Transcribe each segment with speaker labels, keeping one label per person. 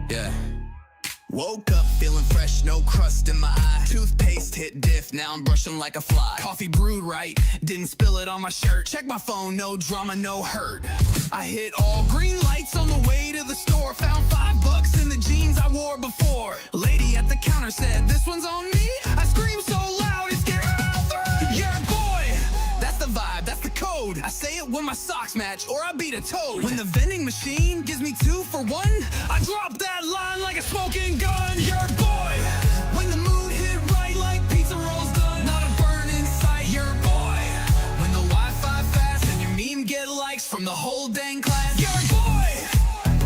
Speaker 1: Yeah. Woke up feeling fresh, no crust in my eye. Toothpaste hit diff, now I'm brushing like a fly. Coffee brewed right, didn't spill it on my shirt. Check my phone, no drama, no hurt. I hit all green lights on the way to the store. Found $5 in the jeans I wore before. Lady at the counter said, "This one's on me." I screamed so loud it scared my throat. Yeah, boy, that's the vibe, that's the code. I say it when my socks match, or I beat a toad. When the vending machine gives me 2 for 1, I drop that line like a smoking gun. Your boy, when the mood hit right like pizza rolls done, not a burn in sight. Your boy, when the Wi-Fi fast and your meme get likes from the whole dang class. Your boy,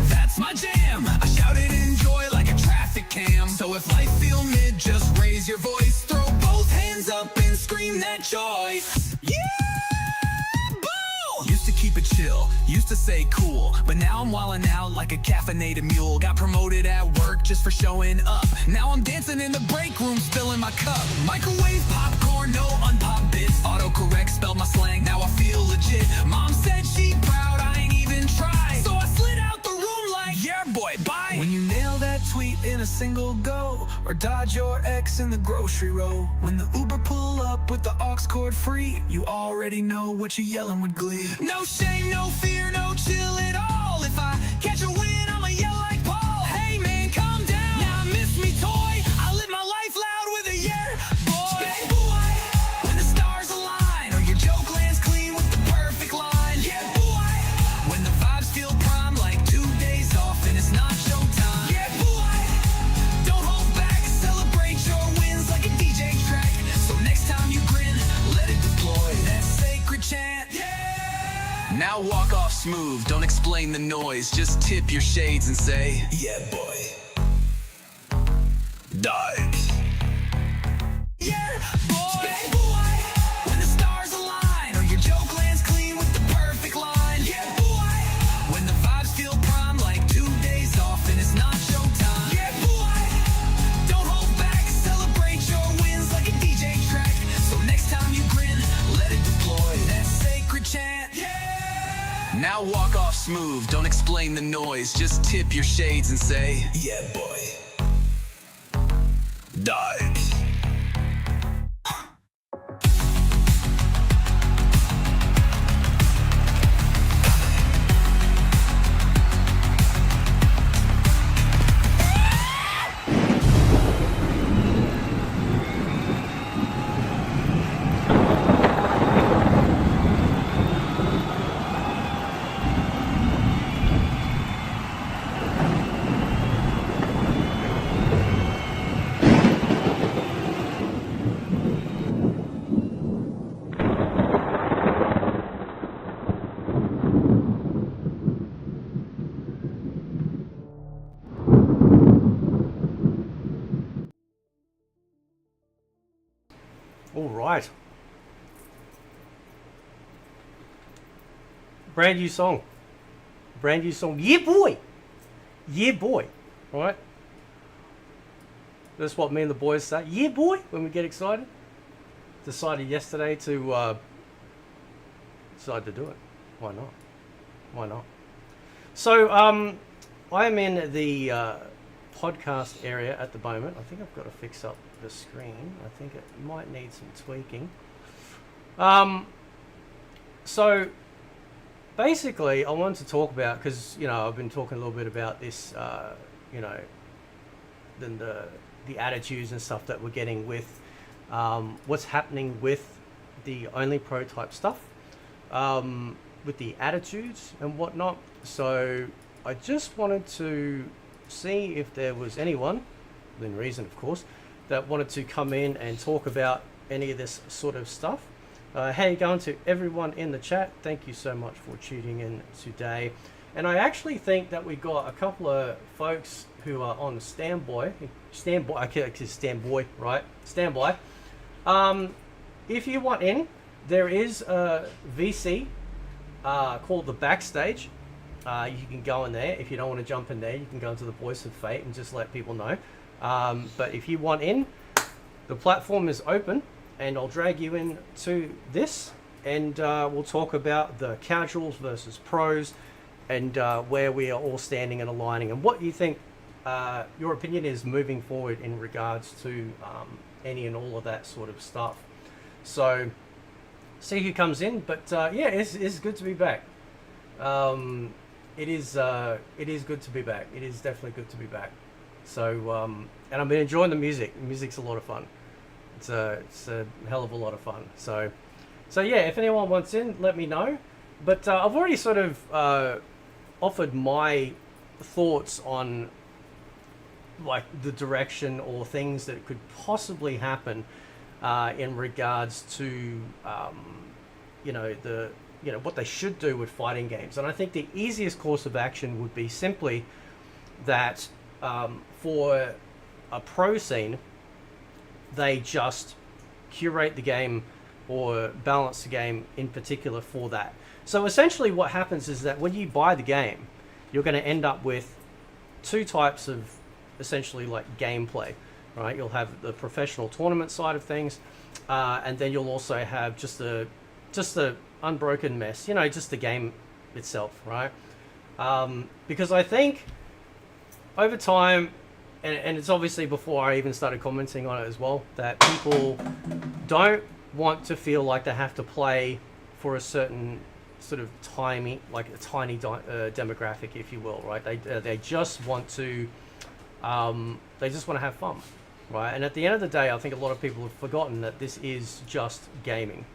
Speaker 1: that's my jam. I shout it in joy like a traffic cam. So if life feel mid, just raise your voice, throw both hands up and scream that joy. Yeah! Used to keep it chill, used to say cool, but now I'm wildin' out like a caffeinated mule. Got promoted at work just for showing up. Now I'm dancing in the break room, spilling my cup. Microwave popcorn, no unpopped bits. Autocorrect spelled my slang, now I feel legit. Mom said she proud, I ain't even tried. So I slid out the room tweet in a single go, or dodge your ex in the grocery row. When the Uber pull up with the aux cord free, you already know what you're yelling with glee. No shame, no fear, no chill at all. If I catch a win, I'ma yell like Paul. Hey man, calm down, now miss me toy. I live my life loud with a yeah, boy. Yeah, boy. When the stars align, or your joke lands clean with the perfect line. Yeah, boy. When the vibes feel prime, like 2 days off and it's not showtime. Yeah, boy. Don't hold back, celebrate your wins like a DJ track. So next time you grin, let it deploy that sacred chant. Yeah. Now walk off smooth, don't explain the noise. Just tip your shades and say, yeah, boy. Dive. Yeah, boy. Yeah, boy. When the stars align, or your joke lands clean with the perfect line. Yeah, boy. When the vibes feel prime, like 2 days off and it's not showtime. Yeah, boy. Don't hold back, celebrate your wins like a DJ track. So next time you grin, let it deploy that sacred chant. Yeah. Now walk off smooth, don't explain the noise. Just tip your shades and say, yeah, boy. Dive.
Speaker 2: All right. Brand new song. Brand new song. Yeah, boy. Yeah, boy. All right. That's what me and the boys say. Yeah, boy. When we get excited. Decided yesterday to decide to do it. Why not? Why not? So I am in the podcast area at the moment. I think I've got to fix up the screen. I think it might need some tweaking. So basically I wanted to talk about, because I've been talking a little bit about this then the attitudes and stuff that we're getting with what's happening with the Only Pro type stuff, with the attitudes and whatnot. So I just wanted to see if there was anyone, within reason of course, that wanted to come in and talk about any of this sort of stuff. Hey, going to everyone in the chat, thank you so much for tuning in today. And I actually think that we got a couple of folks who are on standby, right? Standby. If you want in, there is a VC called the Backstage. You can go in there. If you don't want to jump in there, you can go into the Voice of Fate and just let people know. But if you want in, the platform is open, and I'll drag you into this, and we'll talk about the casuals versus pros, and where we are all standing and aligning, and what you think your opinion is moving forward in regards to any and all of that sort of stuff. So see who comes in, but yeah, it's good to be back. It is good to be back. It is definitely good to be back. So and I've been enjoying the music. The music's a lot of fun. It's a hell of a lot of fun. So yeah, if anyone wants in, let me know. But I've already sort of offered my thoughts on like the direction or things that could possibly happen in regards to what they should do with fighting games. And I think the easiest course of action would be simply that for a pro scene, they just curate the game or balance the game in particular for that. So essentially what happens is that when you buy the game, you're going to end up with two types of essentially like gameplay, right? You'll have the professional tournament side of things, and then you'll also have just the unbroken mess, just the game itself, right? Because I think over time, and it's obviously before I even started commenting on it as well, that people don't want to feel like they have to play for a certain sort of tiny, like a tiny demographic, if you will, right? They just want to have fun, right? And at the end of the day, I think a lot of people have forgotten that this is just gaming,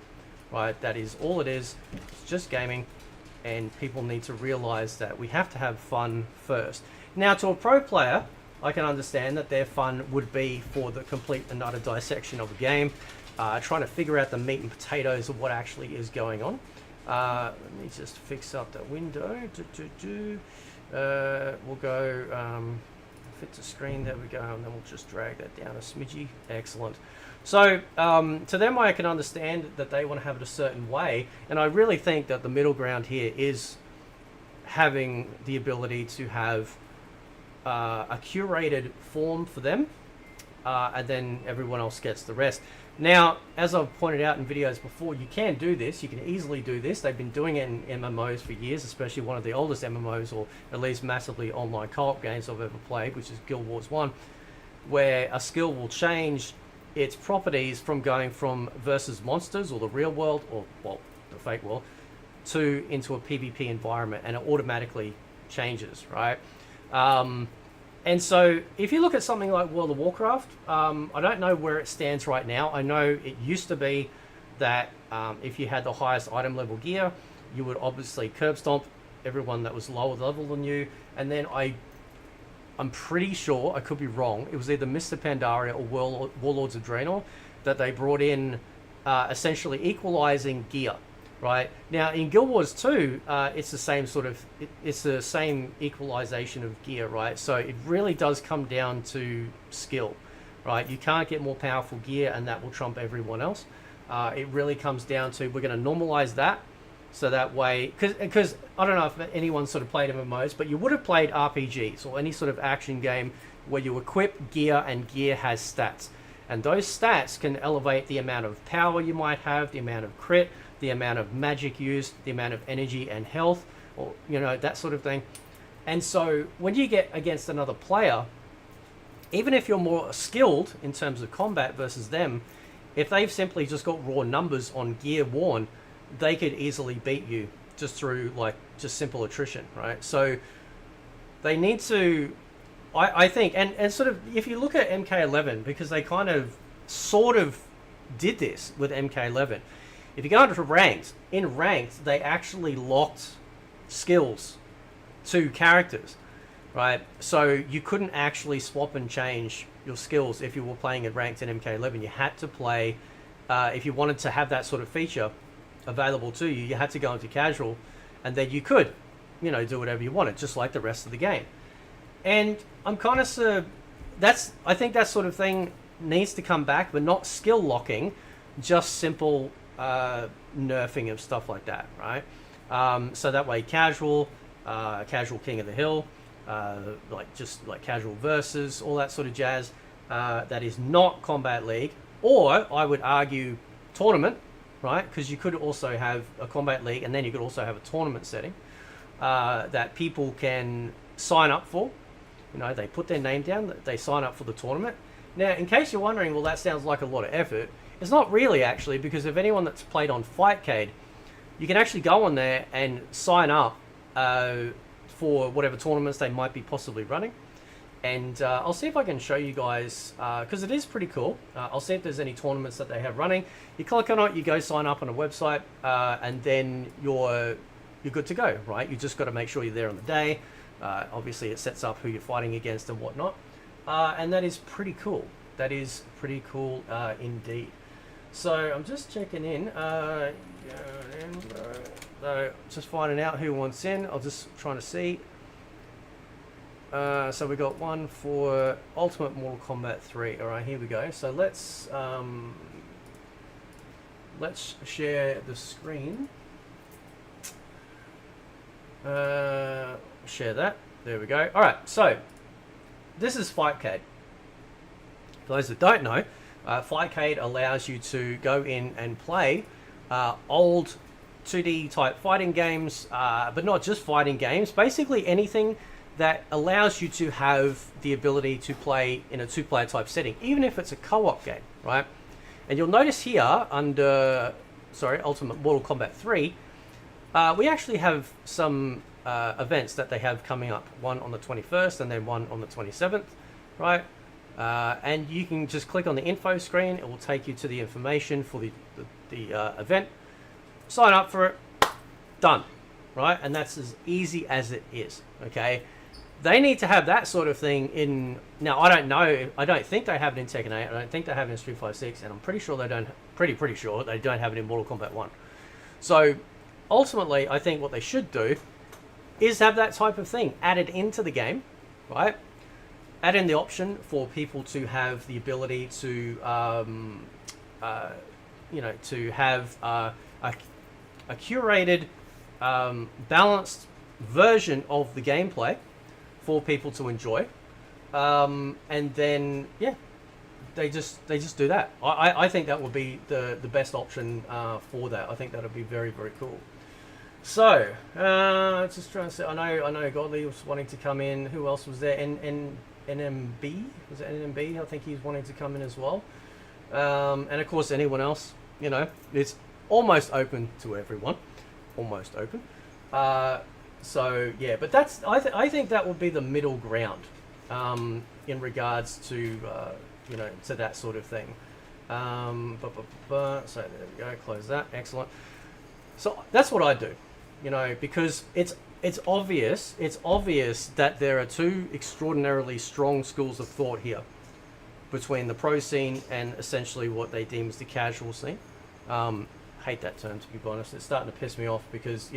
Speaker 2: right? That is all it is. It's just gaming, and people need to realize that we have to have fun first. Now, to a pro player, I can understand that their fun would be for the complete and utter dissection of a game, trying to figure out the meat and potatoes of what actually is going on. Let me just fix up the window. We'll go fit to screen. There we go, and then we'll just drag that down a smidgy. Excellent. So to them, I can understand that they want to have it a certain way, and I really think that the middle ground here is having the ability to have a curated form for them, and then everyone else gets the rest. Now, as I've pointed out in videos before, you can do this. You can easily do this. They've been doing it in MMOs for years, especially one of the oldest MMOs, or at least massively online co-op games I've ever played, which is Guild Wars 1, where a skill will change its properties from going from versus monsters, or the real world, or, well, the fake world, into a PvP environment, and it automatically changes, right? And so if you look at something like World of Warcraft, I don't know where it stands right now. I know it used to be that if you had the highest item level gear, you would obviously curb stomp everyone that was lower level than you. And then I'm pretty sure, I could be wrong, it was either Mr. Pandaria or Warlords of Draenor that they brought in essentially equalizing gear. Right now in Guild Wars 2, it's the same sort of it's the same equalization of gear, right? So it really does come down to skill, right? You can't get more powerful gear and that will trump everyone else. It really comes down to, we're going to normalize that, so that way, because I don't know if anyone sort of played MMOs, but you would have played RPGs or any sort of action game where you equip gear and gear has stats, and those stats can elevate the amount of power you might have, the amount of crit, the amount of magic used, the amount of energy and health, or that sort of thing. And so when you get against another player, even if you're more skilled in terms of combat versus them, if they've simply just got raw numbers on gear worn, they could easily beat you just through just simple attrition, right? So they need to, I think, and sort of, if you look at MK11, because they kind of sort of did this with MK11. If you go into ranked, in ranked, they actually locked skills to characters, right? So you couldn't actually swap and change your skills if you were playing in ranked in MK11. You had to play, if you wanted to have that sort of feature available to you, you had to go into casual, and then you could, do whatever you wanted, just like the rest of the game. And I'm kind of, I think that sort of thing needs to come back, but not skill locking, just simple nerfing of stuff like that, right? So that way casual king of the hill, like casual versus, all that sort of jazz, that is not combat league, or I would argue tournament, right? Because you could also have a combat league, and then you could also have a tournament setting that people can sign up for. They put their name down, they sign up for the tournament. Now, in case you're wondering, well, that sounds like a lot of effort. It's not really, actually, because if anyone that's played on Fightcade, you can actually go on there and sign up for whatever tournaments they might be possibly running. And I'll see if I can show you guys, because it is pretty cool. I'll see if there's any tournaments that they have running. You click on it, you go sign up on a website, and then you're good to go, right? You just got to make sure you're there on the day. Obviously, it sets up who you're fighting against and whatnot. And that is pretty cool. That is pretty cool indeed. So I'm just checking in. Just finding out who wants in. I'll just trying to see. So we got one for Ultimate Mortal Kombat 3. All right, here we go. So let's share the screen. Share that. There we go. All right. So this is Fightcade. For those that don't know, Fightcade allows you to go in and play old 2D type fighting games, but not just fighting games. Basically anything that allows you to have the ability to play in a two-player type setting, even if it's a co-op game, right? And you'll notice here under, Ultimate Mortal Kombat 3, we actually have some events that they have coming up. One on the 21st and then one on the 27th, right? And you can just click on the info screen. It will take you to the information for the event. Sign up for it. Done, right? And that's as easy as it is, okay? They need to have that sort of thing in... Now, I don't know. I don't think they have it in Tekken 8. I don't think they have it in Street Fighter 6. And I'm pretty sure they don't... Pretty sure they don't have it in Mortal Kombat 1. So, ultimately, I think what they should do is have that type of thing added into the game, right? Add in the option for people to have the ability to, to have a curated, balanced version of the gameplay for people to enjoy, and then they just do that. I think that would be the best option for that. I think that would be very, very cool. So, just trying to say, I know Godly was wanting to come in. Who else was there? NMB? Was it NMB? I think he's wanting to come in as well. And of course, anyone else, it's almost open to everyone. Almost open. So, yeah, but that's, I think that would be the middle ground in regards to, to that sort of thing. So there we go, close that, excellent. So that's what I do. Because it's obvious that there are two extraordinarily strong schools of thought here between the pro scene and essentially what they deem as the casual scene. Hate that term, to be honest. It's starting to piss me off because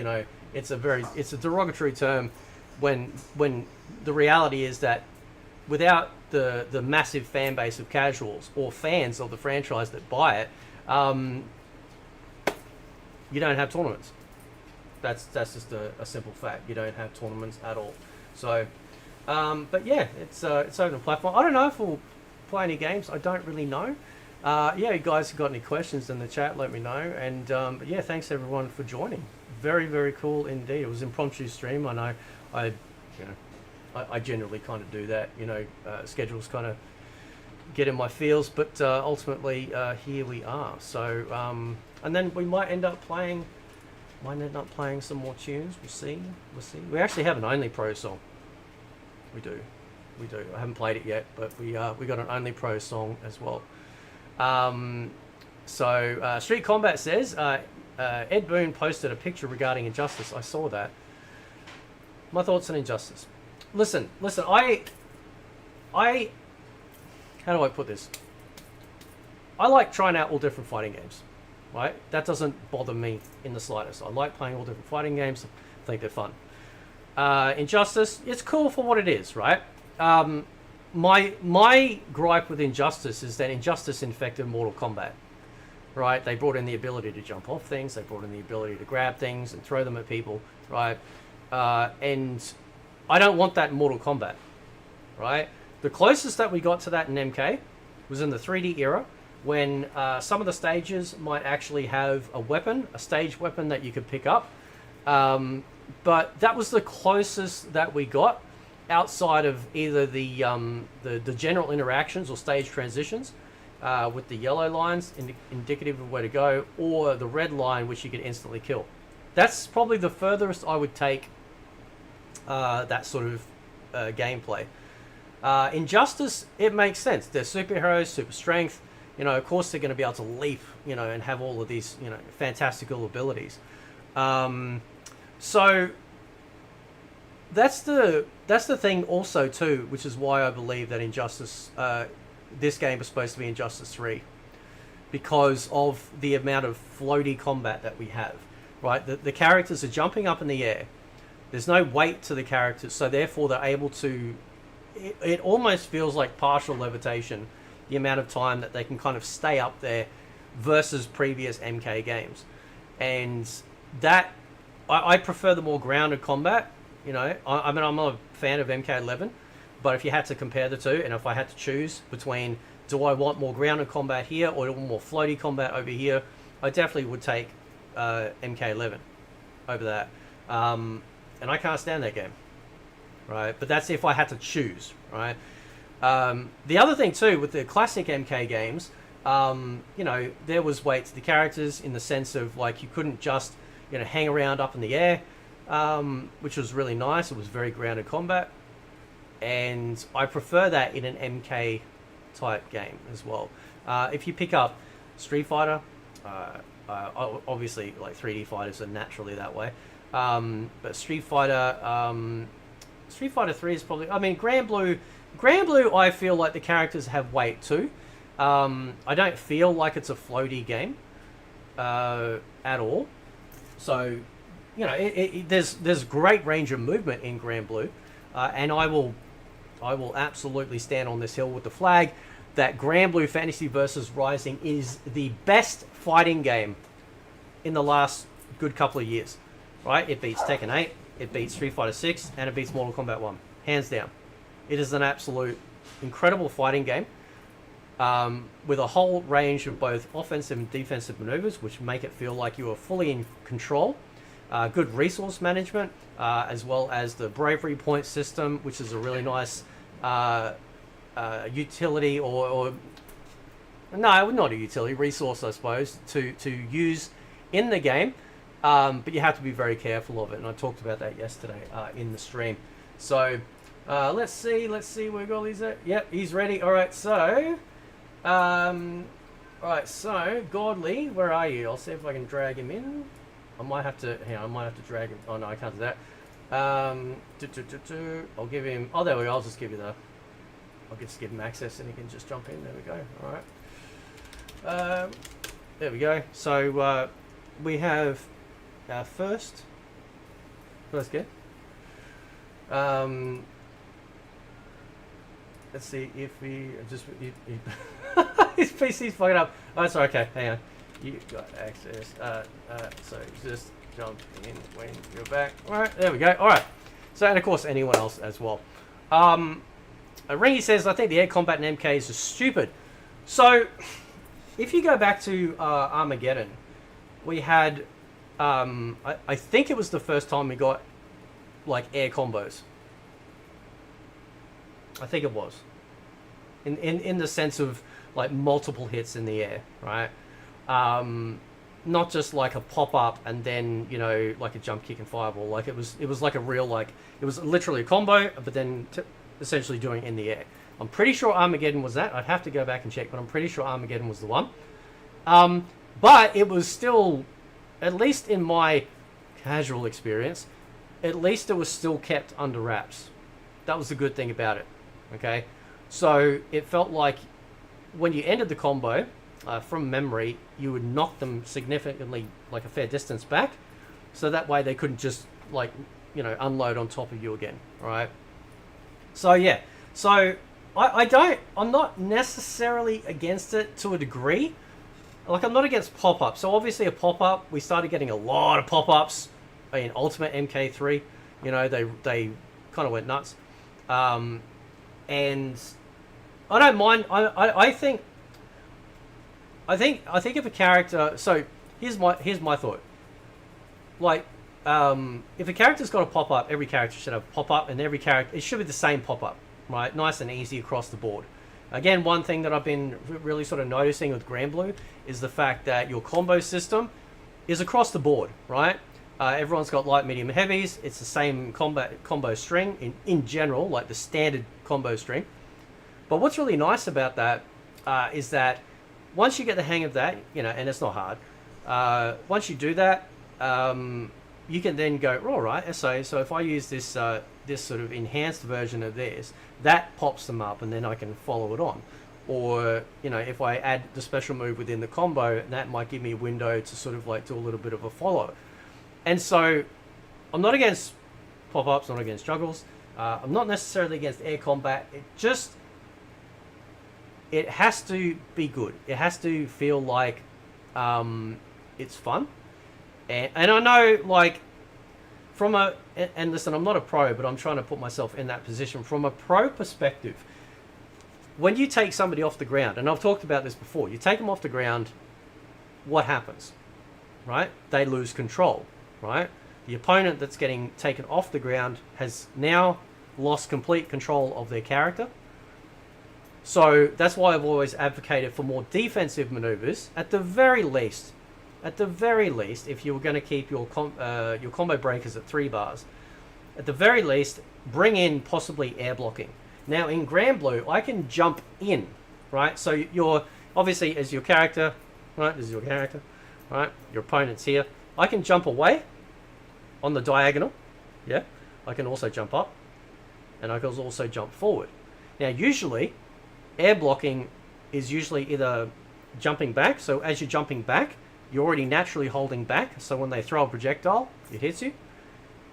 Speaker 2: it's a derogatory term when the reality is that without the massive fan base of casuals or fans of the franchise that buy it, you don't have tournaments. That's just a simple fact. You don't have tournaments at all. So, but yeah, it's open a platform. I don't know if we'll play any games. I don't really know. You guys have got any questions in the chat, let me know. And but yeah, thanks everyone for joining. Very, very cool indeed. It was impromptu stream. I know. I generally kind of do that. Schedules kind of get in my feels, but ultimately here we are. So and then we might end up playing some more tunes. We'll see. We actually have an Only Pro song. We do. I haven't played it yet, but we got an Only Pro song as well. So Street Combat says Ed Boon posted a picture regarding Injustice. I saw that. My thoughts on Injustice. Listen. I how do I put this? I like trying out all different fighting games. Right? That doesn't bother me in the slightest. I like playing all different fighting games. I think they're fun. Injustice, it's cool for what it is, right? My gripe with Injustice is that Injustice infected Mortal Kombat, right? They brought in the ability to jump off things. They brought in the ability to grab things and throw them at people, right? And I don't want that in Mortal Kombat, right? The closest that we got to that in MK was in the 3D era, when some of the stages might actually have a stage weapon that you could pick up. But that was the closest that we got outside of either the general interactions or stage transitions with the yellow lines indicative of where to go, or the red line which you could instantly kill. That's probably the furthest I would take that sort of gameplay. Injustice, it makes sense. They're superheroes, super strength. Of course they're going to be able to leap, and have all of these, fantastical abilities. So that's the thing also too, which is why I believe that Injustice, this game is supposed to be Injustice 3, because of the amount of floaty combat that we have, right? The characters are jumping up in the air. There's no weight to the characters, so therefore they're able to, it almost feels like partial levitation, the amount of time that they can kind of stay up there versus previous MK games. And that, I prefer the more grounded combat. I mean, I'm not a fan of MK11, but if you had to compare the two, and if I had to choose between, do I want more grounded combat here or more floaty combat over here, I definitely would take MK11 over that. And I can't stand that game. right? But that's if I had to choose, right? The other thing too with the classic MK games, you know, there was weight to the characters in the sense of like you couldn't just, you know, hang around up in the air, which was really nice. It was very grounded combat, and I prefer that in an MK type game as well. If you pick up Street Fighter, obviously like 3D fighters are naturally that way, but Street Fighter 3 is probably, I mean, Grand Blue, I feel like the characters have weight too. I don't feel like it's a floaty game at all. So, you know, there's great range of movement in Grand Blue, and I will absolutely stand on this hill with the flag that Grand Blue Fantasy Versus Rising is the best fighting game in the last good couple of years. Right? It beats Tekken 8, it beats Street Fighter 6, and it beats Mortal Kombat 1, hands down. It is an absolute incredible fighting game, with a whole range of both offensive and defensive maneuvers, which make it feel like you are fully in control. Good resource management, as well as the bravery point system, which is a really nice utility, or no, not a utility, resource, I suppose, to use in the game. But you have to be very careful of it, and I talked about that yesterday in the stream. So let's see where Golly's at. Yep, he's ready. All right, so Godly, where are you? I'll see if I can drag him in. I might have to drag him. Oh no, I can't do that. I'll give him. Oh, there we go. I'll just give him access, and he can just jump in. There we go. All right. There we go. So we have our first game. Let's see if we just his PC's fucking up. Oh, it's okay. Hang on. You got access. So just jump in when you're back. All right. There we go. All right. So, and of course anyone else as well. Ringy says, I think the air combat in MKs is stupid. So, if you go back to Armageddon, we had, I think it was the first time we got like air combos. I think it was. In the sense of like multiple hits in the air, right? Not just like a pop-up and then, you know, like a jump kick and fireball. Like it was like a real, like, it was literally a combo, but then essentially doing it in the air. I'm pretty sure Armageddon was that. I'd have to go back and check, but I'm pretty sure Armageddon was the one. But it was still, at least in my casual experience, at least it was still kept under wraps. That was the good thing about it. Okay? So it felt like when you ended the combo, from memory, you would knock them significantly, like a fair distance back, so that way they couldn't just, like, you know, unload on top of you again. All right? So yeah, so I'm not necessarily against it to a degree. Like, I'm not against pop-ups. So obviously a pop-up, we started getting a lot of pop-ups in Ultimate MK3. You know, they kind of went nuts. And I don't mind. I think if a character, so here's my thought. Like, if a character's got a pop-up, every character should have a pop-up, and every character, it should be the same pop-up, right? Nice and easy across the board. Again, one thing that I've been really sort of noticing with Grand Blue is the fact that your combo system is across the board, right? Everyone's got light, medium, and heavies. It's the same combo string in general, like the standard combo string. But what's really nice about that is that once you get the hang of that, you know, and it's not hard. Once you do that, you can then go, all right, so if I use this this sort of enhanced version of this, that pops them up, and then I can follow it on. Or, you know, if I add the special move within the combo, that might give me a window to sort of like do a little bit of a follow. And so I'm not against pop-ups, not against juggles. I'm not necessarily against air combat. It has to be good. It has to feel like it's fun. And I know, like, and listen, I'm not a pro, but I'm trying to put myself in that position. From a pro perspective, when you take somebody off the ground, and I've talked about this before, you take them off the ground, what happens? Right? They lose control, right? The opponent that's getting taken off the ground has now lost complete control of their character. So that's why I've always advocated for more defensive maneuvers. At the very least, if you were going to keep your combo breakers at 3 bars, at the very least, bring in possibly air blocking. Now in Grand Blue, I can jump in, right? So you're obviously as your character, right? This is your character, right? Your opponent's here. I can jump away on the diagonal. Yeah, I can also jump up, and I can also jump forward. Now usually, air blocking is usually either jumping back. So as you're jumping back, you're already naturally holding back. So when they throw a projectile, it hits you. You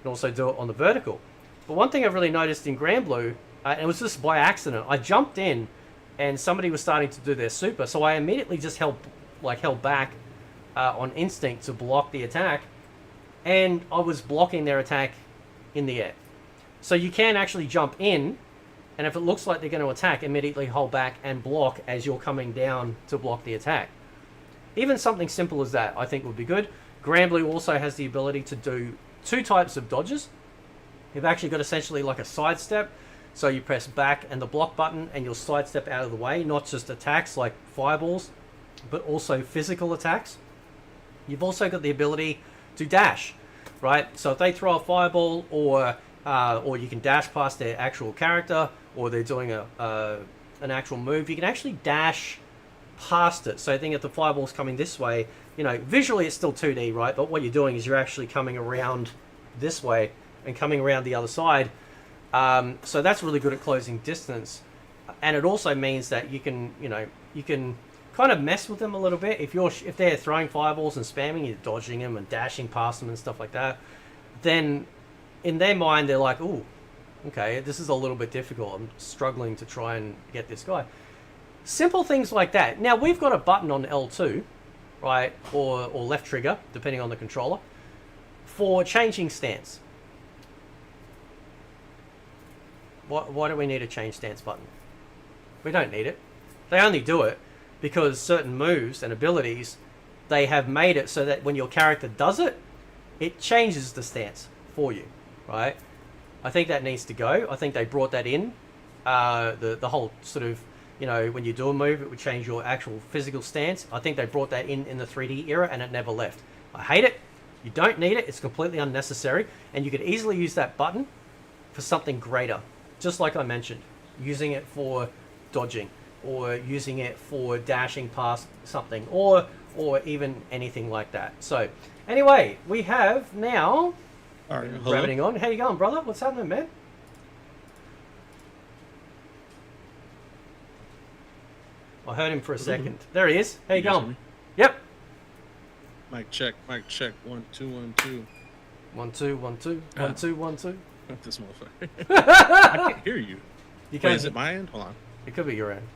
Speaker 2: can also do it on the vertical. But one thing I've really noticed in Grand Blue, and it was just by accident, I jumped in and somebody was starting to do their super. So I immediately just held back on instinct to block the attack. And I was blocking their attack in the air. So you can actually jump in, and if it looks like they're going to attack, immediately hold back and block as you're coming down to block the attack. Even something simple as that, I think, would be good. Grand Blue also has the ability to do 2 types of dodges. You've actually got essentially like a sidestep. So you press back and the block button and you'll sidestep out of the way, not just attacks like fireballs, but also physical attacks. You've also got the ability to dash, right? So if they throw a fireball or you can dash past their actual character, or they're doing an actual move, you can actually dash past it. So I think if the fireball's coming this way, you know, visually it's still 2D, right? But what you're doing is you're actually coming around this way and coming around the other side. So that's really good at closing distance. And it also means that you can kind of mess with them a little bit. If they're throwing fireballs and spamming, you're dodging them and dashing past them and stuff like that, then in their mind they're like, ooh, okay, this is a little bit difficult. I'm struggling to try and get this guy. Simple things like that. Now we've got a button on L2, right, or left trigger, depending on the controller, for changing stance. Why do we need a change stance button? We don't need it. They only do it because certain moves and abilities, they have made it so that when your character does it, it changes the stance for you, right? I think that needs to go. I think they brought that in. The whole sort of, you know, when you do a move, it would change your actual physical stance. I think they brought that in the 3D era and it never left. I hate it. You don't need it. It's completely unnecessary. And you could easily use that button for something greater. Just like I mentioned, using it for dodging or using it for dashing past something or even anything like that. So anyway, we have now rabbiting on. How you going, brother? What's happening, man? I heard him for a second. There he is. How you going? Yep.
Speaker 3: Mic check. 1 2 1 2.
Speaker 2: 1 2 1 2 1 2 1 2.
Speaker 3: This motherfucker. I can't hear you.
Speaker 2: You can't.
Speaker 3: Wait, is it my end? Hold on.
Speaker 2: It could be your end.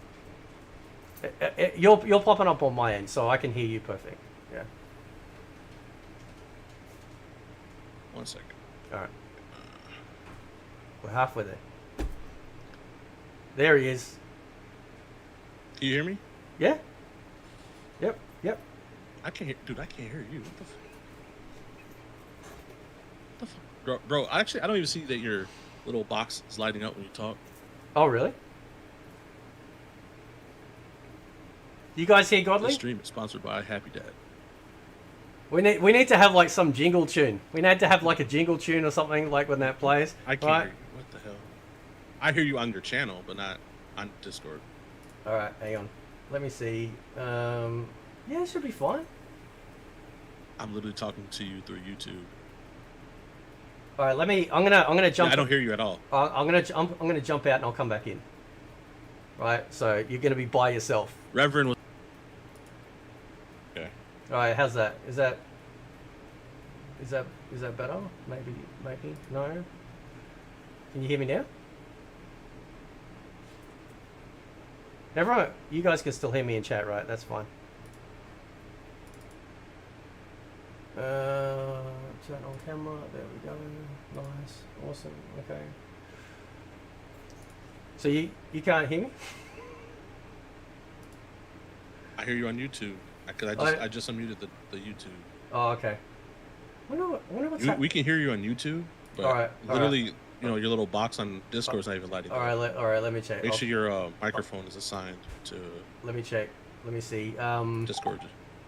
Speaker 2: You're popping up on my end, so I can hear you perfect. Yeah.
Speaker 3: 1 second.
Speaker 2: All right. We're halfway there. There he is.
Speaker 3: Can you hear me?
Speaker 2: Yeah. Yep.
Speaker 3: I can't hear, dude. I can't hear you. What the fuck? Bro, actually, I don't even see that your little box is lighting up when you talk.
Speaker 2: Oh, really? You guys hear Godly?
Speaker 3: This stream is sponsored by Happy Dad.
Speaker 2: We need to have like some jingle tune. We need to have like a jingle tune or something like when that plays.
Speaker 3: I can't hear you. What the hell? I hear you on your channel, but not on Discord.
Speaker 2: All right, hang on. Let me see. Yeah, it should be fine.
Speaker 3: I'm literally talking to you through YouTube.
Speaker 2: All right, I'm gonna jump.
Speaker 3: Yeah, I don't hear you at all.
Speaker 2: I'm gonna jump out and I'll come back in. Right, so you're gonna be by yourself.
Speaker 3: Reverend was. Okay.
Speaker 2: All right, how's that? Is that better? Maybe no. Can you hear me now? Everyone, you guys can still hear me in chat, right? That's fine. Turn on camera. There we go. Nice. Awesome. Okay. So you can't hear me?
Speaker 3: I hear you on YouTube. Because I just unmuted the YouTube.
Speaker 2: Oh, okay. I wonder what's happening.
Speaker 3: We can hear you on YouTube, but
Speaker 2: all right.
Speaker 3: literally your little box on Discord is not even lighting
Speaker 2: All
Speaker 3: up.
Speaker 2: right, all right. Let me check.
Speaker 3: Make sure your microphone is assigned to
Speaker 2: Let me check. Let me see.
Speaker 3: Discord.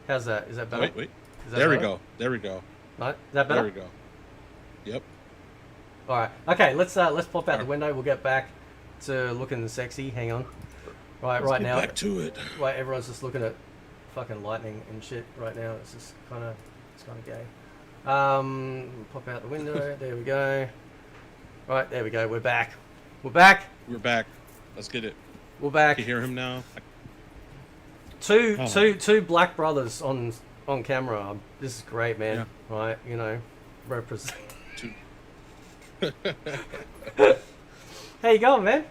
Speaker 2: How's that? Is that better?
Speaker 3: Wait.
Speaker 2: Is that
Speaker 3: There we
Speaker 2: better?
Speaker 3: go. There we go.
Speaker 2: Right? Is that better?
Speaker 3: There we go. Yep.
Speaker 2: All right. Okay. Let's pop out the
Speaker 3: Alright.
Speaker 2: window. We'll get back to looking sexy. Hang on.
Speaker 3: Let's
Speaker 2: Right
Speaker 3: get
Speaker 2: now.
Speaker 3: back to it.
Speaker 2: Right. Everyone's just looking at fucking lightning and shit right now. It's just kind of gay. We'll pop out the window. There we go. Right. There we go. We're back. We're back.
Speaker 3: We're back. Let's get it.
Speaker 2: We're back.
Speaker 3: You hear him now?
Speaker 2: Two black brothers on camera. This is great, man.
Speaker 3: Yeah.
Speaker 2: Right, represent. How you going, man?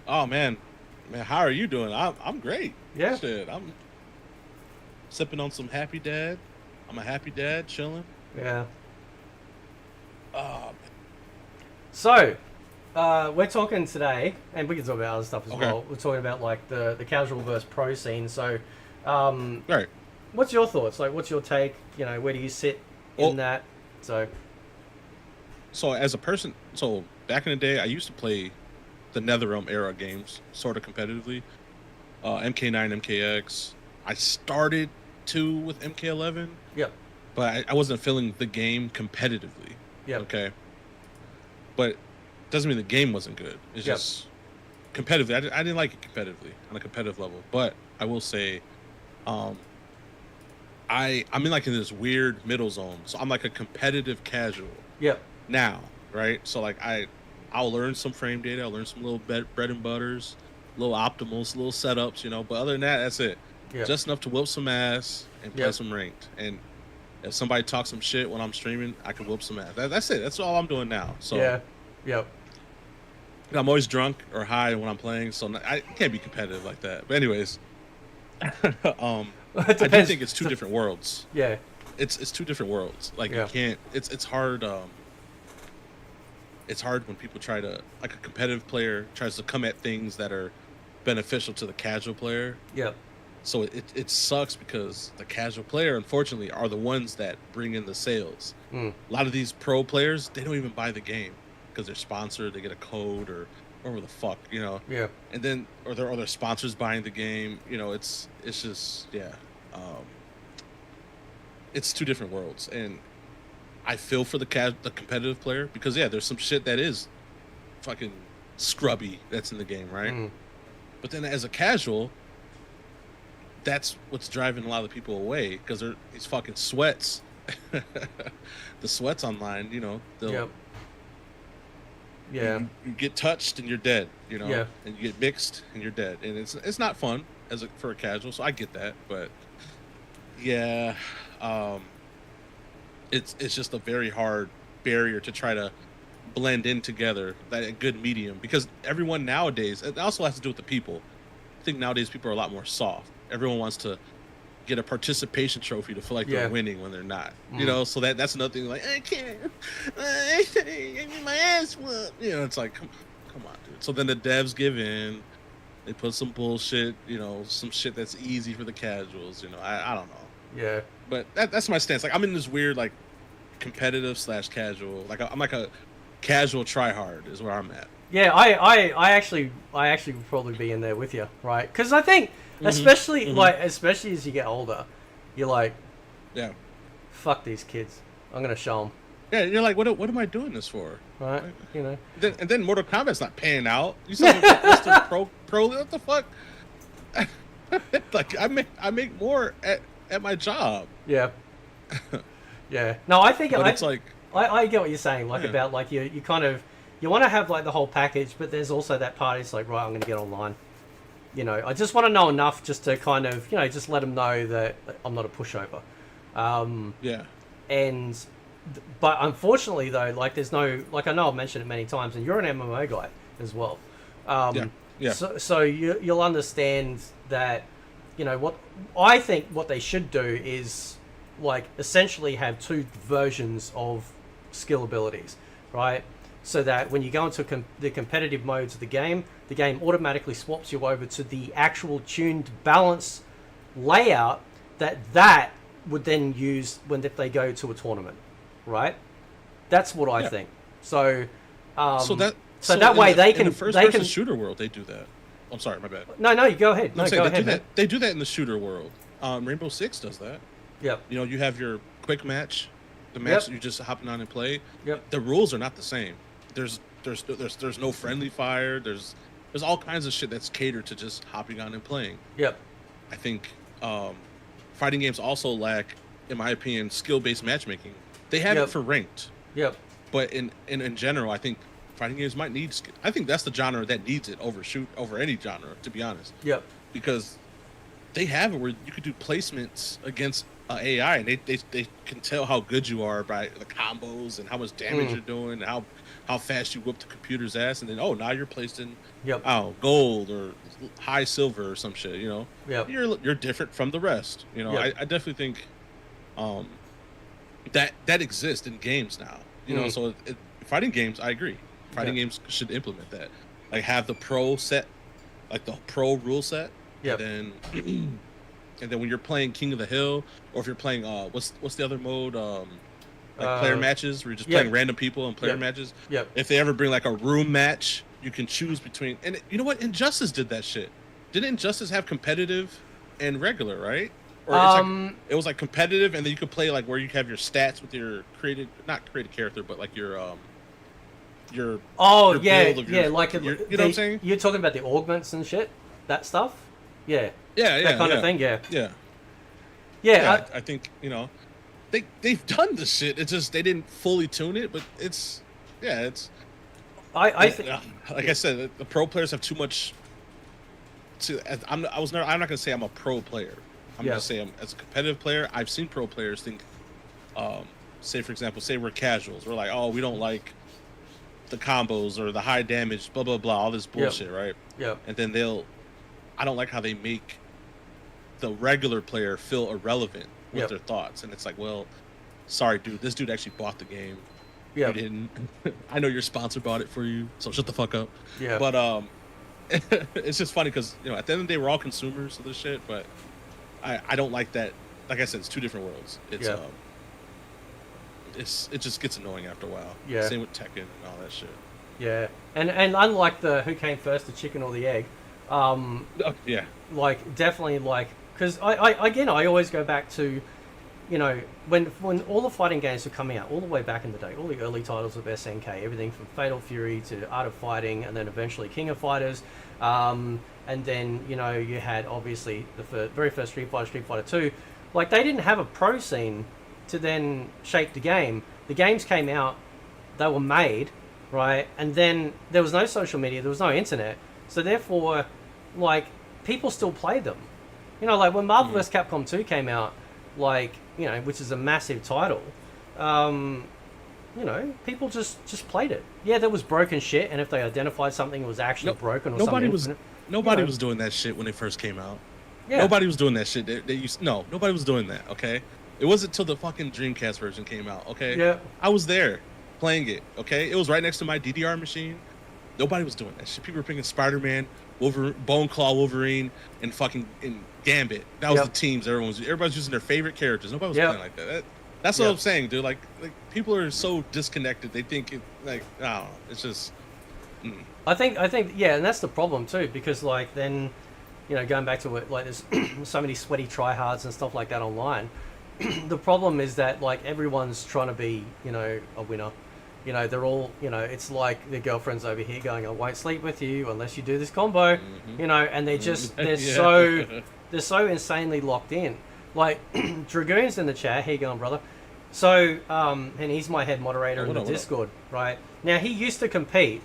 Speaker 3: Oh man, how are you doing? I'm great.
Speaker 2: Yeah.
Speaker 3: Shit, I'm sipping on some Happy Dad. I'm a happy dad, chilling.
Speaker 2: Yeah.
Speaker 3: Oh man.
Speaker 2: So, we're talking today, and we can talk about other stuff as
Speaker 3: Okay.
Speaker 2: well. We're talking about like the casual versus pro scene. So,
Speaker 3: Right.
Speaker 2: what's your thoughts? Like, what's your take? Where do you sit in that?
Speaker 3: So as a person, back in the day, I used to play the NetherRealm era games, sort of competitively. MK9, MKX. I started with MK11,
Speaker 2: Yep.
Speaker 3: but I wasn't feeling the game competitively.
Speaker 2: Yep.
Speaker 3: Okay. But doesn't mean the game wasn't good. It's
Speaker 2: Yep.
Speaker 3: just competitively. I didn't like it competitively on a competitive level. But I will say, I'm in like in this weird middle zone. So I'm like a competitive casual
Speaker 2: Yep.
Speaker 3: now, right? So like I'll learn some frame data. I'll learn some little bread and butters, little optimals, little setups, But other than that, that's it.
Speaker 2: Yep.
Speaker 3: Just enough to whoop some ass and play
Speaker 2: Yep.
Speaker 3: some ranked. And if somebody talks some shit when I'm streaming, I can whoop some ass. That's it. That's all I'm doing now. So
Speaker 2: Yeah. Yep.
Speaker 3: I'm always drunk or high when I'm playing, so I can't be competitive like that. But anyways, I do
Speaker 2: depends.
Speaker 3: think it's two different worlds.
Speaker 2: Yeah.
Speaker 3: It's two different worlds. Like
Speaker 2: Yeah.
Speaker 3: you can't. It's hard. It's hard when people try to, like, a competitive player tries to come at things that are beneficial to the casual player.
Speaker 2: Yep.
Speaker 3: So it sucks because the casual player, unfortunately, are the ones that bring in the sales.
Speaker 2: Mm.
Speaker 3: A lot of these pro players, they don't even buy the game because they're sponsored. They get a code or whatever the fuck,
Speaker 2: Yeah.
Speaker 3: And then or their sponsors buying the game. It's just it's two different worlds, and I feel for the competitive player because there's some shit that is fucking scrubby that's in the game, right?
Speaker 2: Mm.
Speaker 3: But then as a casual, that's what's driving a lot of the people away because they're these fucking sweats. The sweats online, they'll
Speaker 2: Yep. Yeah.
Speaker 3: you get touched and you're dead,
Speaker 2: Yeah.
Speaker 3: and you get mixed and you're dead, and it's not fun for a casual. So I get that, but yeah, it's just a very hard barrier to try to blend in together, that a good medium, because everyone nowadays, it also has to do with the people. I think nowadays people are a lot more soft. Everyone wants to get a participation trophy to feel like
Speaker 2: Yeah.
Speaker 3: they're winning when they're not.
Speaker 2: Mm.
Speaker 3: So that's another thing. Like, I can't, I need my ass whooped. It's like, come on, dude. So then the devs give in. They put some bullshit, some shit that's easy for the casuals. I don't know.
Speaker 2: Yeah.
Speaker 3: But that's my stance. Like, I'm in this weird, like, competitive / casual. Like, I'm like a casual try hard is where I'm at.
Speaker 2: Yeah, I actually would probably be in there with you, right? Because I think, especially especially as you get older, you're like,
Speaker 3: Yeah.
Speaker 2: fuck these kids. I'm gonna show them,
Speaker 3: Yeah, you're like, what am I doing this for?
Speaker 2: right?
Speaker 3: And then Mortal Kombat's not paying out. You saw the pro. What the fuck? Like, I make more at my job.
Speaker 2: Yeah. Yeah. No, I think
Speaker 3: But it's like,
Speaker 2: I get what you're saying, like
Speaker 3: Yeah.
Speaker 2: about like you kind of you want to have like the whole package, but there's also that part. It's like, right, I'm gonna get online. I just want to know enough just to kind of just let them know that I'm not a pushover.
Speaker 3: yeah.
Speaker 2: But unfortunately though, like there's no, like I know I've mentioned it many times, and you're an MMO guy as well.
Speaker 3: Yeah.
Speaker 2: So you'll understand that, what I think what they should do is like essentially have two versions of skill abilities, right? So that when you go into the competitive modes of the game automatically swaps you over to the actual tuned balance layout that would then use if they go to a tournament, right? That's what I think. So
Speaker 3: So
Speaker 2: that way they can
Speaker 3: in the first
Speaker 2: they
Speaker 3: person
Speaker 2: can
Speaker 3: shooter world they do that. I'm sorry, my bad.
Speaker 2: no, you go ahead.
Speaker 3: No,
Speaker 2: No,
Speaker 3: I'm saying
Speaker 2: go
Speaker 3: they
Speaker 2: ahead,
Speaker 3: do
Speaker 2: man.
Speaker 3: that. They do that in the shooter world. Rainbow Six does that.
Speaker 2: Yep.
Speaker 3: You know, you have your quick match, the match
Speaker 2: Yep.
Speaker 3: you just hopping on and play.
Speaker 2: Yep.
Speaker 3: The rules are not the same. There's no friendly fire. There's all kinds of shit that's catered to just hopping on and playing.
Speaker 2: Yep.
Speaker 3: I think fighting games also lack, in my opinion, skill-based matchmaking. They have
Speaker 2: Yep.
Speaker 3: it for ranked,
Speaker 2: Yep.
Speaker 3: but in general, I think fighting games might need. I think that's the genre that needs it over any genre, to be honest.
Speaker 2: Yep.
Speaker 3: Because they have it where you could do placements against AI, and they can tell how good you are by the combos and how much damage you're doing, and how fast you whoop the computer's ass, and then now you're placed in gold or high silver or some shit. You know, you're different from the rest. You know, I definitely think that exists in games now. You know, so fighting games, I agree. Fighting games should implement that, like have the pro set, like the pro rule set.
Speaker 2: Yep.
Speaker 3: And then when you're playing King of the Hill, or if you're playing what's the other mode, like player matches, where you're just playing random people and player matches.
Speaker 2: Yep.
Speaker 3: If they ever bring like a room match, you can choose between. And you know what? Injustice did that shit. Didn't Injustice have competitive and regular, right? Or it was like competitive, and then you could play like where you have your stats with your not created character, but like your your build of
Speaker 2: like
Speaker 3: you know what I'm saying?
Speaker 2: You're talking about the augments and shit, that stuff. Yeah.
Speaker 3: Yeah,
Speaker 2: that kind of thing. Yeah.
Speaker 3: Yeah. I think they've done this shit. It's just they didn't fully tune it, but it's.
Speaker 2: I think,
Speaker 3: like I said, the pro players have too much. I'm not gonna say I'm a pro player. I'm gonna say as a competitive player, I've seen pro players think, say for example, say we're casuals, we're like, oh, we don't like the combos or the high damage, blah blah blah, all this bullshit, right?
Speaker 2: Yeah.
Speaker 3: And then I don't like how they make the regular player feel irrelevant with their thoughts, and it's like, well, sorry, dude, this dude actually bought the game. You didn't. I know your sponsor bought it for you, so shut the fuck up.
Speaker 2: Yeah.
Speaker 3: But it's just funny because at the end of the day, we're all consumers of this shit. But I don't like that. Like I said, it's two different worlds. It just gets annoying after a while.
Speaker 2: Yeah.
Speaker 3: Same with Tekken and all that shit.
Speaker 2: Yeah. And unlike the who came first, the chicken or the egg.
Speaker 3: Yeah.
Speaker 2: Like definitely because I always go back to, when all the fighting games were coming out all the way back in the day, all the early titles of SNK, everything from Fatal Fury to Art of Fighting, and then eventually King of Fighters, and then you had obviously the very first Street Fighter 2. Like they didn't have a pro scene to then shape the game. The games came out, they were made, right, and then there was no social media, there was no internet, so therefore, like people still played them. Like when Marvel vs. Capcom 2 came out, which is a massive title, people just played it. Yeah, there was broken shit, and if they identified something that was actually broken or
Speaker 3: nobody
Speaker 2: something...
Speaker 3: Nobody was doing that shit when they first came out.
Speaker 2: Yeah.
Speaker 3: Nobody was doing that shit. Nobody was doing that, okay? It wasn't until the fucking Dreamcast version came out, okay?
Speaker 2: Yeah.
Speaker 3: I was there playing it, okay? It was right next to my DDR machine. Nobody was doing that shit. People were picking Spider-Man, Bone Claw Wolverine, and Gambit. That was the teams everybody's using their favorite characters. Nobody was playing like that. That's what I'm saying, dude. Like people are so disconnected. They think I don't know. It's just.
Speaker 2: I think and that's the problem too, because then, going back to it, there's so many sweaty tryhards and stuff like that online. The problem is that everyone's trying to be a winner. They're all it's like their girlfriend's over here going, I won't sleep with you unless you do this combo, and they're just they're so insanely locked in. Like Dragoon's in the chat. How you going, brother? So and he's my head moderator in the Discord. Right now, he used to compete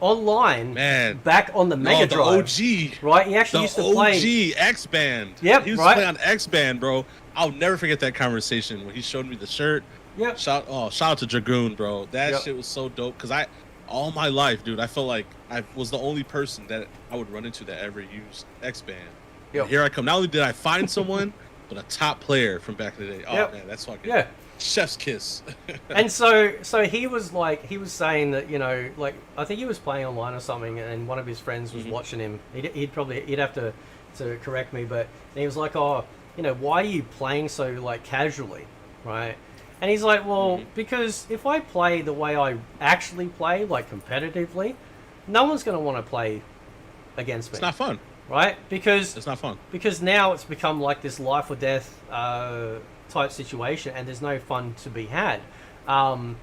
Speaker 2: online, back on the Mega Drive.
Speaker 3: The OG,
Speaker 2: right? He actually used to play
Speaker 3: OG X Band.
Speaker 2: Yep,
Speaker 3: he used to play on X Band, bro. I'll never forget that conversation when he showed me the shirt.
Speaker 2: Yep.
Speaker 3: Shout out to Dragoon, bro. That shit was so dope because all my life, dude, I felt like I was the only person that I would run into that ever used X Band. Yep. Here I come. Not only did I find someone, but a top player from back in the day. Oh man, that's fucking chef's kiss.
Speaker 2: And so he was saying that I think he was playing online or something, and one of his friends was watching him. He'd have to correct me, but he was like, why are you playing so casually, right? And he's like, well,
Speaker 3: Mhm.
Speaker 2: because if I play the way I actually play, like competitively, no one's going to want to play against me.
Speaker 3: It's not fun.
Speaker 2: Right? Because
Speaker 3: It's not fun.
Speaker 2: now it's become like this life or death type situation, and there's no fun to be had. And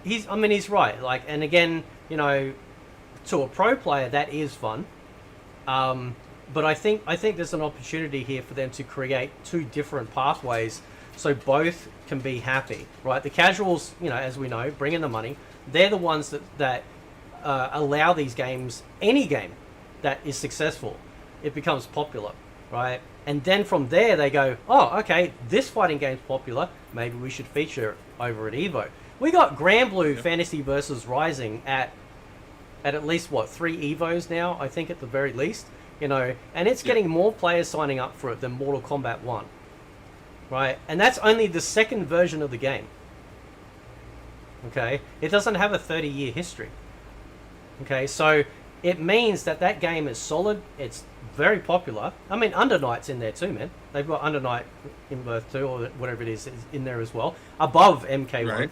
Speaker 2: he's right. Like, and again, you know, to a pro player, that is fun. But I think there's an opportunity here for them to create two different pathways, so both can be happy. Right? The casuals, you know, as we know, bring in the money. They're the ones that allow these games, any game that is successful, it becomes popular, right? And then from there they go, oh, okay, this fighting game's popular, maybe we should feature it over at Evo. We got Grand Blue Fantasy versus Rising at least what, 3 Evos now, I think, at the very least, you know, and it's getting more players signing up for it than Mortal Kombat 1, right? And that's only the second version of the game. Okay, it doesn't have a 30-year history. Okay, so it means that game is solid. It's very popular. I mean, Under Night's in there too, man. They've got Under Night in Birth 2 or whatever it is in there as well, above MK1.
Speaker 3: Right.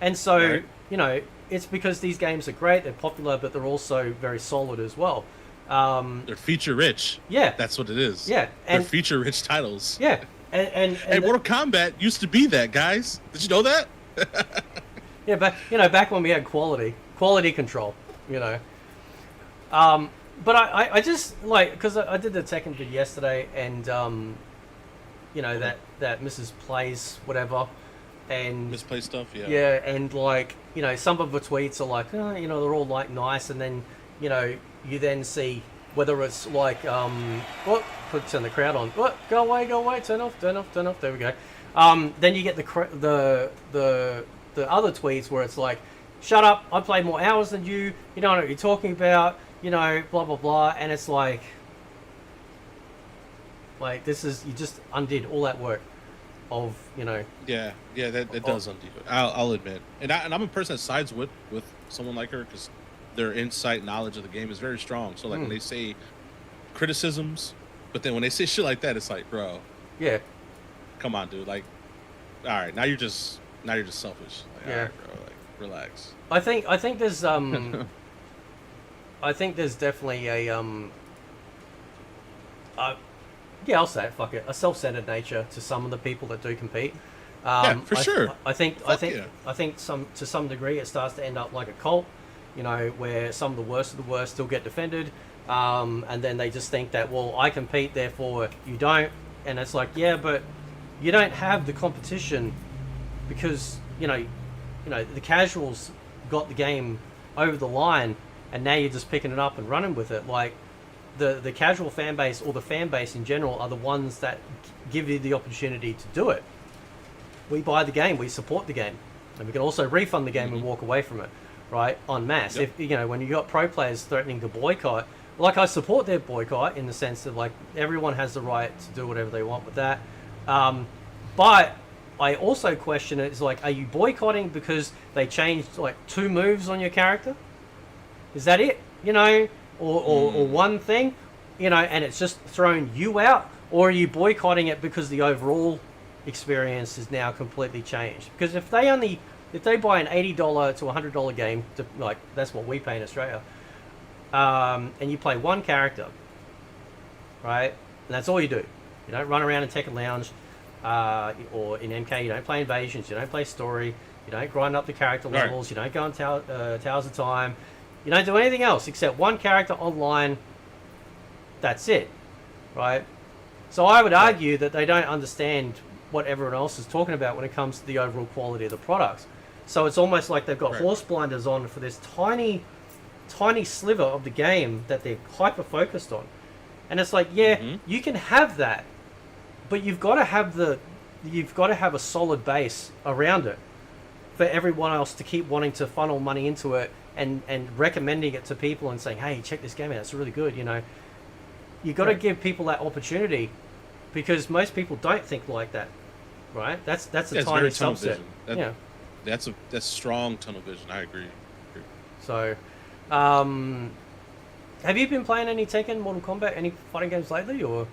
Speaker 2: And so, you know, it's because these games are great, they're popular, but they're also very solid as well.
Speaker 3: They're feature rich.
Speaker 2: Yeah.
Speaker 3: That's what it is.
Speaker 2: Yeah.
Speaker 3: They're
Speaker 2: And
Speaker 3: feature rich titles.
Speaker 2: yeah. And
Speaker 3: Mortal Kombat used to be that, guys. Did you know that?
Speaker 2: yeah, back when we had quality control, you know. But I just, like, because I did the Tekken vid yesterday, and you know, that Mrs. Plays whatever, and
Speaker 3: Misplaced stuff, yeah.
Speaker 2: yeah, and like, you know, some of the tweets are like, oh, you know, they're all like nice, and then, you know, you then see whether it's like what, turn the crowd on, what, go away, turn off, there we go. Then you get the other tweets where it's like, shut up, I played more hours than you don't know what you're talking about, you know, blah blah blah. And it's like this is, you just undid all that work of, you know.
Speaker 3: Yeah, that does undo it. I'll admit, and I'm a person that sides with someone like her, because their insight, knowledge of the game is very strong. So like when they say criticisms, but then when they say shit like that, it's like, bro,
Speaker 2: Yeah.
Speaker 3: come on, dude. Like, all right, now you're just selfish. Like,
Speaker 2: Yeah.
Speaker 3: all right, bro, like, relax.
Speaker 2: I think there's I think there's definitely a yeah, I'll say it, fuck it, a self-centered nature to some of the people that do compete.
Speaker 3: Yeah, for sure.
Speaker 2: I think
Speaker 3: yeah.
Speaker 2: to some degree it starts to end up like a cult, you know, where some of the worst still get defended, and then they just think that, well, I compete, therefore you don't, and it's like, yeah, but you don't have the competition because you know the casuals got the game over the line, and now you're just picking it up and running with it. Like the casual fan base, or the fan base in general, are the ones that give you the opportunity to do it. We buy the game, we support the game, and we can also refund the game and walk away from it, right, en masse.
Speaker 3: Yep.
Speaker 2: If you know, when you got pro players threatening to boycott, like, I support their boycott in the sense that, like, everyone has the right to do whatever they want with that, but I also question it, is like, are you boycotting because they changed like 2 moves on your character? Is that it? You know, or one thing, you know, and it's just thrown you out? Or are you boycotting it because the overall experience is now completely changed? Because if they buy an $80 to $100 game, like that's what we pay in Australia, and you play one character, right, and that's all you do. You don't run around in Tekken Lounge, or in MK, you don't play invasions, you don't play story, you don't grind up the character levels, you don't go on Towers of Time, you don't do anything else except one character online. That's it, right? So I would argue that they don't understand what everyone else is talking about when it comes to the overall quality of the products. So it's almost like they've got horse blinders on for this tiny sliver of the game that they're hyper focused on. And it's like, yeah, you can have that, but you've got to have a solid base around it for everyone else to keep wanting to funnel money into it and recommending it to people and saying, hey, check this game out, it's really good, you know. You've got to give people that opportunity, because most people don't think like that, right? That's a tiny subset.
Speaker 3: That's strong tunnel vision. I agree.
Speaker 2: So, have you been playing any Tekken, Mortal Kombat, any fighting games lately, or?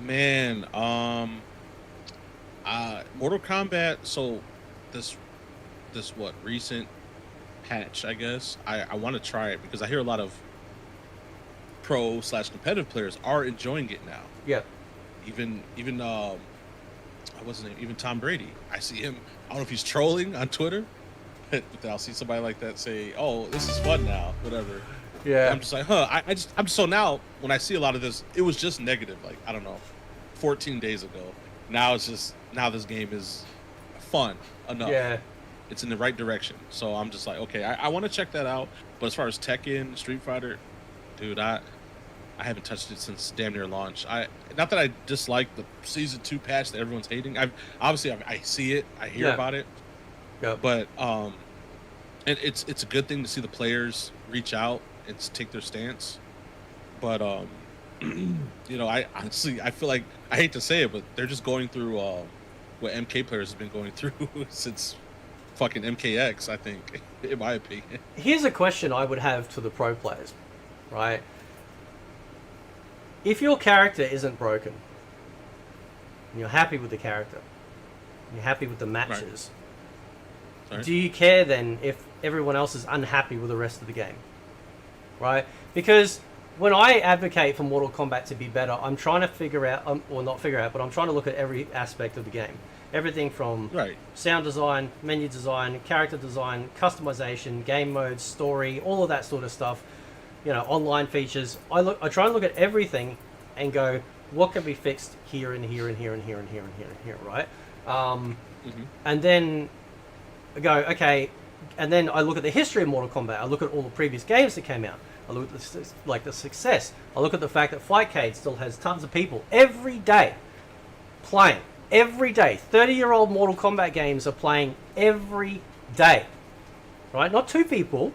Speaker 3: Man, Mortal Kombat. So this what recent patch, I guess. I want to try it because I hear a lot of pro/competitive players are enjoying it now.
Speaker 2: Yeah.
Speaker 3: Even what's his name? Even Tom Brady. I see him. I don't know if he's trolling on Twitter, but I'll see somebody like that say, "Oh, this is fun now," whatever.
Speaker 2: Yeah.
Speaker 3: And I'm just like, huh. I'm so now when I see a lot of this, it was just negative. Like I don't know, 14 days ago. Now it's just this game is fun enough.
Speaker 2: Yeah.
Speaker 3: It's in the right direction. So I'm just like, okay, I want to check that out. But as far as Tekken, Street Fighter, dude, I haven't touched it since damn near launch. Not that I dislike the season 2 patch that everyone's hating. I see it, I hear about it.
Speaker 2: Yeah.
Speaker 3: But and it's a good thing to see the players reach out and take their stance. But I honestly I feel like I hate to say it, but they're just going through what MK players have been going through since fucking MKX, I think, in my opinion.
Speaker 2: Here's a question I would have to the pro players, right? If your character isn't broken, and you're happy with the character, and you're happy with the matches,
Speaker 3: right.
Speaker 2: Do you care then if everyone else is unhappy with the rest of the game? Right? Because when I advocate for Mortal Kombat to be better, I'm trying to figure out, or not figure out, but I'm trying to look at every aspect of the game. Everything from sound design, menu design, character design, customization, game modes, story, all of that sort of stuff. Online features. I try and look at everything and go, what can be fixed here and here and here and here and here and here and here, right? And then I go, okay, and then I look at the history of Mortal Kombat. I look at all the previous games that came out. I look at the success. I look at the fact that Fightcade still has tons of people every day playing. Every day. 30-year-old Mortal Kombat games are playing every day. Right? Not 2 people.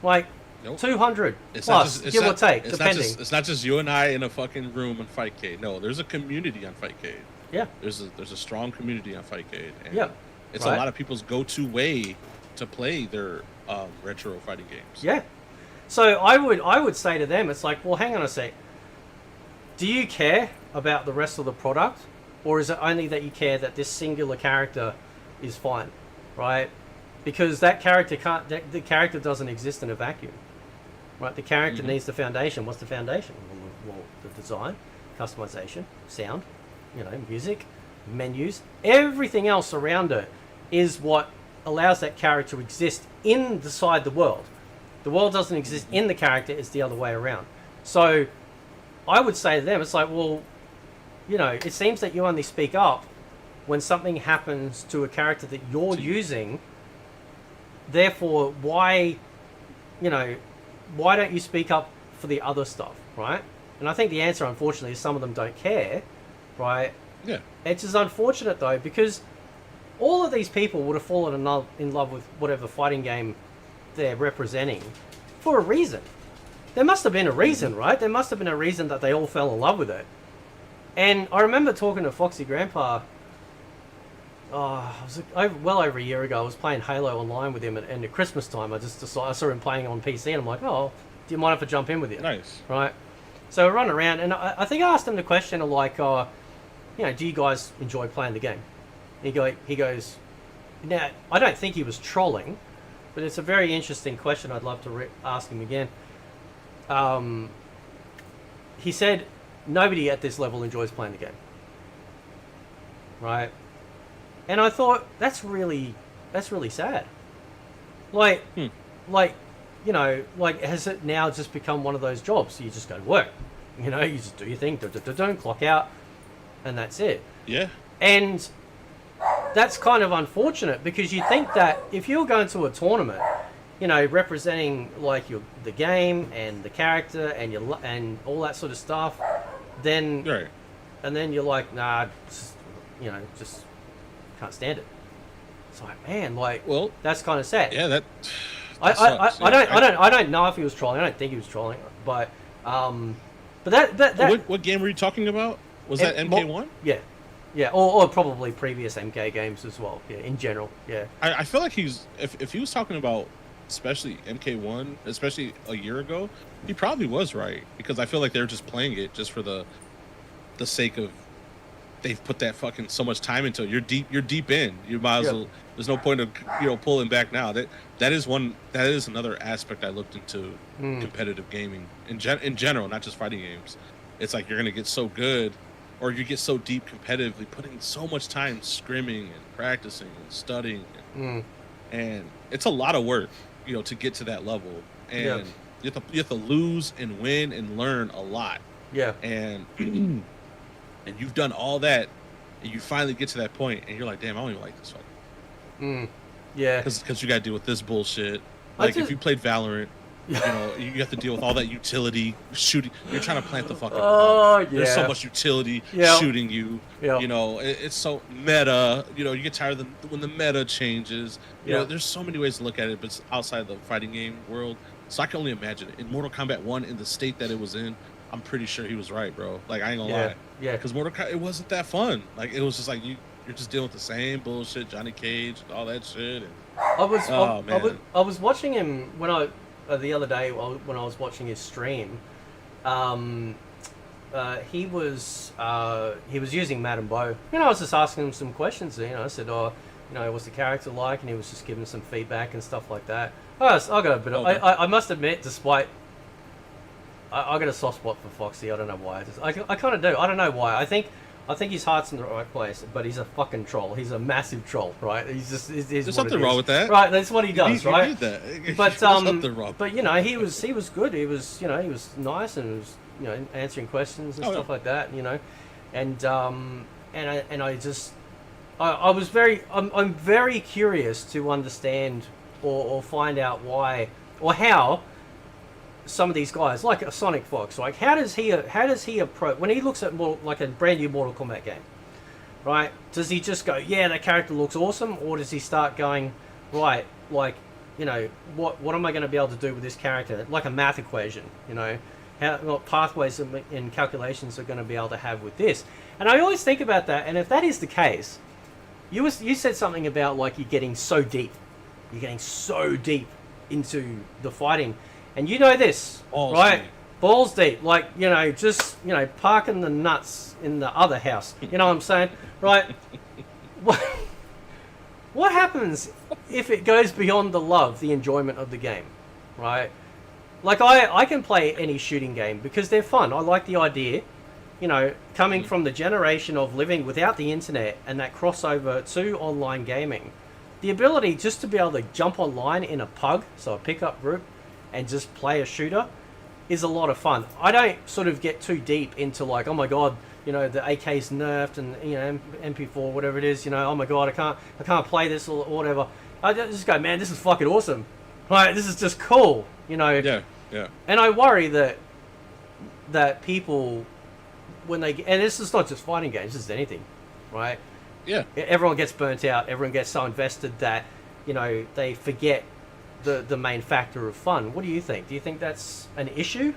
Speaker 2: Like, nope. 200 plus, give or take, depending.
Speaker 3: It's not just you and I in a fucking room on Fightcade. No, there's a community on Fightcade.
Speaker 2: Yeah.
Speaker 3: There's a strong community on Fightcade. And
Speaker 2: yeah.
Speaker 3: It's a lot of people's go-to way to play their retro fighting games.
Speaker 2: Yeah. So I would say to them, it's like, well, hang on a sec. Do you care about the rest of the product? Or is it only that you care that this singular character is fine, right? Because that character the character doesn't exist in a vacuum, right? The character needs the foundation. What's the foundation? Well, the design, customization, sound, music, menus, everything else around it is what allows that character to exist inside the world. The world doesn't exist in the character; it's the other way around. So, I would say to them, it's like, well, it seems that you only speak up when something happens to a character that you're using. Therefore, why don't you speak up for the other stuff, right? And I think the answer, unfortunately, is some of them don't care, right?
Speaker 3: Yeah.
Speaker 2: It's just unfortunate, though, because all of these people would have fallen in love with whatever fighting game they're representing for a reason. There must have been a reason, right? There must have been a reason that they all fell in love with it. And I remember talking to Foxy Grandpa, well over a year ago. I was playing Halo online with him, and at Christmas time, I saw him playing on PC, and I'm like, oh, do you mind if I jump in with you?
Speaker 3: Nice.
Speaker 2: Right? So I run around, and I think I asked him the question of like, do you guys enjoy playing the game? He goes, now, I don't think he was trolling, but it's a very interesting question. I'd love to ask him again. He said, nobody at this level enjoys playing the game. Right? And I thought, that's really sad. Like, has it now just become one of those jobs? You just go to work. You just do your thing, don't clock out, and that's it.
Speaker 3: Yeah.
Speaker 2: And that's kind of unfortunate, because you think that if you're going to a tournament, representing like the game and the character and all that sort of stuff, then
Speaker 3: right.
Speaker 2: And then you're like, nah, just can't stand it. It's like, man, well, that's kind of sad.
Speaker 3: Yeah,
Speaker 2: I don't know if he was trolling. I don't think he was trolling, but that
Speaker 3: what game were you talking about? Was that MK1?
Speaker 2: Yeah, or probably previous MK games as well. Yeah, in general. Yeah.
Speaker 3: I feel like if he was talking about especially MK1, especially a year ago, he probably was right, because I feel like they're just playing it just for the sake of they've put that fucking so much time into it. You're deep in. You might as
Speaker 2: Yeah.
Speaker 3: well. There's no point of pulling back now. That is another aspect I looked into competitive gaming in general, not just fighting games. It's like you're gonna get so good, or you get so deep competitively, putting so much time scrimming and practicing and studying, and it's a lot of work, to get to that level. And you have to lose and win and learn a lot.
Speaker 2: Yeah.
Speaker 3: And and you've done all that, and you finally get to that point, and you're like, damn, I don't even like this fight.
Speaker 2: Yeah.
Speaker 3: Because you got to deal with this bullshit. Like if you played Valorant, you have to deal with all that utility shooting. You're trying to plant the fucking bomb.
Speaker 2: yeah.
Speaker 3: There's so much utility shooting you.
Speaker 2: Yeah.
Speaker 3: It's so meta. You get tired of when the meta changes. There's so many ways to look at it, but it's outside the fighting game world. So I can only imagine it. In Mortal Kombat 1, in the state that it was in, I'm pretty sure he was right, bro. Like, I ain't gonna lie.
Speaker 2: Yeah.
Speaker 3: Because Mortal Kombat, it wasn't that fun. Like, it was just like, you're just dealing with the same bullshit, Johnny Cage, all that shit. And,
Speaker 2: I was watching him the other day when I was watching his stream. He was using Madame Bo. I was just asking him some questions. I said, what's the character like? And he was just giving some feedback and stuff like that. I got a bit.
Speaker 3: Okay.
Speaker 2: I must admit, despite I got a soft spot for Foxy. I don't know why. I kind of do. I don't know why. I think his heart's in the right place, but he's a fucking troll. He's a massive troll, right? He's just.
Speaker 3: There's something wrong with that,
Speaker 2: right? That's what he does,
Speaker 3: you
Speaker 2: right?
Speaker 3: need that.
Speaker 2: But
Speaker 3: There's something wrong.
Speaker 2: But he was good. He was he was nice and he was answering questions and stuff like that. I'm very curious to understand or find out why or how some of these guys, like a Sonic Fox, like how does he approach when he looks at like a brand new Mortal Kombat game, right? Does he just go, yeah, that character looks awesome, or does he start going, right, like, what am I going to be able to do with this character, like a math equation, what pathways and calculations are going to be able to have with this? And I always think about that, and if that is the case, you said something about like you're getting so deep into the fighting. And this, right?
Speaker 3: Deep.
Speaker 2: Balls deep. Like, just, parking the nuts in the other house. You know what I'm saying? Right? What happens if it goes beyond the love, the enjoyment of the game? Right? Like, I can play any shooting game because they're fun. I like the idea, coming from the generation of living without the internet and that crossover to online gaming. The ability just to be able to jump online in a pub, so a pickup group, and just play a shooter is a lot of fun. I don't sort of get too deep into like, oh my god, the AK's nerfed and MP4, whatever it is, oh my god, I can't play this or whatever. I just go, man, this is fucking awesome. Right, this is just cool,
Speaker 3: Yeah.
Speaker 2: And I worry that people when they and this is not just fighting games, this is anything, right?
Speaker 3: Yeah.
Speaker 2: Everyone gets burnt out, everyone gets so invested that, they forget the main factor of fun. What do you think? Do you think that's an issue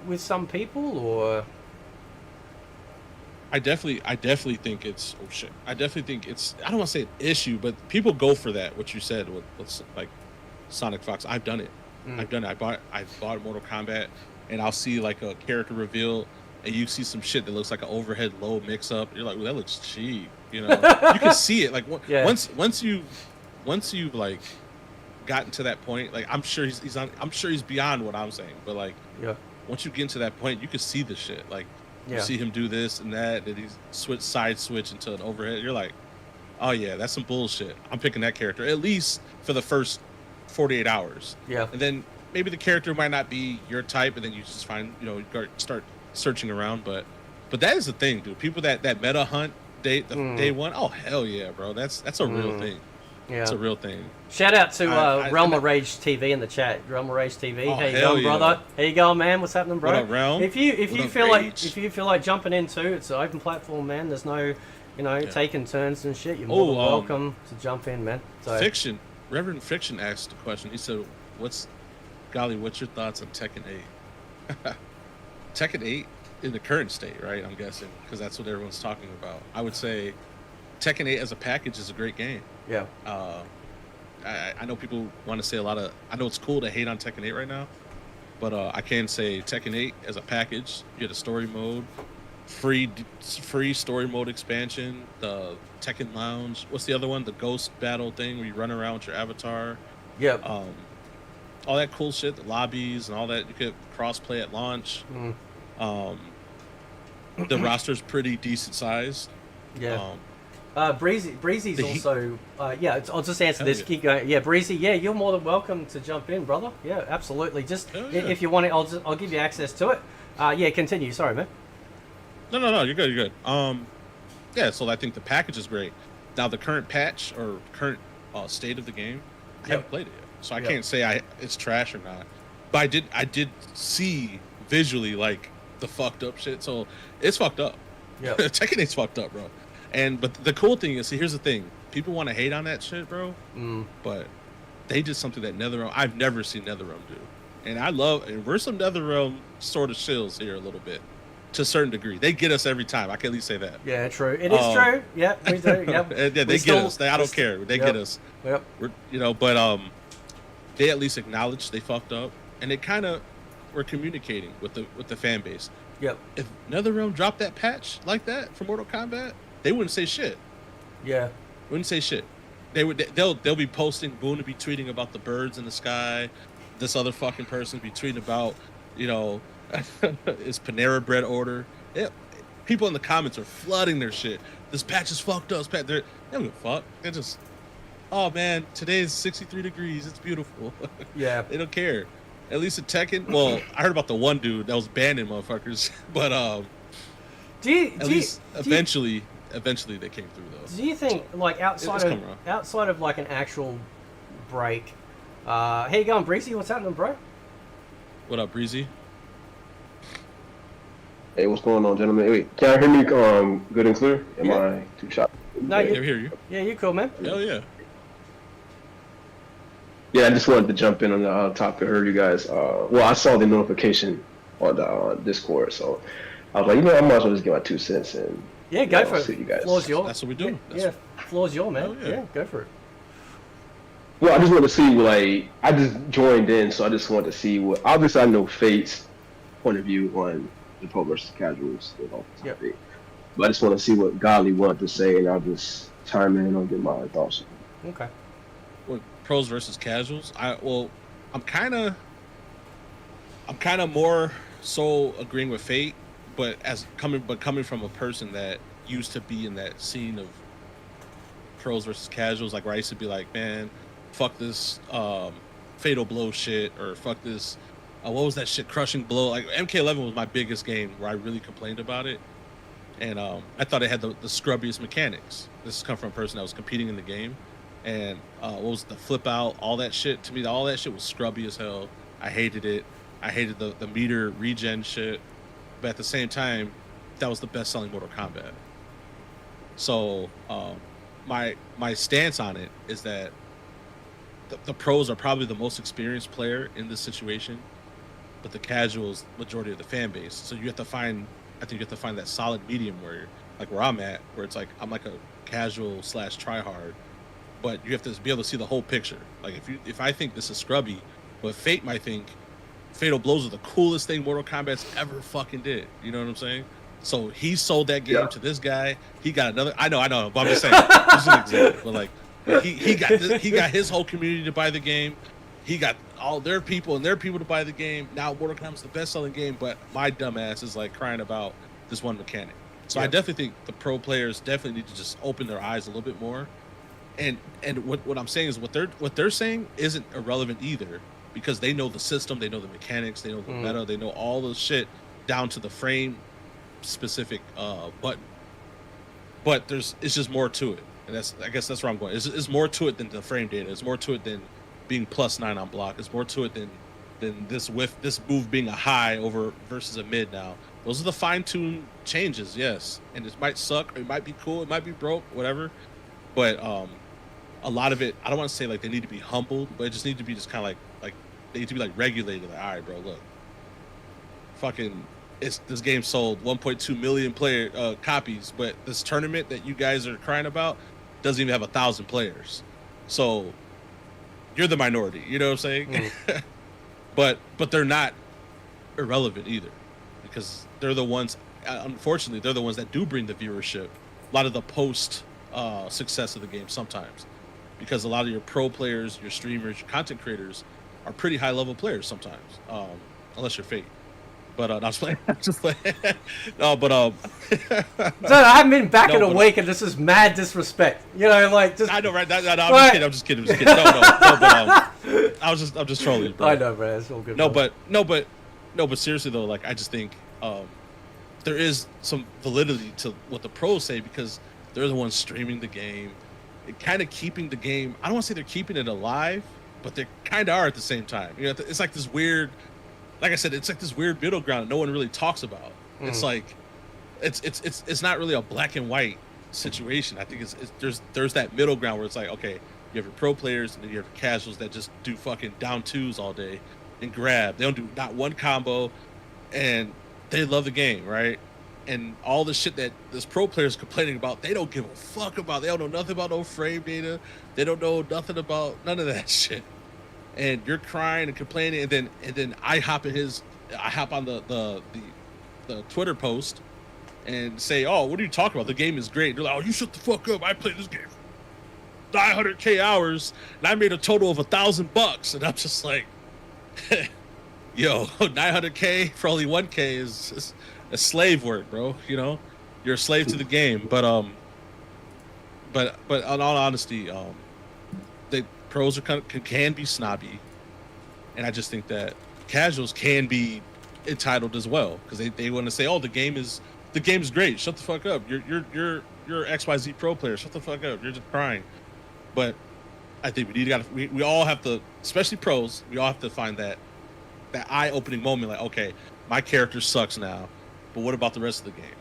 Speaker 2: with some people, or?
Speaker 3: I definitely think it's I definitely think it's, I don't want to say an issue, but people go for that. What you said with like Sonic Fox, I've done it. I've done it. I bought Mortal Kombat, and I'll see like a character reveal, and you see some shit that looks like an overhead low mix up. You're like, well, that looks cheap. You can see it. Like once you've like gotten to that point, like I'm sure he's beyond what I'm saying, but like once you get into that point, you can see the shit. Like you see him do this and that, and he's side switch into an overhead. You're like, oh yeah, that's some bullshit. I'm picking that character at least for the first 48 hours. Yeah, and then maybe the character might not be your type, and then you just find you start searching around. But that is the thing, dude. People that meta hunt day one. Oh hell yeah, bro. That's a real thing. Yeah, it's a real thing.
Speaker 2: Shout out to Realm of Rage TV in the chat. Realm of Rage TV. How you going, brother? How you going, man? What's happening, bro?
Speaker 3: What up, Realm?
Speaker 2: If you feel like jumping in too, it's an open platform, man. There's no, taking turns and shit. You're more than welcome to jump in, man. So
Speaker 3: Fiction, Reverend Fiction asked a question. He said, what's your thoughts on Tekken 8? Tekken 8 in the current state, right? I'm guessing, because that's what everyone's talking about. I would say Tekken 8 as a package is a great game. Yeah. I know people want to say I know it's cool to hate on Tekken 8 right now, but I can say Tekken 8 as a package. You had a story mode. free story mode expansion, the Tekken Lounge. What's the other one? The Ghost Battle thing where you run around with your avatar.
Speaker 2: Yep.
Speaker 3: All that cool shit, the lobbies and all that. You could cross play at launch. The roster's pretty decent sized.
Speaker 2: Yeah. Breezy's also. I'll just answer this.
Speaker 3: Yeah.
Speaker 2: Keep going. Yeah, Breezy. Yeah, you're more than welcome to jump in, brother. Yeah, absolutely. Just if you want it, I'll give you access to it. Yeah, continue. Sorry, man.
Speaker 3: No. You're good. You're good. Yeah. So I think the package is great. Now the current patch or current state of the game, I haven't played it yet, so I can't say it's trash or not. But I did see visually like the fucked up shit. So it's fucked up. Yeah. Tekken 8's fucked up, bro. But the cool thing is, see, here's the thing: people want to hate on that shit, bro. But they did something that NetherRealm I've never seen NetherRealm do, and we're some NetherRealm sort of shills here a little bit, to a certain degree. They get us every time. I can at least say that.
Speaker 2: Yeah, true. It is true. Yeah, we do. Yep.
Speaker 3: Yeah, they get us. I don't care. They get us.
Speaker 2: Yep.
Speaker 3: But they at least acknowledged they fucked up, and they kind of were communicating with the fan base.
Speaker 2: Yep.
Speaker 3: If NetherRealm dropped that patch like that for Mortal Kombat, they wouldn't say shit.
Speaker 2: Yeah.
Speaker 3: Wouldn't say shit. They'll be posting, Boone would be tweeting about the birds in the sky. This other fucking person would be tweeting about, his Panera Bread order. People in the comments are flooding their shit. This patch is fucked up. They don't give a fuck. They're just, oh man, today is 63 degrees. It's beautiful.
Speaker 2: Yeah.
Speaker 3: They don't care. At least in Tekken, well, I heard about the one dude that was banning motherfuckers, but eventually they came through though.
Speaker 2: Do you think like outside of like an actual break? How you going, Breezy? What's happening, bro?
Speaker 3: What up, Breezy?
Speaker 4: Hey, what's going on, gentlemen? Wait, can I hear me good and clear? Am I too choppy?
Speaker 2: No,
Speaker 3: I hear you.
Speaker 2: Yeah, you're cool, man.
Speaker 3: Hell yeah.
Speaker 4: Yeah, I just wanted to jump in on the topic. I heard you guys. Well, I saw the notification on the Discord, so I was like, I might as well just give my 2 cents and
Speaker 2: go for it.
Speaker 4: You guys.
Speaker 2: Floor's yours.
Speaker 3: That's what we do.
Speaker 2: Floor's yours, man.
Speaker 3: Yeah.
Speaker 2: Go for it.
Speaker 4: Well, I just wanted to see, I just joined in, so I just wanted to see what. Obviously, I know Fate's point of view on the pro versus casuals. Topic. But I just want to see what Godly wanted to say, and I'll just chime in and get my thoughts.
Speaker 2: Okay.
Speaker 3: Well, pros versus casuals. I'm kind of more so agreeing with Fate, but coming from a person that used to be in that scene of pros versus casuals, like where I used to be like, man, fuck this fatal blow shit, or fuck this what was that shit, crushing blow. Like MK11 was my biggest game where I really complained about it, and I thought it had the scrubbiest mechanics. This has come from a person that was competing in the game, and what was the flip out, all that shit. To me, all that shit was scrubby as hell. I hated it. I hated the meter regen shit, but at the same time, that was the best selling Mortal Kombat. So my stance on it is that the pros are probably the most experienced player in this situation, but the casuals majority of the fan base. So you have to find that solid medium where I'm at, where it's like I'm like a casual / try hard, but you have to be able to see the whole picture. Like if I think this is scrubby, but Fate might think fatal blows are the coolest thing Mortal Kombat's ever fucking did. You know what I'm saying? So he sold that game to this guy. He got another. I know. But I'm just saying. This is an example. But he got his whole community to buy the game. He got all their people and their people to buy the game. Now Mortal Kombat's the best-selling game, but my dumb ass is like crying about this one mechanic. So I definitely think the pro players definitely need to just open their eyes a little bit more. And what I'm saying is what they're saying isn't irrelevant either, because they know the system, they know the mechanics, they know the meta, they know all the shit down to the frame specific button. But it's just more to it, and I guess that's where I'm going. It's more to it than the frame data. It's more to it than being +9 on block. It's more to it than this move being a high over versus a mid. Now those are the fine-tuned changes, yes, and it might suck, or it might be cool, it might be broke, whatever. But a lot of it, I don't want to say like they need to be humbled, but it just need to be just kind of like they need to be like regulated. Like, all right, bro, look, fucking, this game sold 1.2 million copies, but this tournament that you guys are crying about doesn't even have 1,000 players. So you're the minority, you know what I'm saying? but they're not irrelevant either, because they're the ones unfortunately, they're the ones that do bring the viewership. A lot of the post success of the game sometimes, because a lot of your pro players, your streamers, your content creators are pretty high level players sometimes, unless you're fake. But no, I'm just playing. I'm just playing. No, but
Speaker 2: So I haven't been back in a
Speaker 3: but,
Speaker 2: week, and this is mad disrespect. You know, like just.
Speaker 3: I know, right? No, I'm
Speaker 2: Right.
Speaker 3: just kidding. I'm just kidding. No, but I'm just trolling you, bro.
Speaker 2: I know, bro. It's all good.
Speaker 3: No,
Speaker 2: bro.
Speaker 3: but seriously though, like I just think there is some validity to what the pros say, because they're the ones streaming the game, and kind of keeping the game. I don't want to say they're keeping it alive, but they kind of are at the same time. You know, it's like this weird. Like I said, it's like this weird middle ground that no one really talks about. It's like, it's not really a black and white situation. I think there's that middle ground where it's like, okay, you have your pro players and then you have your casuals that just do fucking down twos all day and grab. They don't do not one combo, and they love the game, right? And all the shit that this pro player is complaining about, they don't give a fuck about. They don't know nothing about no frame data. They don't know nothing about none of that shit. And you're crying and complaining, and then I hop on the Twitter post and say, oh, what are you talking about? The game is great. They're like, oh, you shut the fuck up. I played this game 900K hours and I made a total of $1,000. And I'm just like, yo, 900K for only 1K is a slave work, bro. You know, you're a slave to the game. But in all honesty, the pros can be snobby, and I just think that casuals can be entitled as well, because they want to say, oh, the game is great. Shut the fuck up. You're XYZ pro player. Shut the fuck up. You're just crying. But I think we all have to, especially pros, we all have to find that eye-opening moment, like, okay, my character sucks now, but what about the rest of the game?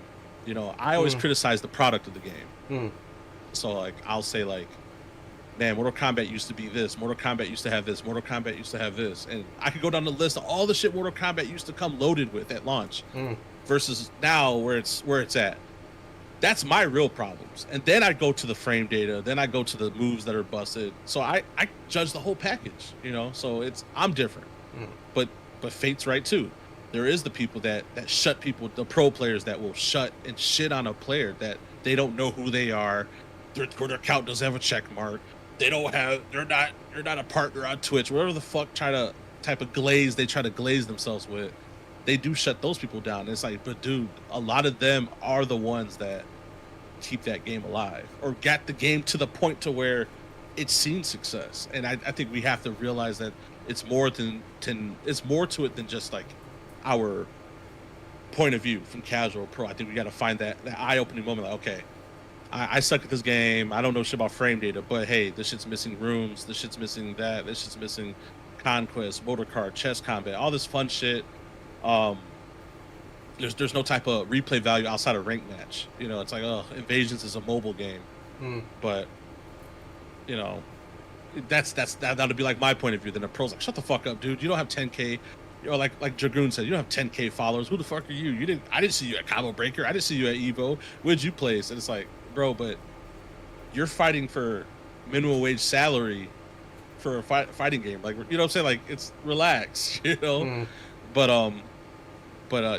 Speaker 3: You know, I always criticize the product of the game. So like I'll say like, man, Mortal Kombat used to be this. Mortal Kombat used to have this. Mortal Kombat used to have this. And I could go down the list of all the shit Mortal Kombat used to come loaded with at launch versus now where it's at. That's my real problems. And then I go to the frame data. Then I go to the moves that are busted. So I judge the whole package, you know? So I'm different. But Fate's right too. There is the people that shut people, the pro players that will shut and shit on a player that they don't know who they are. Their account doesn't have a check mark. They're not a partner on Twitch, whatever the fuck type of glaze they try to glaze themselves with. They do shut those people down. And it's like, but dude, a lot of them are the ones that keep that game alive or get the game to the point to where it's seen success. And I think we have to realize that it's more to it than just like our point of view from casual pro. I think we got to find that eye-opening moment, like, okay, I suck at this game. I don't know shit about frame data, but hey, this shit's missing rooms. This shit's missing that. This shit's missing conquest, motor card, chess combat, all this fun shit. There's no type of replay value outside of rank match. You know, it's like, oh, Invasions is a mobile game, but you know, that'll be like my point of view. Then the pros like, shut the fuck up, dude. You don't have 10K. You know, like Dragoon said, you don't have 10K followers. Who the fuck are you? I didn't see you at Combo Breaker. I didn't see you at Evo. Where'd you place? And it's like, bro, but you're fighting for minimum wage salary for a fighting game. Like, you know what I'm saying? Like, it's relax, you know? But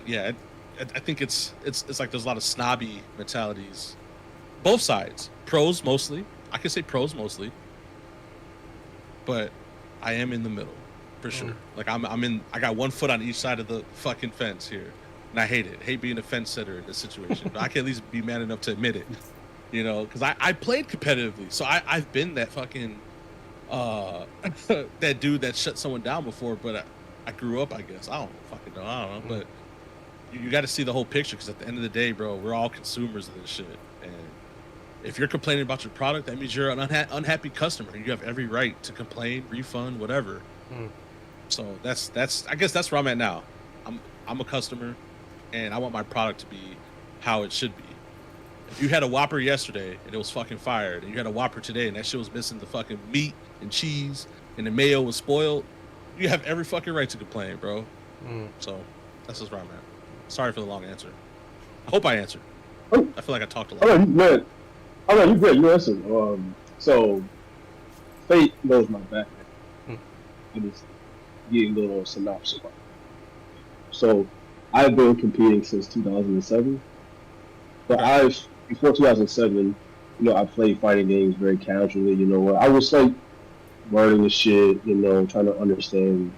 Speaker 3: yeah, I think it's like there's a lot of snobby mentalities. Both sides. Pros mostly. I can say pros mostly. But I am in the middle. For sure. Like I got one foot on each side of the fucking fence here. And I hate it. Hate being a fence sitter in this situation. But I can at least be man enough to admit it. You know, because I played competitively. So I've been that fucking that dude that shut someone down before, but I grew up, I guess. I don't fucking know. I don't know. But you got to see the whole picture, because at the end of the day, bro, we're all consumers of this shit. And if you're complaining about your product, that means you're an unhappy customer. You have every right to complain, refund, whatever. So that's I guess that's where I'm at now. I'm a customer, and I want my product to be how it should be. If you had a Whopper yesterday and it was fucking fired, and you had a Whopper today and that shit was missing the fucking meat and cheese and the mayo was spoiled, you have every fucking right to complain, bro. So that's just where I'm at. Sorry for the long answer. I hope I answered. I feel like I talked a lot.
Speaker 4: Oh, you good. Oh, no, you good. You answered. So Fate knows my background. I just give a little synopsis. So I've been competing since 2007, but before 2007, I played fighting games very casually. I was like learning the shit, trying to understand,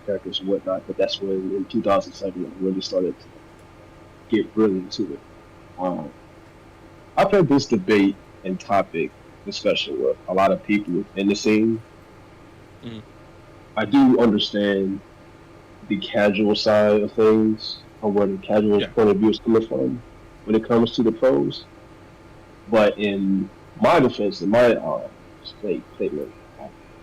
Speaker 4: characters and whatnot. But that's when in 2007 I really started to get really into it. Um, I've had this debate and topic discussion with a lot of people in the scene.
Speaker 3: Mm.
Speaker 4: I do understand the casual side of things, or where the casual point of view is coming from when it comes to the pros. But in my defense, in my statement,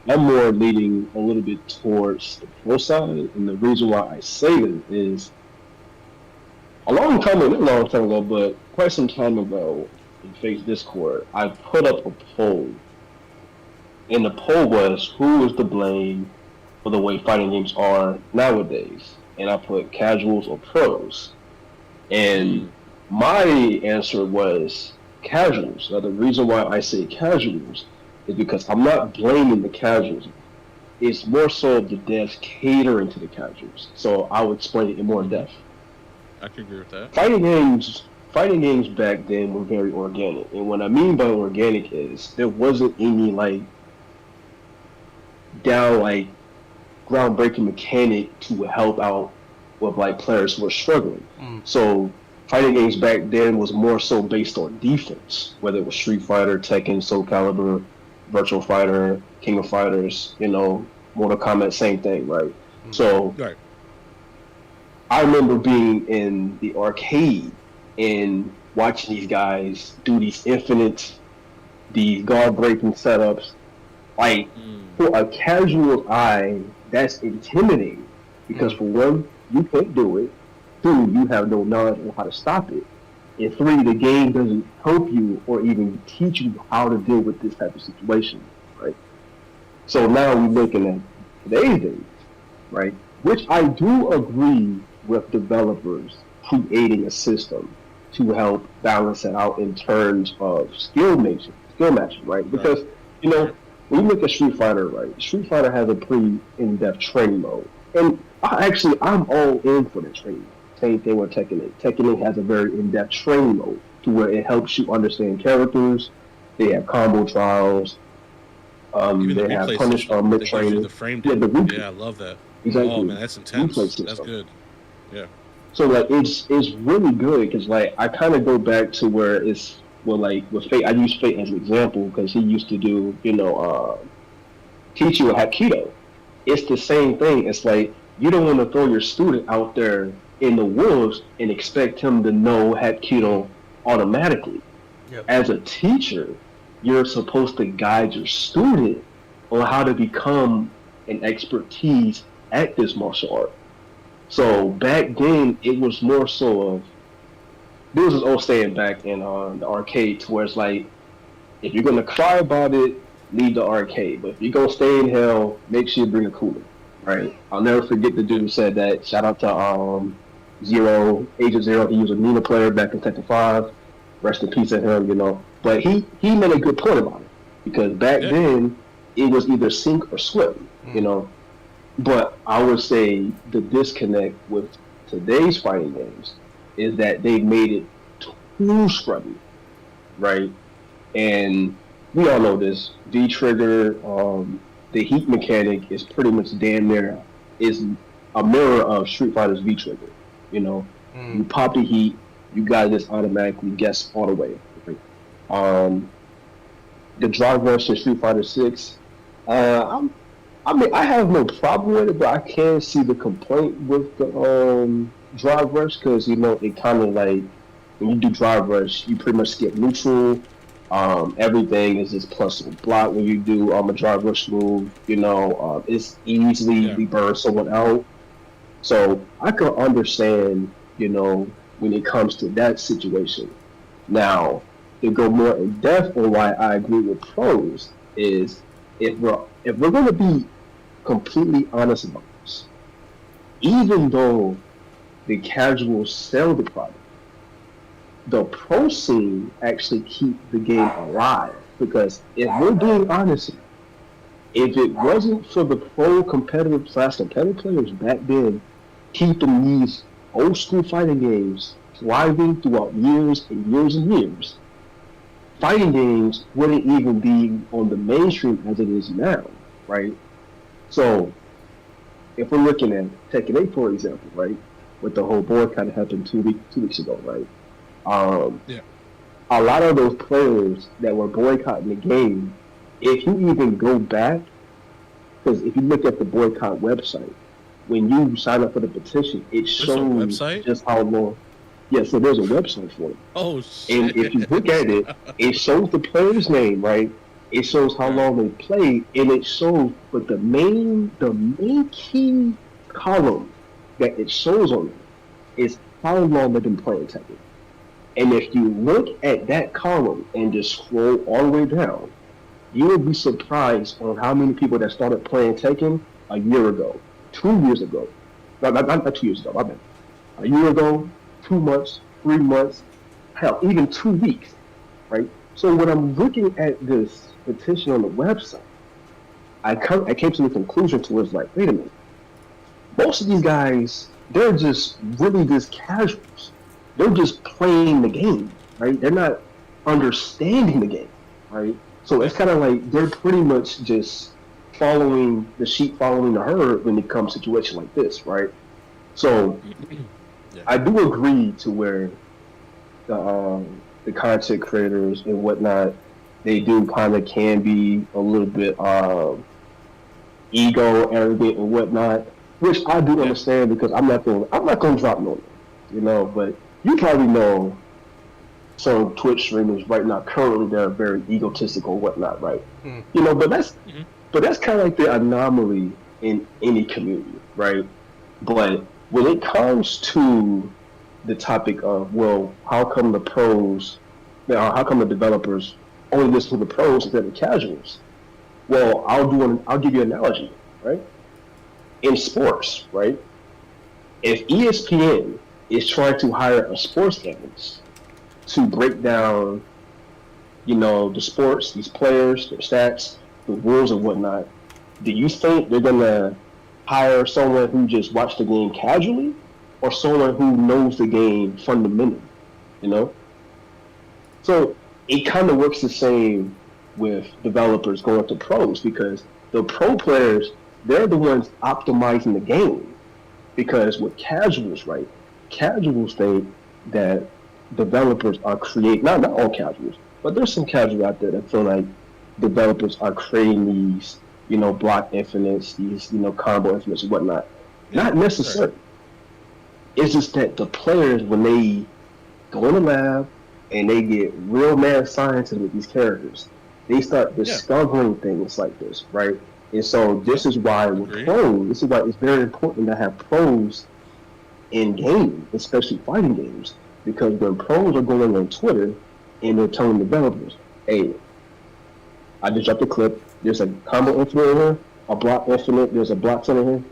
Speaker 4: I'm more leaning a little bit towards the pro side, and the reason why I say that is a long time ago, but quite some time ago in Face Discord, I put up a poll, and the poll was who is to blame for the way fighting games are nowadays, and I put casuals or pros, and my answer was casuals. Now the reason why I say casuals is because I'm not blaming the casuals. It's more so the devs catering to the casuals. So I'll explain it in more depth.
Speaker 3: I can agree with that.
Speaker 4: Fighting games back then were very organic, and what I mean by organic is there wasn't any groundbreaking mechanic to help out with players who were struggling. So fighting games back then was more so based on defense, whether it was Street Fighter, Tekken, Soul Calibur, Virtual Fighter, King of Fighters, Mortal Kombat, same thing, right? So
Speaker 3: right.
Speaker 4: I remember being in the arcade and watching these guys do these guard-breaking setups. For a casual eye, that's intimidating because for one, you can't do it. Two, you have no knowledge on how to stop it. And three, the game doesn't help you or even teach you how to deal with this type of situation, right? So now we're looking at today's days, right? Which I do agree with developers creating a system to help balance it out in terms of skill matching, right? Because, when you look at Street Fighter, right? Street Fighter has a pretty in-depth training mode. And I'm all in for the training mode. Same thing with Tekken 8. Tekken 8 has a very in-depth training mode to where it helps you understand characters. They have combo trials. They have punish mid training.
Speaker 3: The frame data. Yeah, I love that.
Speaker 4: Exactly.
Speaker 3: Oh man, that's intense. That's good. Yeah.
Speaker 4: So it's really good because I kind of go back to where with Fate. I use Fate as an example because he used to do teach you Hapkido. It's the same thing. It's you don't want to throw your student out there in the wolves and expect him to know Hapkido automatically.
Speaker 2: Yep.
Speaker 4: As a teacher, you're supposed to guide your student on how to become an expertise at this martial art. So back then, it was more so of there was this old saying back in the arcade to where it's if you're gonna cry about it, leave the arcade. But if you're gonna stay in hell, make sure you bring a cooler. Right? I'll never forget the dude who said that. Shout out to Agent Zero. He was a Nina player back in Tekken 5. Rest in peace to him, But he made a good point about it because back then it was either sink or swim, But I would say the disconnect with today's fighting games is that they made it too scrubby, right? And we all know this. V-trigger, the heat mechanic is pretty much damn near is a mirror of Street Fighter's V-trigger. You pop the heat, you got this automatically guess all the way. The drive rush in Street Fighter 6, I have no problem with it, but I can see the complaint with the drive rush because it kind of when you do drive rush, you pretty much skip neutral. Everything is just plus or block when you do a drive rush move. It's easily we burn someone out. So I can understand, when it comes to that situation. Now, to go more in depth on why I agree with pros is if we're going to be completely honest about this, even though the casuals sell the product, the pro scene actually keep the game alive. Because if we're being honest, if it wasn't for the pro competitive players back then keeping these old school fighting games thriving throughout years and years and years, fighting games wouldn't even be on the mainstream as it is now, right? So if we're looking at Tekken 8, for example, right, with the whole boycott that happened 2 weeks ago, right?
Speaker 3: Yeah.
Speaker 4: A lot of those players that were boycotting the game, if you even go back, because if you look at the boycott website, when you sign up for the petition, it
Speaker 3: There's a
Speaker 4: shows
Speaker 3: website?
Speaker 4: just how long. Yeah, so there's a website for it.
Speaker 3: Oh shit!
Speaker 4: And if you look at it, it shows the player's name, right? It shows how long they played, and it shows, but the main key column that it shows on it is how long they've been playing Tekken. And if you look at that column and just scroll all the way down, you will be surprised on how many people that started playing Tekken a year ago, 2 years ago. Not 2 years ago, my bad. A year ago, 2 months, 3 months, hell, even 2 weeks, right? So when I'm looking at this petition on the website, I came to the conclusion towards like, wait a minute, most of these guys, they're just really just casuals. They're just playing the game, right? They're not understanding the game, right? So it's kind of like they're pretty much just following the sheep, following the herd when it comes to a situation like this, right? So I do agree to where the content creators and whatnot, they do kind of can be a little bit ego, arrogant, and whatnot, which I do understand because I'm not gonna drop no name, you know. But you probably know some Twitch streamers right now currently that are very egotistical, and whatnot, right? You know, but that's kind of like the anomaly in any community, right? But when it comes to the topic of, well, how come the pros, how come the developers only listen to the pros instead of the casuals? Well, I'll give you an analogy, right? In sports, right? If ESPN is trying to hire a sports analyst to break down, you know, the sports, these players, their stats, the rules and whatnot, do you think they're gonna hire someone who just watched the game casually, or someone who knows the game fundamentally? You know, so it kind of works the same with developers going to pros, because the pro players, they're the ones optimizing the game. Because with casuals, right? Casuals think that developers are not all casuals, but there's some casuals out there that feel like developers are creating these, you know, block infinites, these, you know, combo infinites and whatnot. Not necessarily. It's just that the players, when they go in the lab and they get real mad scientists with these characters, they start discovering things like this, right? And so this is why with pros, this is why it's very important to have pros in games, especially fighting games, because when pros are going on Twitter and they're telling developers, hey, I just dropped a clip, there's a combo infinite in here, a block infinite, there's a block center here,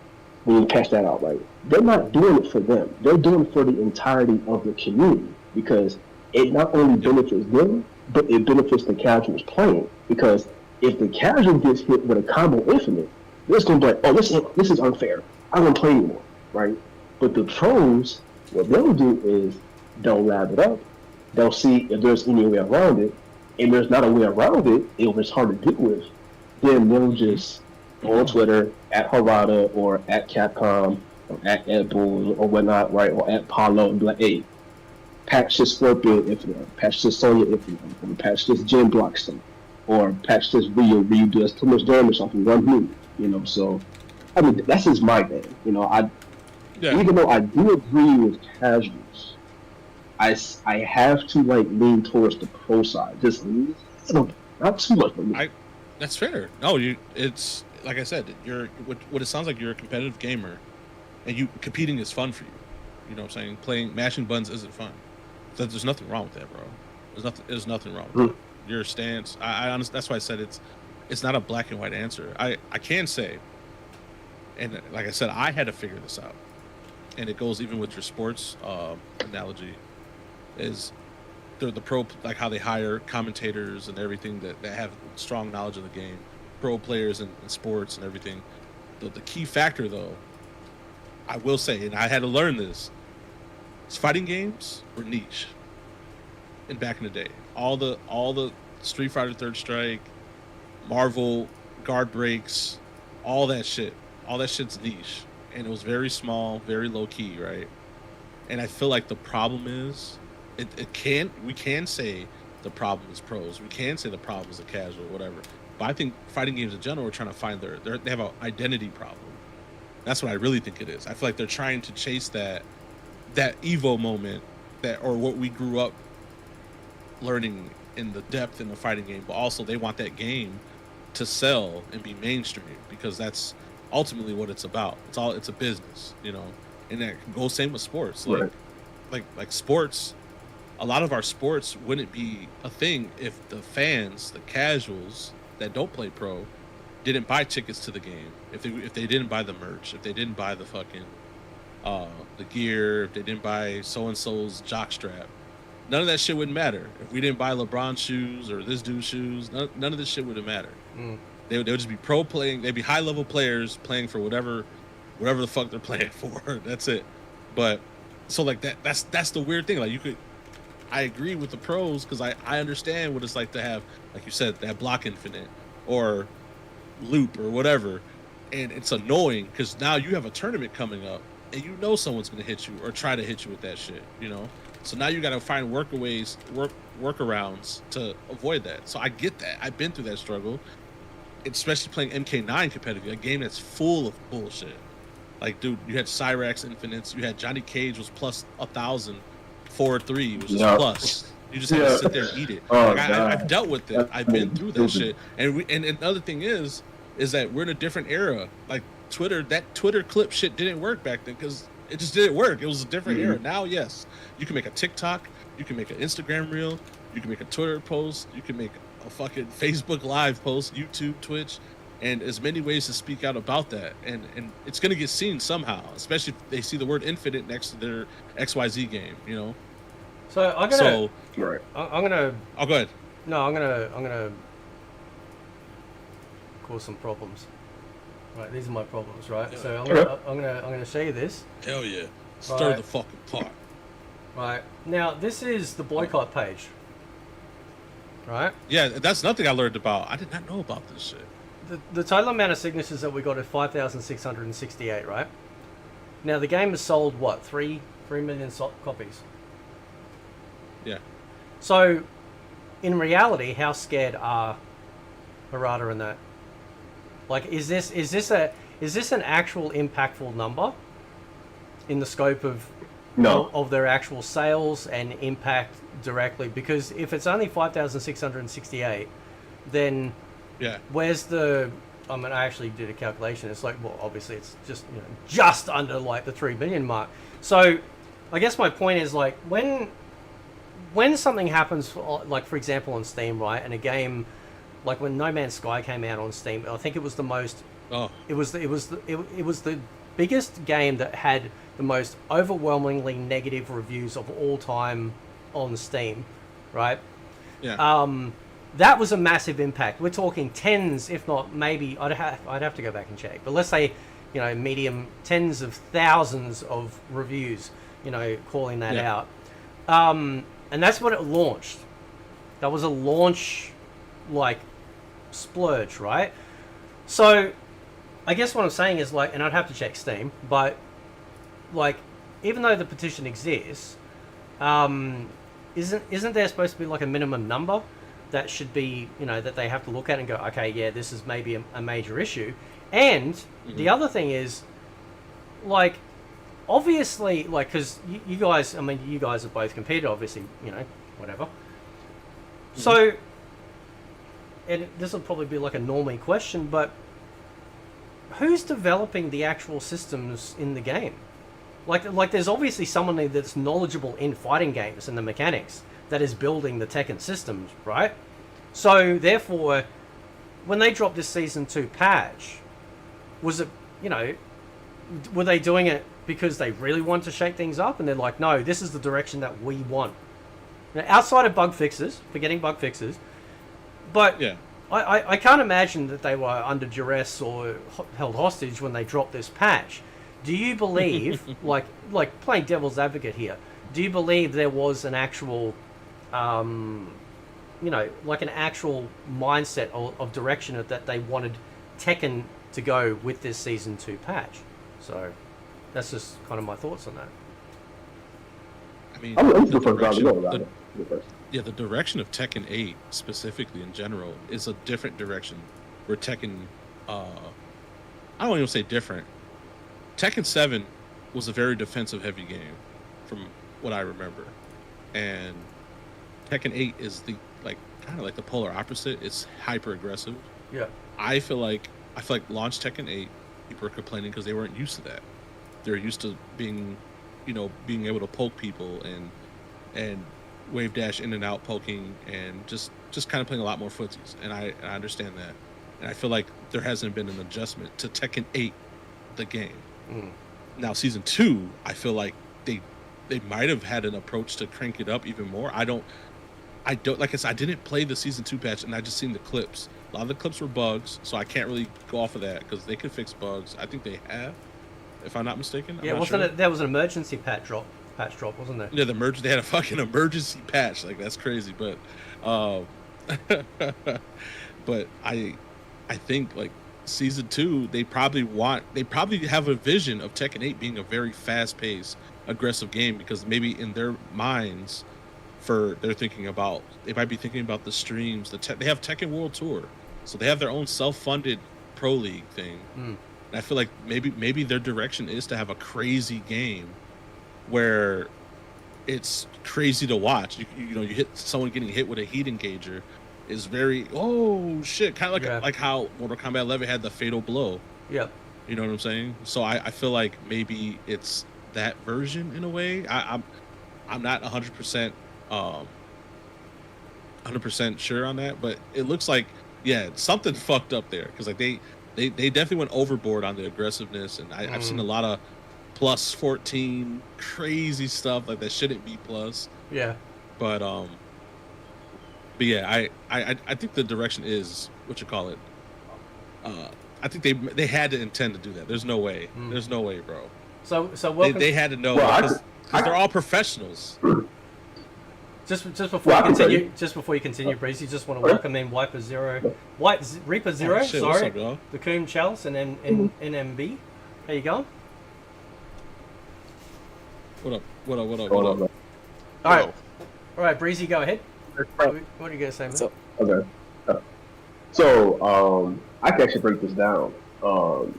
Speaker 4: we need to catch that out, right? They're not doing it for them. They're doing it for the entirety of the community, because it not only benefits them, but it benefits the casuals playing. Because if the casual gets hit with a combo infinite, they're going to be like, oh, this is unfair. I don't play anymore, right? But the pros, what they'll do is they'll lab it up. They'll see if there's any way around it. And there's not a way around it, if it's hard to deal with, then they'll just go on Twitter, at Harada, or at Capcom, or at Ed Bull, or whatnot, right? Or at Paulo, and be like, hey, patch this Scorpion infinite, patch this Sonya infinite, or patch this Gen block stuff, or patch this Ryu does too much damage off of one move, you know. So, I mean, that's just my thing, you know. Even though I do agree with casuals, I have to like lean towards the pro side, just not too much.
Speaker 3: That's fair. No, it's like I said, what it sounds like, you're a competitive gamer, and competing is fun for you. You know what I'm saying? Mashing buttons isn't fun. There's nothing wrong with that, bro. There's nothing wrong with that. Your stance. I honestly, that's why I said it's not a black and white answer. I can say, and like I said, I had to figure this out, and it goes even with your sports analogy, is the pro, like how they hire commentators and everything that have strong knowledge of the game, pro players in sports and everything. The key factor, though, I will say, and I had to learn this, fighting games were niche. And back in the day, all the Street Fighter Third Strike, Marvel guard breaks, all that shit's niche, and it was very small, very low key, right? And I feel like the problem is, we can say the problem is pros, we can say the problem is the casual, whatever. But I think fighting games in general are trying to find they have an identity problem. That's what I really think it is. I feel like they're trying to chase that Evo moment, or what we grew up learning in the depth in the fighting game, but also they want that game to sell and be mainstream, because that's ultimately what it's about. It's a business, you know. And that goes same with sports.
Speaker 4: Right.
Speaker 3: Like sports, a lot of our sports wouldn't be a thing if the fans, the casuals that don't play pro, didn't buy tickets to the game. If they didn't buy the merch, if they didn't buy the fucking the gear, if they didn't buy so and so's jockstrap, none of that shit wouldn't matter. If we didn't buy LeBron shoes or this dude's shoes, none of this shit would have mattered. They would just be pro playing. They'd be high level players playing for whatever the fuck they're playing for. That's it. But so like that's the weird thing. Like I agree with the pros, because I understand what it's like to have, like you said, that block infinite or loop or whatever, and it's annoying because now you have a tournament coming up and you know someone's gonna hit you or try to hit you with that shit, you know. So now you gotta find workarounds to avoid that. So I get that. I've been through that struggle, especially playing MK9 competitive, a game that's full of bullshit. Like, dude, you had Cyrax Infinites, you had Johnny Cage was plus 1,000, 4-3, which is plus. You just have to sit there and eat it. Like, I've dealt with it. I've been through that shit. And another thing is that we're in a different era. Like that Twitter clip shit didn't work back then, because it just didn't work. It was a different era. Now, yes, you can make a TikTok, you can make an Instagram reel, you can make a Twitter post, you can make a fucking Facebook Live post, YouTube, Twitch, and as many ways to speak out about that. And it's going to get seen somehow, especially if they see the word infinite next to their XYZ game, you know?
Speaker 2: So I'm gonna.
Speaker 4: Right.
Speaker 2: I'm gonna.
Speaker 3: Oh, go ahead.
Speaker 2: No, I'm gonna cause some problems. Right, these are my problems, right? So I'm gonna show you this.
Speaker 3: Hell yeah. Stir the fucking pot.
Speaker 2: Right. Now this is the boycott page. Right?
Speaker 3: Yeah, that's nothing I learned about. I did not know about this shit.
Speaker 2: The total amount of signatures that we got is 5,668, right? Now the game has sold what, 3 million copies.
Speaker 3: Yeah.
Speaker 2: So, in reality, how scared are Harada and that? Like, is this an actual impactful number in the scope of their actual sales and impact directly? Because if it's only 5,668, then where's the? I mean, I actually did a calculation. It's like, well, obviously, it's just just under like the 3 million mark. So, I guess my point is, like, when something happens, like for example on Steam, right, and a game like when No Man's Sky came out on Steam, I think it was the most. Oh. It was the biggest game that had the most overwhelmingly negative reviews of all time on Steam, right?
Speaker 3: Yeah.
Speaker 2: That was a massive impact. We're talking tens, if not maybe. I'd have to go back and check, but let's say, medium tens of thousands of reviews, calling that out. And that's when it launched. That was a launch, like, splurge, right? So, I guess what I'm saying is, like, and I'd have to check Steam, but, like, even though the petition exists, isn't there supposed to be, like, a minimum number that should be, that they have to look at and go, okay, yeah, this is maybe a major issue. And the other thing is, like, obviously, like, because you guys have both competed, obviously, whatever. So, and this will probably be like a normie question, but who's developing the actual systems in the game? Like there's obviously someone that's knowledgeable in fighting games and the mechanics that is building the Tekken systems, right? So, therefore, when they dropped this Season 2 patch, was it, were they doing it because they really want to shake things up, and they're like, no, this is the direction that we want. Now, outside of bug fixes, forgetting bug fixes, but yeah. I can't imagine that they were under duress or held hostage when they dropped this patch. Do you believe, like playing devil's advocate here, do you believe there was an actual, like an actual mindset of direction that they wanted Tekken to go with this Season 2 patch? So that's just kind of my thoughts on that.
Speaker 3: I mean,
Speaker 4: I'm
Speaker 3: the
Speaker 4: the first
Speaker 3: direction,
Speaker 4: about it.
Speaker 3: yeah, the direction of Tekken 8 specifically in general is a different direction. Where Tekken, I don't even say different. Tekken 7 was a very defensive heavy game, from what I remember, and Tekken 8 is kind of like the polar opposite. It's hyper aggressive.
Speaker 2: Yeah.
Speaker 3: I feel like launch Tekken 8, people are complaining because they weren't used to that. They're used to being able to poke people and wave dash in and out poking and just kind of playing a lot more footsies. And I understand that. And I feel like there hasn't been an adjustment to Tekken 8, the game.
Speaker 2: Mm.
Speaker 3: Now Season 2, I feel like they might have had an approach to crank it up even more. I don't like I said, I didn't play the Season 2 patch, and I just seen the clips. A lot of the clips were bugs, so I can't really go off of that because they could fix bugs. I think they have, if I'm not mistaken.
Speaker 2: Yeah, wasn't it? There was an emergency patch drop, wasn't there?
Speaker 3: Yeah, they had a fucking emergency patch. Like, that's crazy, but but I think like Season 2, they probably have a vision of Tekken 8 being a very fast-paced, aggressive game, because maybe in their minds, they're thinking about, they might be thinking about the streams. They have Tekken World Tour, so they have their own self-funded pro league thing. And I feel like maybe their direction is to have a crazy game where it's crazy to watch. You hit someone getting hit with a heat engager is very, oh shit, kind of like how Mortal Kombat 11 had the fatal blow.
Speaker 2: Yeah.
Speaker 3: You know what I'm saying? So I feel like maybe it's that version in a way. I'm not 100% 100% sure on that, but it looks like something fucked up there, because like they definitely went overboard on the aggressiveness, and I've seen a lot of plus 14 crazy stuff like that shouldn't be plus.
Speaker 2: Yeah.
Speaker 3: But yeah, I think the direction is what you call it. I think they had to intend to do that. There's no way. There's no way, bro.
Speaker 2: So welcome.
Speaker 3: They had to know,
Speaker 4: Well,
Speaker 3: because they're all professionals.
Speaker 2: Just before you continue, Breeze, you just want to welcome in Reaper Zero,
Speaker 3: Oh, shit, what's up, y'all?
Speaker 2: the Coom Chalice, and NMB. How you going?
Speaker 3: What up?
Speaker 2: All right, Breezy, go ahead. What are you gonna say, man?
Speaker 4: Okay. So I can actually break this down. So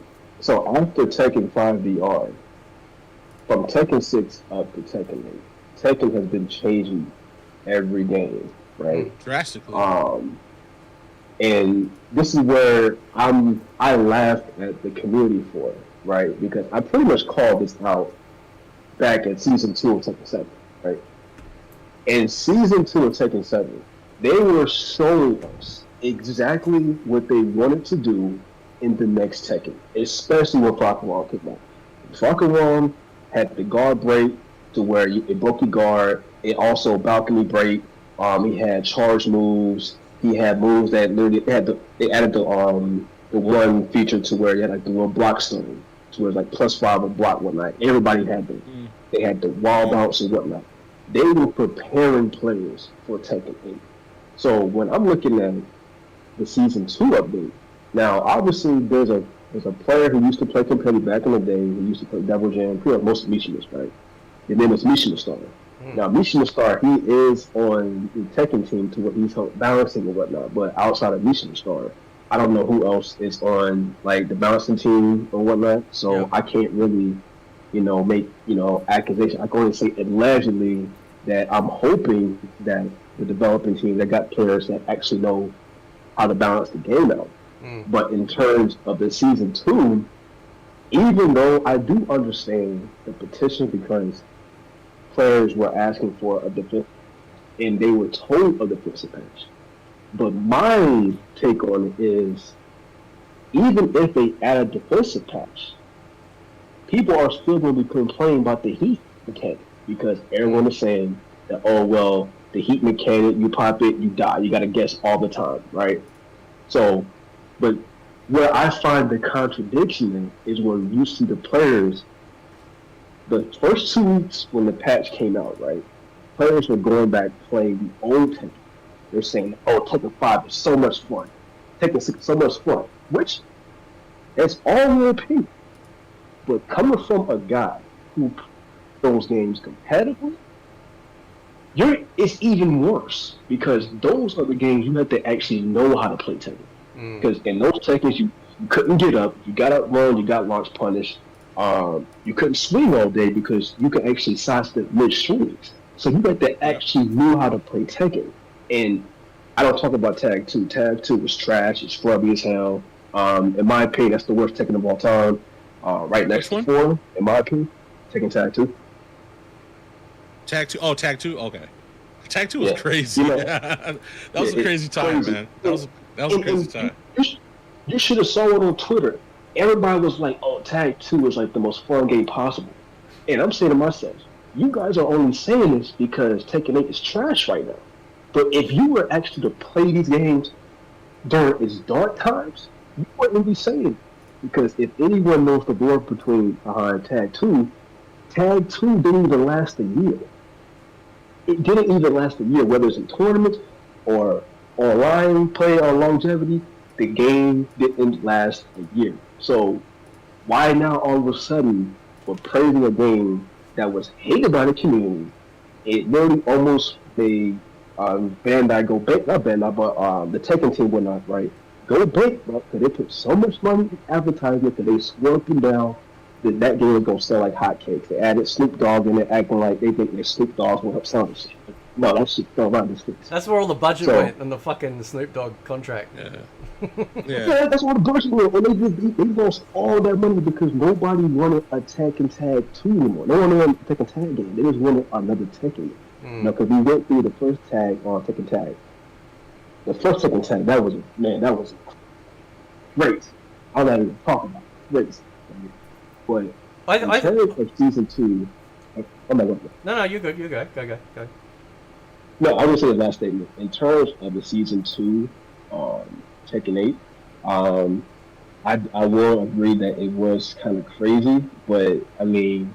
Speaker 4: after Tekken 5 VR, from Tekken 6 up to Tekken 8, Tekken has been changing every game, right?
Speaker 3: Drastically.
Speaker 4: And this is where I laughed at the community for it, right? Because I pretty much called this out back at Season 2 of Tekken 7, right? In Season 2 of Tekken 7, they were showing us exactly what they wanted to do in the next Tekken, especially when Falcon came out. Falcon had the guard break to where it broke your guard. It also balcony break. He had charge moves. He had moves that literally they added the one feature to where you had like the little block stone, to where it's like +5 of block whatnot. Everybody had them. They had the wall bounce and whatnot. They were preparing players for Tekken 8. So when I'm looking at the Season 2 update, now obviously there's a player who used to play competitive back in the day, who used to play Devil Jam, pretty much most of Mishima, right? His name is Mishima Star. Now Mishima Star, he is on the Tekken team to where he's balancing and whatnot, but outside of Mishima Star, I don't know who else is on like the balancing team or whatnot, so I can't really, make, accusation. I can only say allegedly that I'm hoping that the developing team, they got players that actually know how to balance the game out. But in terms of the Season 2, even though I do understand the petition, because players were asking for a defense and they were told a defensive patch. But my take on it is, even if they add a defensive patch, people are still going to be complaining about the heat mechanic, because everyone is saying that, oh, well, the heat mechanic, you pop it, you die. You got to guess all the time, right? So, but where I find the contradiction in is when you see the players the first 2 weeks when the patch came out, right? Players were going back playing the old Tekken. They're saying, "Oh, Tekken 5 is so much fun. Tekken 6 is so much fun," which that's all your opinion. But coming from a guy who plays those games competitively, it's even worse because those are the games you have to actually know how to play Tekken. Because in those Tekkens, you couldn't get up, you got outrun, you got launch punished. You couldn't swing all day because you could actually sidestep mid swings. So you had to actually know how to play Tekken. And I don't talk about Tag 2. Tag 2 was trash. It's scrubby as hell. In my opinion, that's the worst Tekken of all time. Right next to 4, in my opinion, Tekken Tag 2.
Speaker 3: Tag 2. Oh, Tag 2. Okay. Tag 2 was crazy. That was a crazy time, man. That was a crazy time.
Speaker 4: You should have saw it on Twitter. Everybody was like, "Oh, Tag 2 is like the most fun game possible," and I'm saying to myself, "You guys are only saying this because Tekken 8 is trash right now. But if you were actually to play these games during its dark times, you wouldn't be saying it. Because if anyone knows the lore behind Tag 2 didn't even last a year. It didn't even last a year, whether it's in tournaments or online play or longevity. The game didn't last a year. So why now all of a sudden we're praising a game that was hated by the community? It really almost made Bandai go bankrupt. Not Bandai, but the Tekken team went out, right? Go bankrupt because they put so much money in advertisement that they swore up and down that game was gonna sell like hotcakes. They added Snoop Dogg in there, acting like they think their Snoop Dogg will help sell this shit. No, that shit fell right in the sticks.
Speaker 2: That's where all the budget went and the fucking Snoop Dogg contract.
Speaker 4: Yeah, that's what the budget went. And they lost all that money because nobody wanted a Tekken Tag 2 anymore. No one wanted a Tekken Tag game. They just wanted another Tekken game. Because we went through the first tag on Tekken Tag. The first Tekken Tag, that was great. I'm not even talking about it. Great. But in terms of season 2, oh my god.
Speaker 2: No, you're good. You go. Go.
Speaker 4: No, I would say the last statement. In terms of the season 2, Tekken 8, I will agree that it was kind of crazy, but I mean,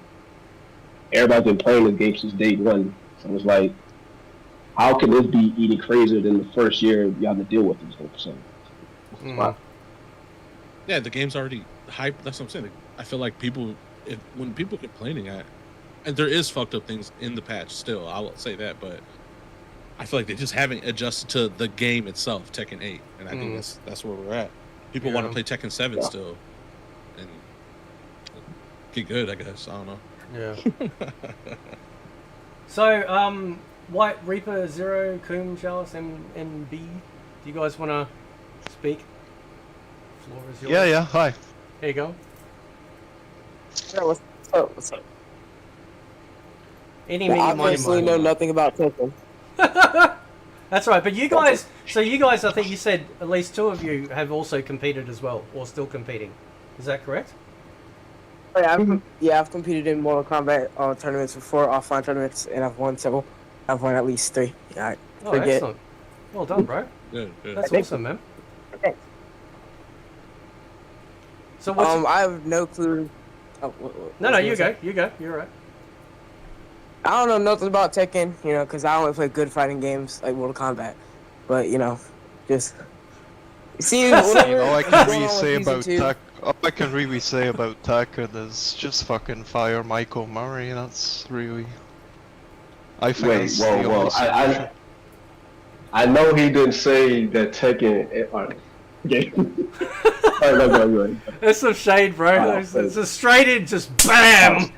Speaker 4: everybody's been playing this game since day 1, so it's like, how can this be any crazier than the first year you have to deal with these things?
Speaker 3: Yeah, the game's already hyped. That's what I'm saying. I feel like when people complaining and there is fucked up things in the patch still, I will say that, but I feel like they just haven't adjusted to the game itself, Tekken 8, and I think that's where we're at. People want to play Tekken 7 still, and get good, I guess. I don't know.
Speaker 2: Yeah. So, White Reaper, Zero, Coom, Chalice, MB, do you guys want to speak? Floor is yours.
Speaker 5: Yeah, hi.
Speaker 2: Here you go.
Speaker 6: Yeah, what's up?
Speaker 2: Any
Speaker 6: I
Speaker 2: medium
Speaker 6: obviously know nothing about Tekken.
Speaker 2: That's right, but you guys, I think you said at least 2 of you have also competed as well, or still competing. Is that correct?
Speaker 6: I've competed in Mortal Kombat tournaments before, offline tournaments, and I've won several. I've won at least 3. Yeah,
Speaker 2: excellent. Well done, bro.
Speaker 3: Good.
Speaker 2: That's awesome, man.
Speaker 6: Thanks.
Speaker 2: So what's...
Speaker 6: I have no clue.
Speaker 2: No, you go. You're right.
Speaker 6: I don't know nothing about Tekken, because I only play good fighting games like Mortal Kombat. But, just... See,
Speaker 5: all I can really say about Tekken is just fucking fire Michael Murray. That's really... I think
Speaker 4: Wait, whoa. I know he didn't say that Tekken...
Speaker 2: That's some shade, bro. It's just straight in, just BAM!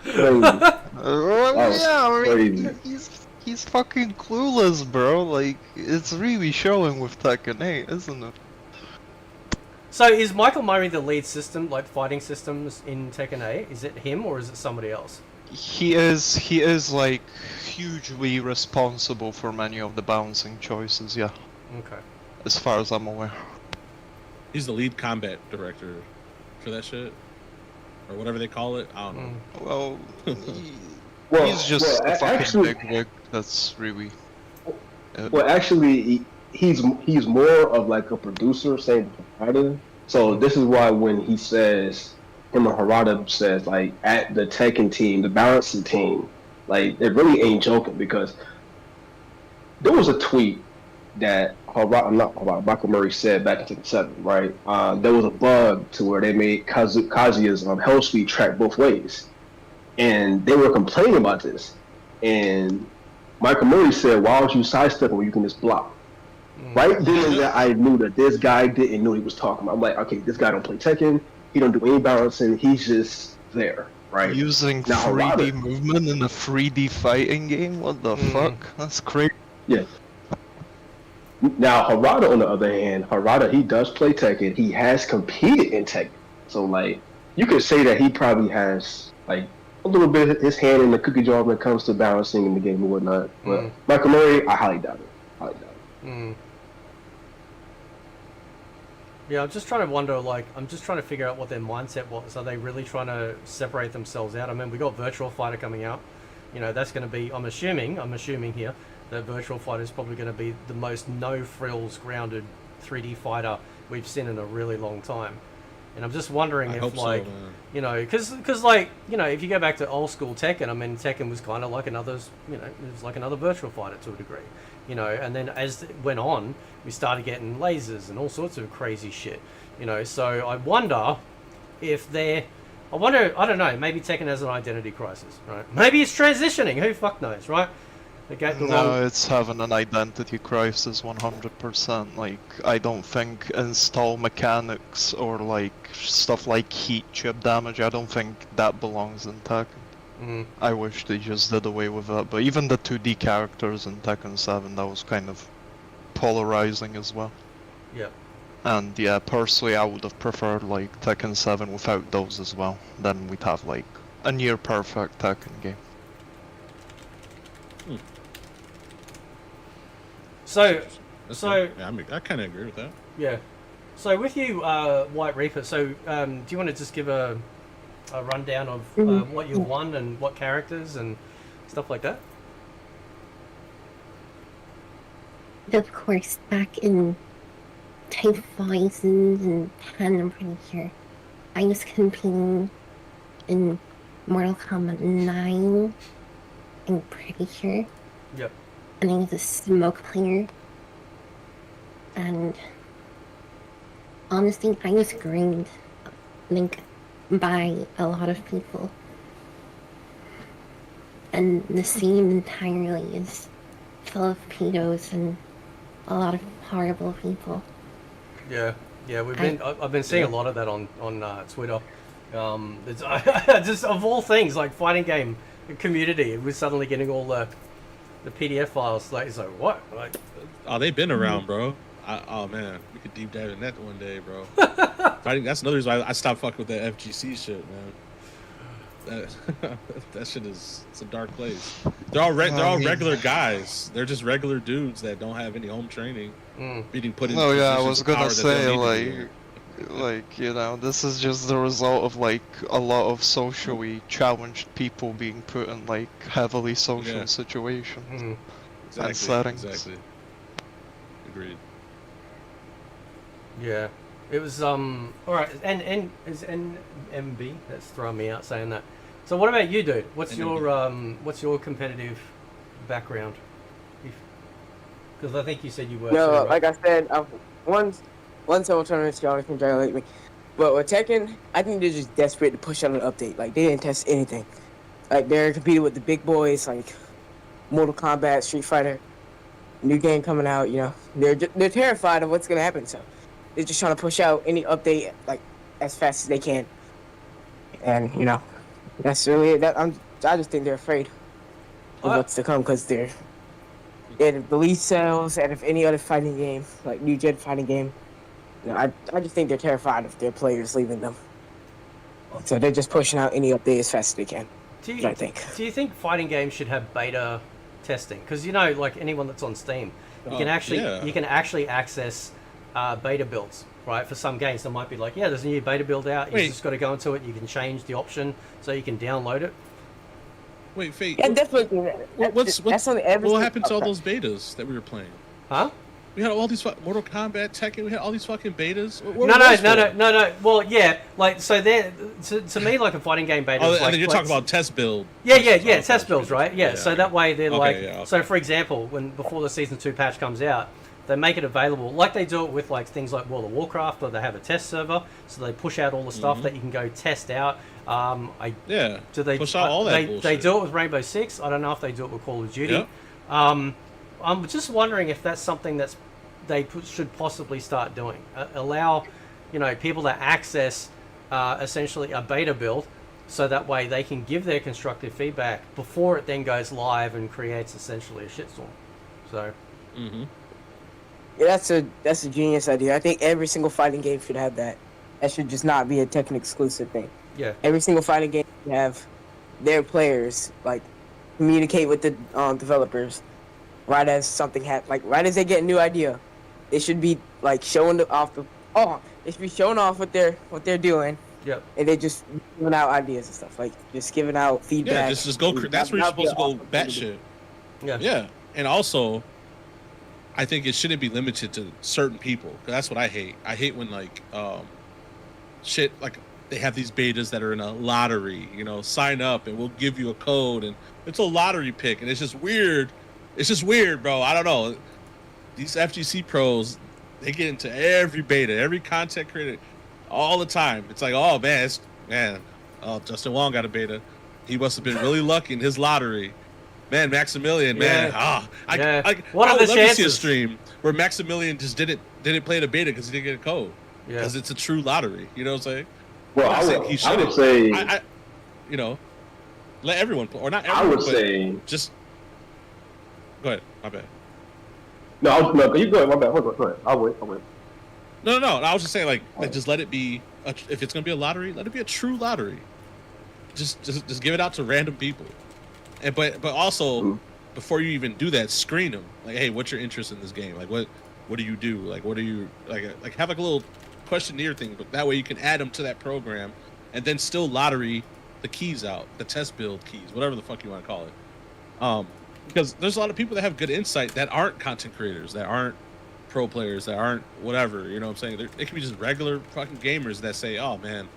Speaker 5: He's fucking clueless, bro. Like, it's really showing with Tekken 8, isn't it?
Speaker 2: So is Michael Murray the lead system, like fighting systems in Tekken 8? Is it him or is it somebody else?
Speaker 5: He is like hugely responsible for many of the balancing choices, yeah.
Speaker 2: Okay.
Speaker 5: As far as I'm aware.
Speaker 3: He's the lead combat director for that shit, or whatever they call it. I don't know.
Speaker 5: Well, he's just a fucking bigwig. That's really.
Speaker 4: Well, actually, he's more of like a producer, saying proprietor. So this is why when he says him and Harada says, like, at the Tekken team, the balancing team, like, they really ain't joking because there was a tweet that Michael Murray said back in 2007, right? There was a bug to where they made Kazuya's Hell Speed track both ways. And they were complaining about this. And Michael Murray said, why would you sidestep when you can just block? Right then and there, I knew that this guy didn't know what he was talking about. I'm like, okay, this guy don't play Tekken. He don't do any balancing. He's just there, right?
Speaker 5: Using
Speaker 4: Now,
Speaker 5: 3D
Speaker 4: Harada,
Speaker 5: movement in a 3D fighting game? What the fuck? That's crazy.
Speaker 4: yeah. Now, Harada, on the other hand, he does play Tekken. He has competed in Tekken. So, like, you could say that he probably has, like, a little bit of his hand in the cookie jar when it comes to balancing in the game and whatnot. But Michael Murray, I highly doubt it.
Speaker 2: Yeah, I'm just trying to wonder, like, I'm just trying to figure out what their mindset was. Are they really trying to separate themselves out? I mean, we got Virtual Fighter coming out. You know, that's going to be, I'm assuming here, that Virtual Fighter is probably going to be the most no-frills grounded 3D fighter we've seen in a really long time. And I'm just wondering if, like, you know, because like, you know, if you go back to old school Tekken, I mean, Tekken was kind of like another, you know, it was like another Virtual Fighter to a degree, you know, and then as it went on, we started getting lasers and all sorts of crazy shit, you know, so I wonder if I don't know, maybe Tekken has an identity crisis, right? Maybe it's transitioning, who fuck knows, right?
Speaker 5: No, it's having an identity crisis 100%. Like, I don't think install mechanics or like stuff like heat chip damage, I don't think that belongs in Tekken. I wish they just did away with that, but even the 2D characters in Tekken 7, that was kind of polarizing as well.
Speaker 2: Yeah.
Speaker 5: And yeah, personally I would have preferred like Tekken 7 without those as well. Then we'd have like a near perfect Tekken game.
Speaker 2: So
Speaker 3: yeah, I kind of agree with that.
Speaker 2: Yeah. So with you, White Reaper. So do you want to just give a rundown of what you've won and what characters and stuff like that?
Speaker 7: Of course, back in 2010, I'm pretty sure, I was competing in Mortal Kombat 9. I'm pretty sure.
Speaker 2: Yep.
Speaker 7: And I was a smoke player. And honestly, I was groomed, like, by a lot of people. And the scene entirely is full of pedos and a lot of horrible people.
Speaker 2: Yeah, I've been seeing a lot of that on Twitter. It's just of all things, like fighting game community, it was suddenly getting all the PDF files. Like, it's like, what? Like,
Speaker 3: oh, they've been around, bro. Oh man, we could deep dive in that one day, bro. Fighting, that's another reason why I stopped fucking with that FGC shit, man. That shit it's a dark place. They're all regular guys. They're just regular dudes that don't have any home training. Being put in.
Speaker 5: Oh yeah, I was gonna say like you know, this is just the result of like a lot of socially challenged people being put in like heavily social situations and settings.
Speaker 3: Exactly. Agreed.
Speaker 2: Yeah, it was all right. And is NMB? That's throwing me out saying that. So what about you, dude? What's your competitive background? Because I think you said you were.
Speaker 6: No,
Speaker 2: too, right?
Speaker 6: like I said, I've won several tournaments. Y'all can congratulate me. But with Tekken, I think they're just desperate to push out an update. Like, they didn't test anything. Like, they're competing with the big boys, like Mortal Kombat, Street Fighter, new game coming out. You know, they're terrified of what's gonna happen. So they're just trying to push out any update like as fast as they can. And you know, that's really it. I just think they're afraid of what's to come because they're the release sales out of any other fighting game, like new gen fighting game. You know, I just think they're terrified of their players leaving them. So they're just pushing out any update as fast as they can. I think.
Speaker 2: Do you think fighting games should have beta testing? Because you know, like anyone that's on Steam, you can actually access beta builds, right? For some games, there might be like, yeah, there's a new beta build out. You just got to go into it. You can change the option so you can download it.
Speaker 3: Wait, Fate.
Speaker 6: Yeah, definitely.
Speaker 3: What happened to all those betas that we were playing?
Speaker 2: Huh?
Speaker 3: We had all these Mortal Kombat, Tekken. We had all these fucking betas.
Speaker 2: No. Well, yeah, like so. There, to me, like a fighting game beta.
Speaker 3: Oh,
Speaker 2: is
Speaker 3: and
Speaker 2: like,
Speaker 3: then you're talking about test build.
Speaker 2: Yeah, test builds, right? Yeah. So that way they're
Speaker 3: Okay,
Speaker 2: so for example, before the season 2 patch comes out, they make it available like they do it with like things like World of Warcraft, or they have a test server, so they push out all the stuff that you can go test out. Do they
Speaker 3: push out all that bullshit?
Speaker 2: They do it with Rainbow Six. I don't know if they do it with Call of Duty.
Speaker 3: Yep.
Speaker 2: I'm just wondering if that's something should possibly start doing. Allow, people to access essentially a beta build, so that way they can give their constructive feedback before it then goes live and creates essentially a shitstorm. So.
Speaker 3: Mm-hmm.
Speaker 6: Yeah, that's a genius idea. I think every single fighting game should have that. That should just not be a Tekken exclusive thing.
Speaker 2: Yeah.
Speaker 6: Every single fighting game should have their players like communicate with the developers right as something happens. Like right as they get a new idea, they should be like showing off what they're doing.
Speaker 2: Yep.
Speaker 6: And they just giving out ideas and stuff, like just giving out feedback.
Speaker 3: Yeah, just go. That's where you're supposed to go batshit.
Speaker 2: Yeah.
Speaker 3: Yeah, and also, I think it shouldn't be limited to certain people. 'Cause that's what I hate. I hate when shit like they have these betas that are in a lottery. Sign up and we'll give you a code, and it's a lottery pick, and it's just weird. It's just weird, bro. I don't know. These FGC pros, they get into every beta, every content creator, all the time. It's like, oh man, Justin Wong got a beta. He must have been really lucky in his lottery. Man, Maximilian, man.
Speaker 2: What are the chances?
Speaker 3: To see a stream where Maximilian just didn't play the beta because he didn't get a code.
Speaker 2: Yeah.
Speaker 3: Because it's a true lottery. You know what I'm saying?
Speaker 4: Well, I would say,
Speaker 3: let everyone play, or not everyone.
Speaker 4: I would say,
Speaker 3: just go ahead. My bad.
Speaker 4: No, you go ahead. My bad. Go ahead. I'll wait.
Speaker 3: No. I was just saying, like just let it be. If it's gonna be a lottery, let it be a true lottery. Just give it out to random people. And but also, before you even do that, screen them. Like, hey, what's your interest in this game? Like, what do you do? Like, what do you like have like a little questionnaire thing, but that way you can add them to that program, and then still lottery the keys out, the test build keys, whatever the fuck you want to call it. Because there's a lot of people that have good insight that aren't content creators, that aren't pro players, that aren't whatever. You know what I'm saying? They can be just regular fucking gamers that say, oh man,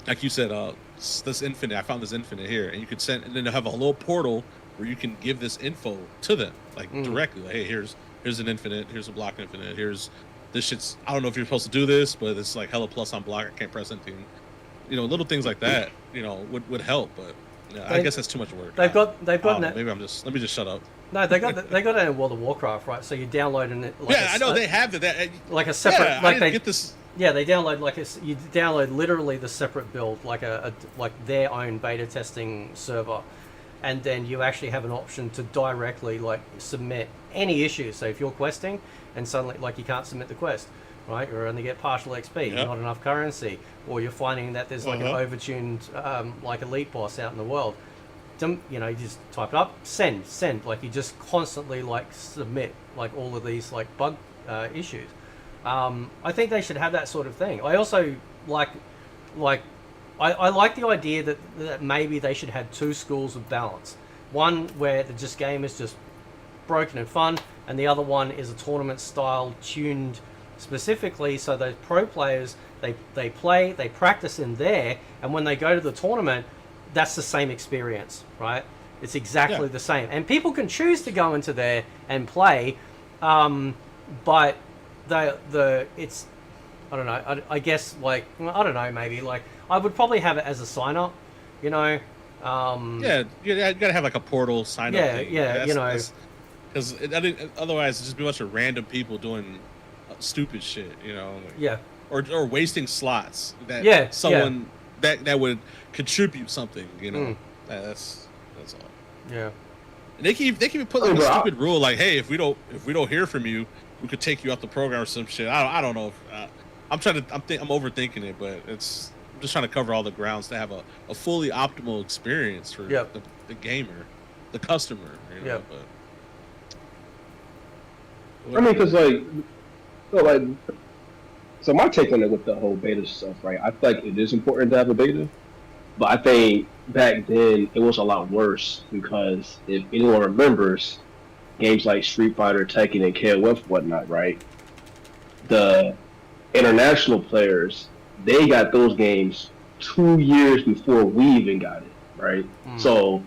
Speaker 3: like you said, this infinite, I found this infinite here, and you could send, and then they'll have a little portal where you can give this info to them, like directly. Like, hey, here's an infinite, here's a block infinite, here's this shit's, I don't know if you're supposed to do this, but it's like hella plus on block, I can't press anything. Little things like that, would help, but I guess that's too much work.
Speaker 2: They've got
Speaker 3: maybe let me just shut up.
Speaker 2: No, they got it in World of Warcraft, right? So you download it. Like
Speaker 3: I know they have that.
Speaker 2: Like a separate.
Speaker 3: Yeah,
Speaker 2: like
Speaker 3: I didn't get this.
Speaker 2: Yeah, they download you download literally the separate build, like like their own beta testing server, and then you actually have an option to directly like submit any issues. So if you're questing and suddenly like you can't submit the quest, right? You only get partial XP, not enough currency, or you're finding that there's like an overtuned like elite boss out in the world. You just type it up, send. Like you just constantly like submit like all of these like bug issues. I think they should have that sort of thing. I also I like the idea that maybe they should have two schools of balance. One where the game is just broken and fun, and the other one is a tournament style tuned specifically so those pro players they play, they practice in there, and when they go to the tournament, that's the same experience, right? It's exactly the same, and people can choose to go into there and play, but it's I don't know. I guess I don't know. Maybe I would probably have it as a sign up, you gotta have like a portal sign up thing. Because otherwise it's just be a bunch of random people doing stupid shit, or wasting slots that someone that would contribute something, that's all. Yeah.
Speaker 3: And they can even put like a stupid rule like, hey, if we don't hear from you, we could take you off the program or some shit. I don't know if I'm overthinking it, but I'm just trying to cover all the grounds to have a fully optimal experience for the gamer, the customer. But
Speaker 4: I mean, because so my take on it with the whole beta stuff, right? I feel like it is important to have a beta, but I think back then it was a lot worse because if anyone remembers, games like Street Fighter, Tekken, and KOF, whatnot, right? The international players, they got those games 2 years before we even got it, right? So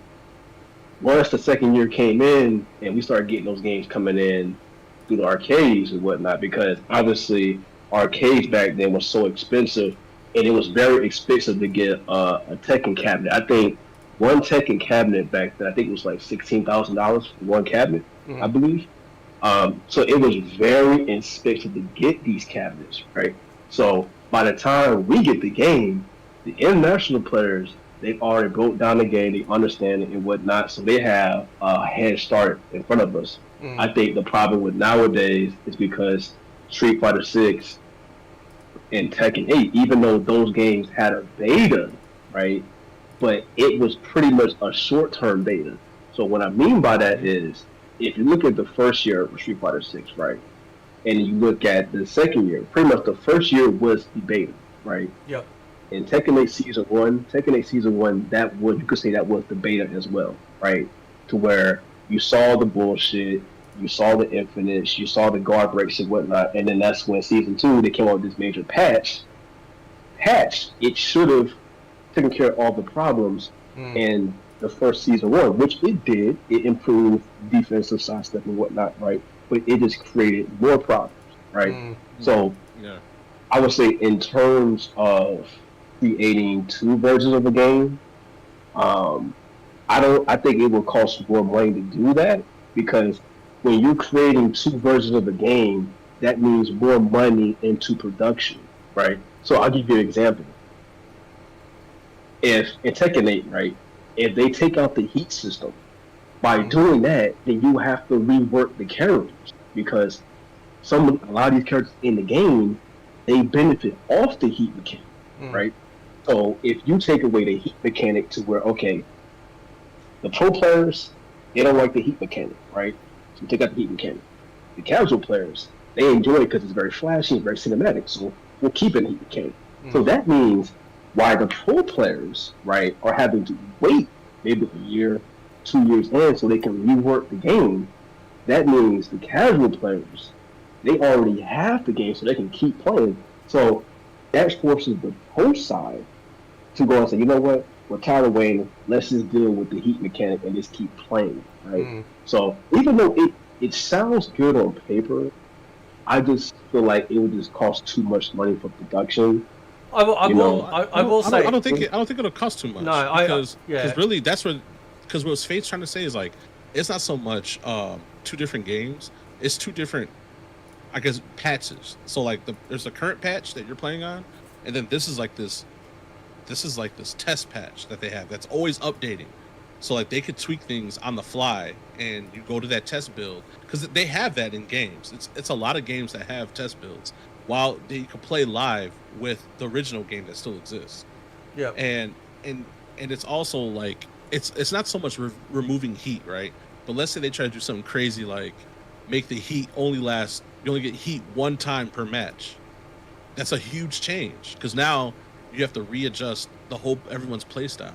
Speaker 4: once the second year came in and we started getting those games coming in through the arcades and whatnot, because obviously arcades back then was so expensive, and it was very expensive to get a Tekken cabinet. I think one Tekken cabinet back then, I think it was like $16,000 for one cabinet, I believe. So it was very expensive to get these cabinets, right? So by the time we get the game, the international players, they've already broke down the game, they understand it and whatnot, so they have a head start in front of us. I think the problem with nowadays is because Street Fighter 6 and Tekken 8, even though those games had a beta, right, but it was pretty much a short-term beta. So what I mean by that is, if you look at the first year of Street Fighter 6, right, and you look at the second year, pretty much the first year was the beta, right?
Speaker 2: Yep.
Speaker 4: In Tekken 8 Season 1, that was, you could say that was the beta as well, right? To where you saw the bullshit, you saw the infinites, you saw the guard breaks and whatnot, and then that's when Season 2, they came out with this major patch. It should have taken care of all the problems in the first Season 1, which it did. It improved defensive sidestep and whatnot, right? But it just created more problems, right? So I would say in terms of creating two versions of a game, I think it will cost more money to do that, because when you're creating two versions of a game, that means more money into production, right? So I'll give you an example. If in Tekken 8, right, if they take out the heat system, by doing that, then you have to rework the characters, because a lot of these characters in the game, they benefit off the heat mechanic, right? So if you take away the heat mechanic to where, okay, the pro players, they don't like the heat mechanic, right? So you take out the heat mechanic. The casual players, they enjoy it because it's very flashy and very cinematic, so we'll keep it in heat mechanic. So that means why the pro players, right, are having to wait maybe a year, 2 years in so they can rework the game. That means the casual players, they already have the game so they can keep playing. So that forces the pro side to go and say, you know what, we're tired of waiting, let's just deal with the heat mechanic and just keep playing, right? So even though it sounds good on paper, I just feel like it would just cost too much money for production.
Speaker 2: I will say
Speaker 3: I don't think it'll cost too much.
Speaker 2: No,
Speaker 3: because really that's because what Fate's trying to say is like, it's not so much two different games, it's two different, I guess, patches. So like there's a current patch that you're playing on, and then this is like this test patch that they have that's always updating. So like they could tweak things on the fly, and you go to that test build, because they have that in games. It's a lot of games that have test builds, while you can play live with the original game that still exists.
Speaker 2: Yeah.
Speaker 3: And it's also like it's not so much removing heat, right? But let's say they try to do something crazy like make the heat only last, you only get heat one time per match. That's a huge change, because now you have to readjust everyone's play style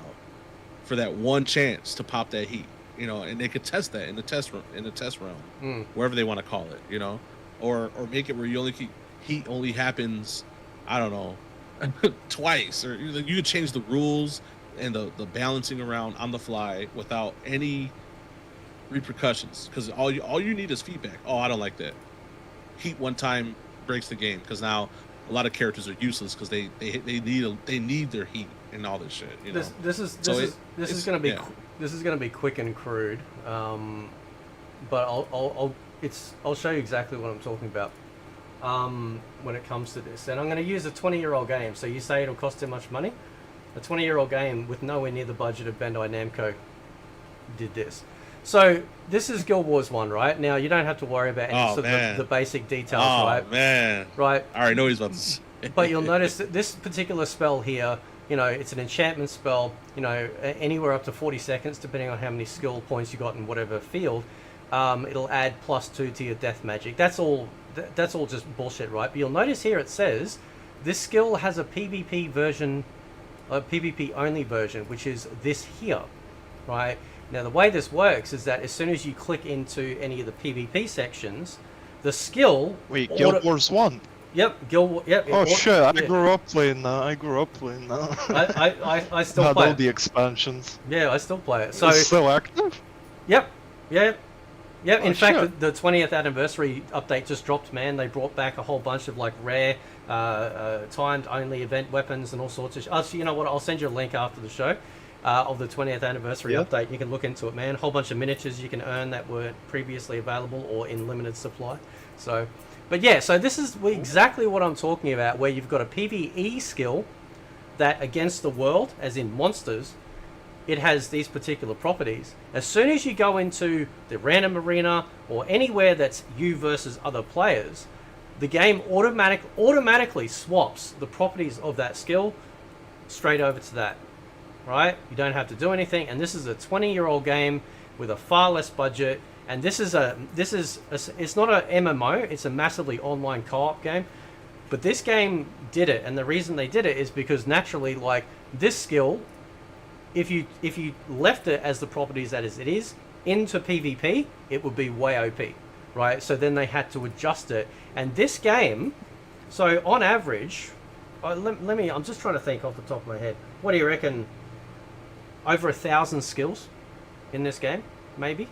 Speaker 3: for that one chance to pop that heat, and they could test that in the test realm, wherever they want to call it, or make it where you only keep heat only happens, I don't know, twice, or you could change the rules and the balancing around on the fly without any repercussions, because all you need is feedback. Oh, I don't like that. Heat one time breaks the game, because now a lot of characters are useless because they need their heat and all this shit.
Speaker 2: This is gonna be quick and crude, but I'll show you exactly what I'm talking about when it comes to this. And I'm going to use a 20-year-old game. So you say it'll cost too much money? A 20-year-old game with nowhere near the budget of Bandai Namco did this. So this is Guild Wars 1, right? Now you don't have to worry about any of the basic details, right?
Speaker 3: Oh man,
Speaker 2: right?
Speaker 3: I already know he's about to say.
Speaker 2: But you'll notice that this particular spell here, it's an enchantment spell. Anywhere up to 40 seconds, depending on how many skill points you got in whatever field. It'll add +2 to your death magic. That's all just bullshit, right? But you'll notice here it says this skill has a PvP version, a PvP only version, which is this here, right? Now the way this works is that as soon as you click into any of the PvP sections, the skill.
Speaker 5: Wait, Guild Wars 1?
Speaker 2: Yep, Guild Wars. Yep.
Speaker 5: Oh shit! I
Speaker 2: yeah.
Speaker 5: grew up playing that.
Speaker 2: I still
Speaker 5: Had
Speaker 2: play
Speaker 5: all
Speaker 2: it.
Speaker 5: the expansions.
Speaker 2: Yeah, I still play it. So
Speaker 5: It's still active?
Speaker 2: Yep. Yeah. Yeah. In
Speaker 5: Oh,
Speaker 2: fact,
Speaker 5: shit.
Speaker 2: the 20th anniversary update just dropped. Man, they brought back a whole bunch of like rare, timed only event weapons and all sorts of. Oh, so you know what? I'll send you a link after the show. Of the 20th anniversary
Speaker 5: Yeah.
Speaker 2: update, you can look into it, man. A whole bunch of miniatures you can earn that weren't previously available or in limited supply. So, but yeah, so this is exactly what I'm talking about, where you've got a PvE skill that against the world, as in monsters, it has these particular properties. As soon as you go into the random arena or anywhere that's you versus other players, the game automatically swaps the properties of that skill straight over to that. Right? You don't have to do anything, and this is a 20-year-old game with a far less budget. And it's not a MMO; it's a massively online co-op game. But this game did it, and the reason they did it is because naturally, like this skill, if you left it as the properties that it is into PvP, it would be way OP, right? So then they had to adjust it, and this game, so on average, let me. I'm just trying to think off the top of my head. What do you reckon? Over 1,000 skills in this game, maybe.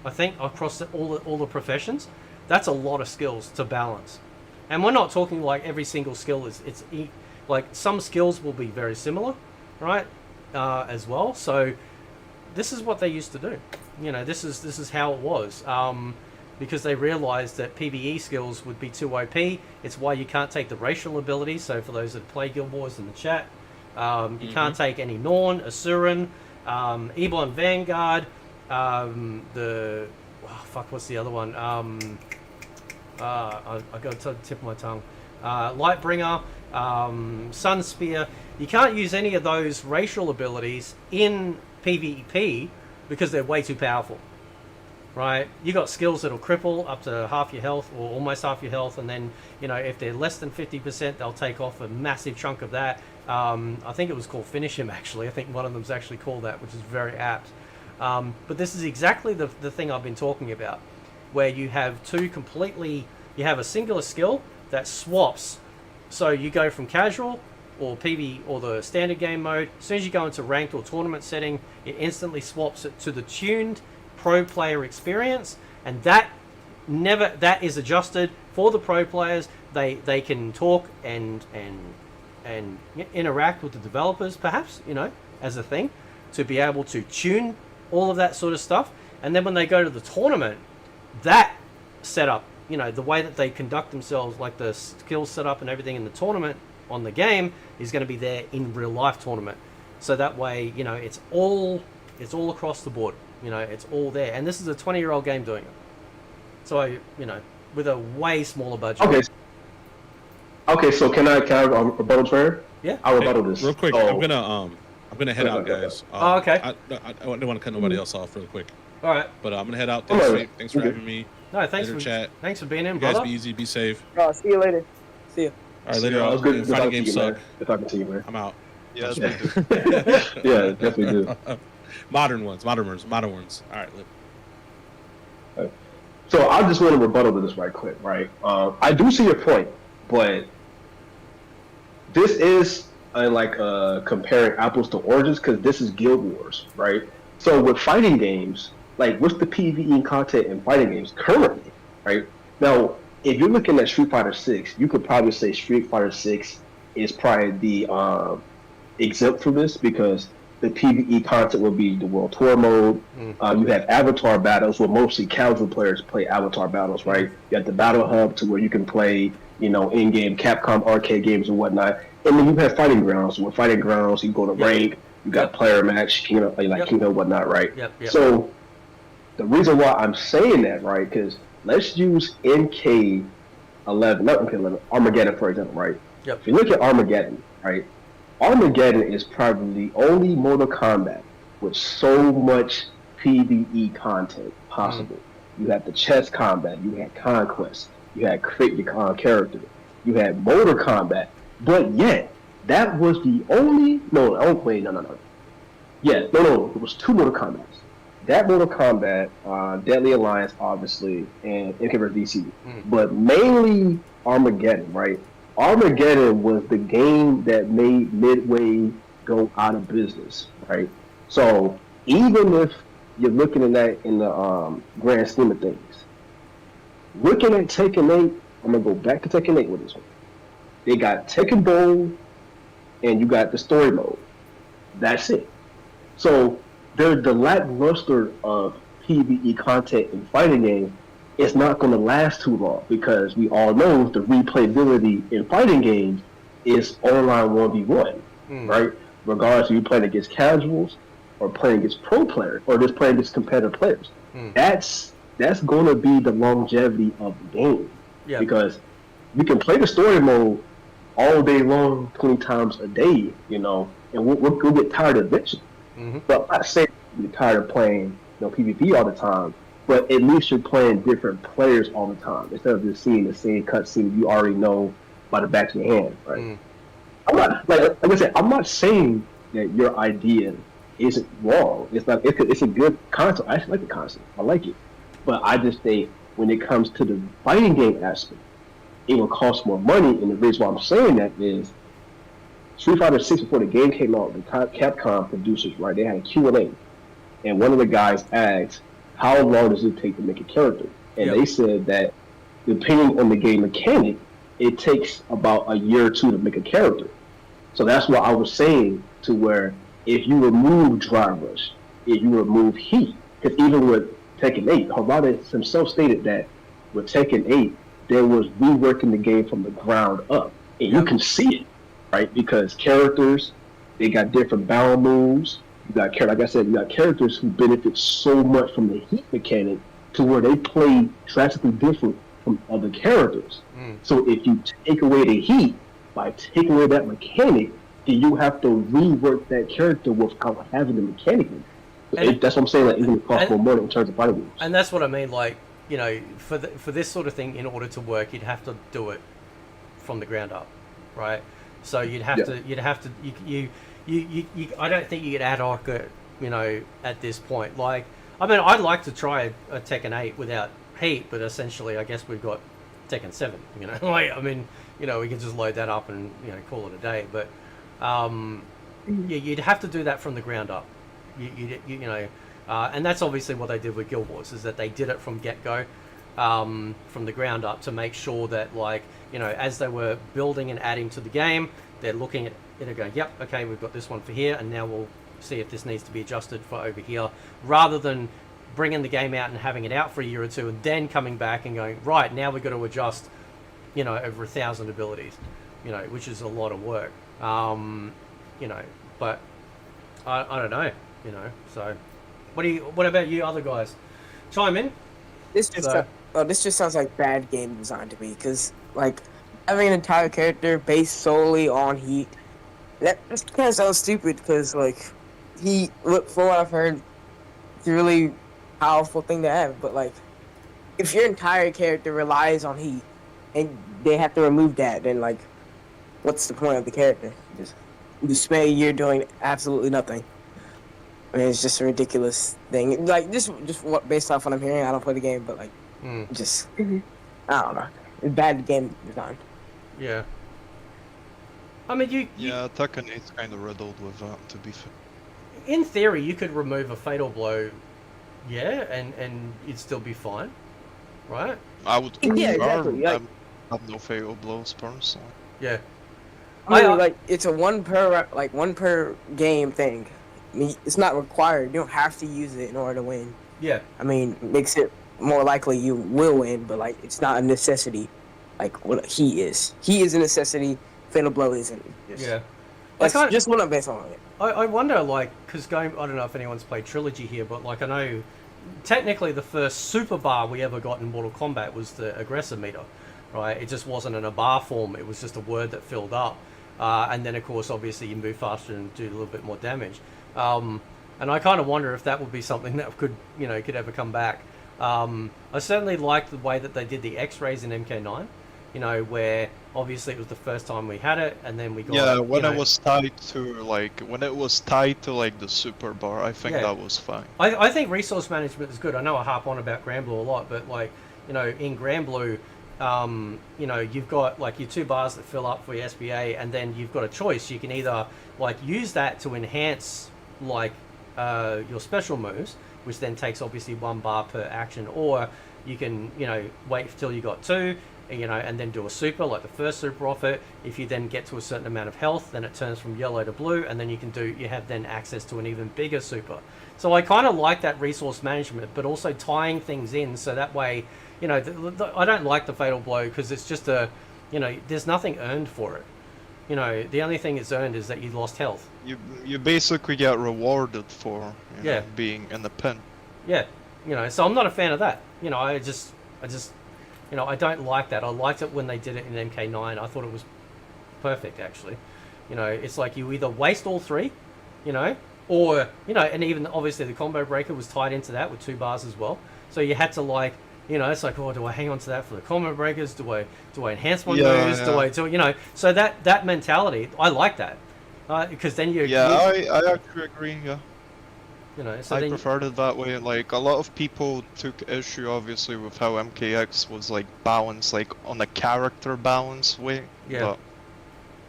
Speaker 2: I think across all the professions, that's a lot of skills to balance. And we're not talking like every single skill like some skills will be very similar, right? As well. So this is what they used to do. You know, this is how it was. Because they realized that PvE skills would be too OP. It's why you can't take the racial abilities. So for those that play Guild Wars in the chat, you can't take any Norn, Asuran, Ebon Vanguard, what's the other one? I got to the tip of my tongue. Lightbringer, Sunspear. You can't use any of those racial abilities in PvP because they're way too powerful. Right? You got skills that'll cripple up to half your health or almost half your health, and then, you know, if they're less than 50%, they'll take off a massive chunk of that. I think it was called Finish Him, actually. I think one of them's actually called that, which is very apt. But this is exactly the thing I've been talking about, where you have you have a singular skill that swaps. So you go from casual or PV or the standard game mode. As soon as you go into ranked or tournament setting, it instantly swaps it to the tuned pro player experience, and that is adjusted for the pro players. They can talk and interact with the developers, perhaps, you know, as a thing, to be able to tune all of that sort of stuff. And then when they go to the tournament, that setup, you know, the way that they conduct themselves, like the skill setup and everything in the tournament on the game, is going to be there in real life tournament. So that way, you know, it's all across the board. You know, it's all there. And this is a 20-year-old game doing it. So, you know, with a way smaller budget.
Speaker 4: Okay, so can I rebuttal Trevor?
Speaker 2: Yeah.
Speaker 4: I'll rebuttal this.
Speaker 3: Real quick,
Speaker 4: So,
Speaker 3: I'm gonna head out, guys.
Speaker 2: Okay.
Speaker 3: I don't want to cut nobody else off real quick.
Speaker 2: All right.
Speaker 3: But I'm gonna head out.
Speaker 4: Alright.
Speaker 3: Thanks for having me.
Speaker 2: No, thanks
Speaker 3: Later,
Speaker 2: for
Speaker 3: chat.
Speaker 2: Thanks for being in,
Speaker 3: You guys
Speaker 2: brother.
Speaker 3: be easy, be safe.
Speaker 6: See you later. See you.
Speaker 3: All right, later.
Speaker 4: it was good to
Speaker 3: Fighting
Speaker 4: talk to
Speaker 3: games
Speaker 4: you,
Speaker 3: suck.
Speaker 4: man. Good talking to you, man.
Speaker 3: I'm out.
Speaker 5: Yes,
Speaker 4: Yeah.
Speaker 5: we do.
Speaker 4: Yeah, definitely do.
Speaker 3: Modern ones. All right, live.
Speaker 4: So I just want to rebuttal to this right quick, right? I do see your point, but this is comparing apples to oranges, because this is Guild Wars, right? So with fighting games, like what's the PvE content in fighting games currently, right? Now, if you're looking at Street Fighter 6, you could probably say Street Fighter 6 is probably the exempt from this, because the PvE content will be the World Tour mode. You have avatar battles where mostly casual players play avatar battles, right? You have the Battle Hub to where you can play, you know, in-game Capcom arcade games and whatnot. And then you have Fighting Grounds. With Fighting Grounds, you go to rank, you got player match, King of whatnot, right?
Speaker 2: Yep.
Speaker 4: So the reason why I'm saying that, right, because let's use MK11, not MK11, Armageddon, for example, right?
Speaker 2: Yep.
Speaker 4: If you look at Armageddon, right, Armageddon is probably the only Mortal Kombat with so much PvE content possible. You had the chess combat, you had conquest, you had create your character, you had motor combat, but yet that was the only no. Yeah, no. It was two Mortal Kombats. That Mortal Kombat, Deadly Alliance, obviously, and MK vs. DC. But mainly Armageddon, right? Armageddon was the game that made Midway go out of business, right? So even if you're looking at that in the grand scheme of things, looking at Tekken 8, I'm gonna go back to Tekken 8 with this one. They got Tekken Bowl, and you got the story mode. That's it. So the lackluster of PvE content in fighting games is not going to last too long because we all know the replayability in fighting games is online 1v1, right? Regardless if you're playing against casuals or playing against pro players or just playing against competitive players. That's going to be the longevity of the game because you can play the story mode all day long, 20 times a day, and we'll get tired eventually. But I'm not saying you're tired of playing PvP all the time, but at least you're playing different players all the time instead of just seeing the same cutscene you already know by the back of your hand, right? I'm not like I said, I'm not saying that your idea isn't wrong. It's not. It's a good concept. I actually like the concept. I like it, but I just think when it comes to the fighting game aspect, it will cost more money. And the reason why I'm saying that is Street Fighter 6 before the game came out, the Capcom producers, right? They had a Q&A, and one of the guys asked, "How long does it take to make a character?" And they said that depending on the game mechanic, it takes about a year or two to make a character. So that's what I was saying, to where if you remove Dry Rush, if you remove Heat, because even with Tekken 8, Harada himself stated that with Tekken 8, there was reworking the game from the ground up. And you can see it, right? Because characters, they got different battle moves. You got, like I said, you got characters who benefit so much from the Heat mechanic to where they play drastically different from other characters. So if you take away the Heat, by taking away that mechanic, then you have to rework that character without having the mechanic. That's what I'm saying. Like, even it costs more money in terms of fighting games.
Speaker 2: And that's what I mean. Like, for this sort of thing, in order to work, you'd have to do it from the ground up, right? So you'd have to. I don't think you could ad hoc it, at this point. Like, I mean, I'd like to try a Tekken 8 without Heat, but essentially, I guess we've got Tekken 7. Like, I mean, we can just load that up and call it a day. But you'd have to do that from the ground up. And that's obviously what they did with Guild Wars, is that they did it from get-go, from the ground up, to make sure that, like, as they were building and adding to the game, they're looking at it and going, yep, okay, we've got this one for here, and now we'll see if this needs to be adjusted for over here, rather than bringing the game out and having it out for a year or two and then coming back and going, right, now we've got to adjust, over 1,000 abilities, which is a lot of work. But I don't know, so what about you other guys? Chime in.
Speaker 6: This just sounds like bad game design to me, because, like, having an entire character based solely on Heat, that just kind of sounds stupid, because, like, Heat, from what I've heard, it's a really powerful thing to have, but, like, if your entire character relies on Heat, and they have to remove that, then, like, what's the point of the character? You spend a year doing absolutely nothing. I mean, it's just a ridiculous thing. Like, just what, based off what I'm hearing, I don't play the game, but, like, I don't know. It's bad game design.
Speaker 2: Yeah. I mean,
Speaker 5: Yeah, Tekken 8's kind of riddled with that, to be fair.
Speaker 2: In theory, you could remove a fatal blow, and you'd still be fine, right?
Speaker 5: I would.
Speaker 6: Yeah, exactly.
Speaker 5: I have no fatal blows personally.
Speaker 2: Yeah.
Speaker 6: I mean, like, it's a one per game thing. I mean, it's not required. You don't have to use it in order to win.
Speaker 2: Yeah.
Speaker 6: I mean, it makes it more likely you will win, but, like, it's not a necessity. Like what He is a necessity. Fatal blow isn't. That's just what I'm based on it.
Speaker 2: I wonder, like, because I don't know if anyone's played Trilogy here, but, like, I know technically the first super bar we ever got in Mortal Kombat was the aggressor meter, right? It just wasn't in a bar form. It was just a word that filled up. And then, of course, obviously you move faster and do a little bit more damage. And I kind of wonder if that would be something that could ever come back. I certainly liked the way that they did the X-rays in MK9. You know, where obviously it was the first time we had it, and then we got
Speaker 5: Yeah, when
Speaker 2: you know,
Speaker 5: it was tied to like the super bar, I think
Speaker 2: Yeah.
Speaker 5: that was fine.
Speaker 2: I think resource management is good. I know I harp on about Granblue a lot, but like, you know, in Granblue, you know, you've got like your 2 bars that fill up for your SBA, and then you've got a choice. You can either like use that to enhance like your special moves, which then takes obviously 1 bar per action, or you can, you know, wait till you got 2, you know, and then do a super, like the first super off it. If you then get to a certain amount of health, then it turns from yellow to blue, and then you have then access to an even bigger super. So I kind of like that resource management, but also tying things in so that way, you know, I don't like the fatal blow because it's just you know, there's nothing earned for it. You know, the only thing it's earned is that you lost health.
Speaker 5: You basically get rewarded for
Speaker 2: Yeah.
Speaker 5: being in the pin.
Speaker 2: Yeah, you know, so I'm not a fan of that. You know, I just, you know, I don't like that. I liked it when they did it in MK9. I thought it was perfect, actually. You know, it's like you either waste all 3, you know, or, you know, and even obviously the combo breaker was tied into that with 2 bars as well. So you had to like, you know, it's like, oh, do I hang on to that for the combo breakers? Do I enhance my moves?
Speaker 5: Yeah.
Speaker 2: Do you know? So that mentality, I like that, because then you.
Speaker 5: Yeah, I actually agree. Yeah.
Speaker 2: You know, so
Speaker 5: I
Speaker 2: then
Speaker 5: preferred it that way. Like, a lot of people took issue, obviously, with how MKX was, like, balanced, like, on a character balance way.
Speaker 2: Yeah.
Speaker 5: But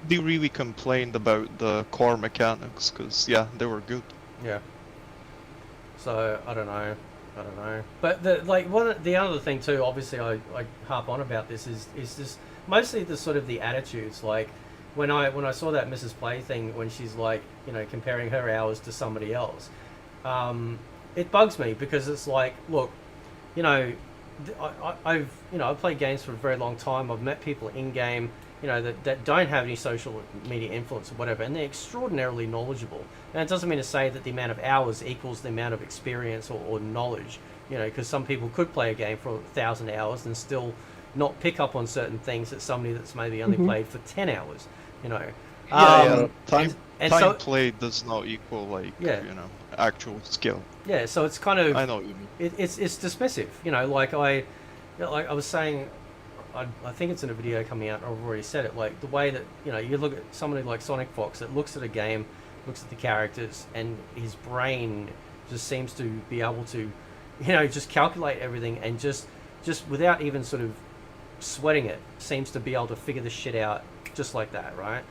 Speaker 5: they really complained about the core mechanics, because, yeah, they were good.
Speaker 2: Yeah. So, I don't know. But the other thing, too, obviously, I harp on about this, is just mostly the sort of the attitudes. Like, when I saw that Mrs. Play thing, when she's, like, you know, comparing her hours to somebody else, it bugs me because it's like, look, you know, I've played games for a very long time. I've met people in game, you know, that don't have any social media influence or whatever, and they're extraordinarily knowledgeable. And it doesn't mean to say that the amount of hours equals the amount of experience or knowledge, you know, because some people could play a game for 1,000 hours and still not pick up on certain things that somebody that's maybe only played for 10 hours, you know.
Speaker 5: Time
Speaker 2: so,
Speaker 5: played does not equal, like,
Speaker 2: Yeah.
Speaker 5: you know, actual skill.
Speaker 2: Yeah, so it's kind of,
Speaker 5: I know what you mean.
Speaker 2: it's dismissive, you know. Like I was saying, I think it's in a video coming out. I've already said it. Like the way that, you know, you look at somebody like Sonic Fox that looks at a game, looks at the characters, and his brain just seems to be able to, you know, just calculate everything and just without even sort of sweating it, seems to be able to figure the shit out just like that, right?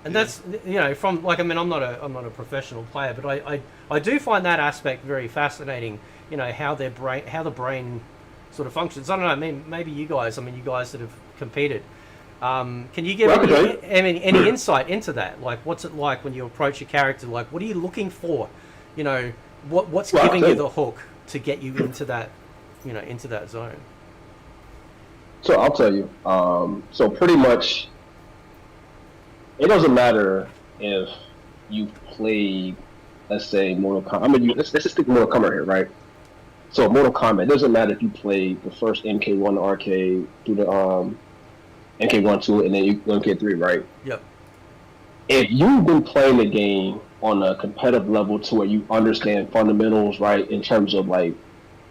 Speaker 2: And that's, you know, from, like, I mean, I'm not a professional player, but I do find that aspect very fascinating. You know, how the brain sort of functions. I don't know. I mean, maybe you guys that have competed, can you give any insight into that? Like, what's it like when you approach a character? Like, what are you looking for? You know, what's giving you the hook to get you into that, you know, into that zone?
Speaker 4: So I'll tell you. So pretty much, it doesn't matter if you played, let's say, Mortal Kombat. I mean, let's just stick Mortal Kombat here, right? So Mortal Kombat, it doesn't matter if you played the first MK1 arcade through the MK1, 2, and then MK3, right?
Speaker 2: Yep.
Speaker 4: If you've been playing the game on a competitive level to where you understand fundamentals, right, in terms of, like,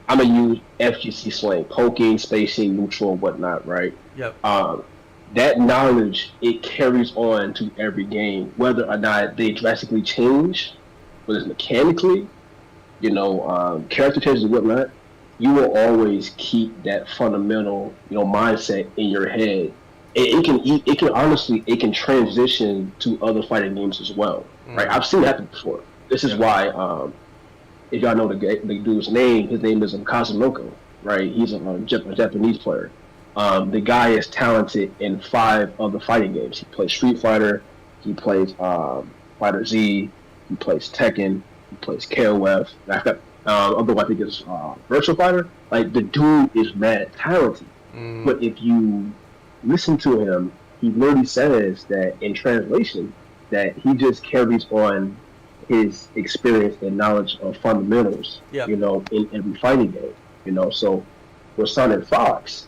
Speaker 4: I'm going to use FGC slang, poking, spacing, neutral, and whatnot, right?
Speaker 2: Yep.
Speaker 4: That knowledge, it carries on to every game, whether or not they drastically change, whether it's mechanically, you know, character changes and whatnot. You will always keep that fundamental, you know, mindset in your head. It can honestly transition to other fighting games as well, right? I've seen it happen before. This is why, if y'all know the dude's name, his name is Kazunoko, right? He's a Japanese player. The guy is talented in 5 other fighting games. He plays Street Fighter, he plays Fighter Z, he plays Tekken, he plays KOF. Although I think it's Virtual Fighter. Like, the dude is mad talented. But if you listen to him, he literally says that in translation that he just carries on his experience and knowledge of fundamentals, you know, in every fighting game. You know, so with Sonic Fox,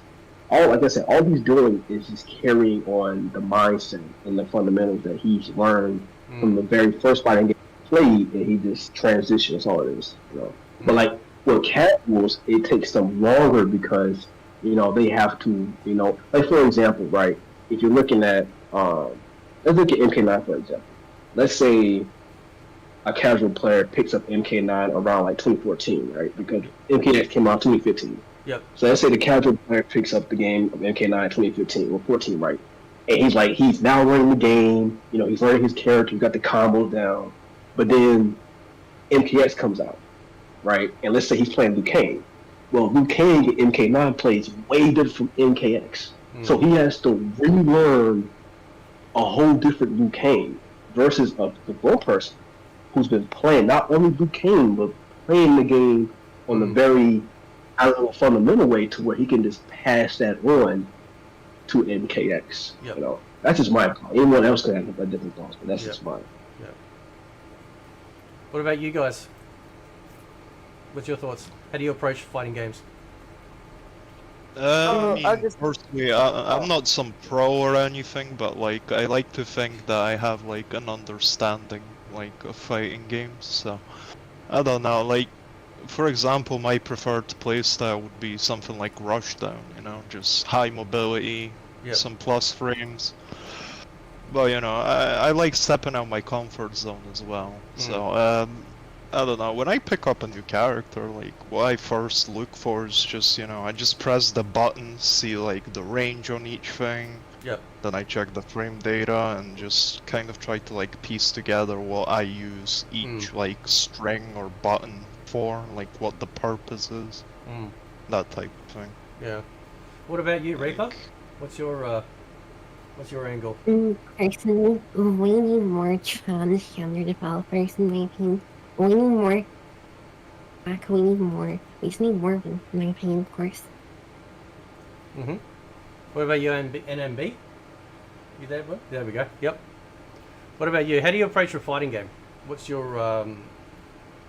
Speaker 4: like I said, all he's doing is just carrying on the mindset and the fundamentals that he's learned from the very first fighting game he played, and he just transitions. All it is, you know. But like with casuals, it takes them longer because they have to, like for example, right? If you're looking at, let's look at MK9 for example. Let's say a casual player picks up MK9 around like 2014, right? Because MKX came out 2015.
Speaker 2: Yep.
Speaker 4: So let's say the casual player picks up the game of MK9 2015 or 14, right? And he's now learning the game. He's learning his character. He's got the combos down. But then MKX comes out, right? And let's say he's playing Liu Kang. Well, Liu Kang in MK9 plays way different from MKX. So he has to relearn a whole different Liu Kang versus the one person who's been playing not only Liu Kang, but playing the game on a very fundamental way to where he can just pass that on to MKX.
Speaker 2: Yep.
Speaker 4: That's just my opinion. Anyone else can have a different thoughts, but that's just mine.
Speaker 2: Yep. What about you guys? What's your thoughts? How do you approach fighting games?
Speaker 5: Personally, I'm not some pro or anything, but like I like to think that I have like an understanding like of fighting games. So I don't know. Like for example, my preferred playstyle would be something like Rushdown. Just high mobility, some plus frames. But I like stepping out my comfort zone as well. So I don't know, when I pick up a new character, like, what I first look for is just, I just press the button, see, like, the range on each thing.
Speaker 2: Yep.
Speaker 5: Then I check the frame data and just kind of try to, like, piece together what I use each, like, string or button for, like, what the purpose is. That type of thing.
Speaker 2: Yeah. What about you, Reaper? What's your angle?
Speaker 7: Personally, we need more transgender developers in my opinion. We need more. We need more. We just need more of them, in my opinion, of course.
Speaker 2: What about you, NMB? You there, bro? There we go. Yep. What about you? How do you approach a fighting game? What's your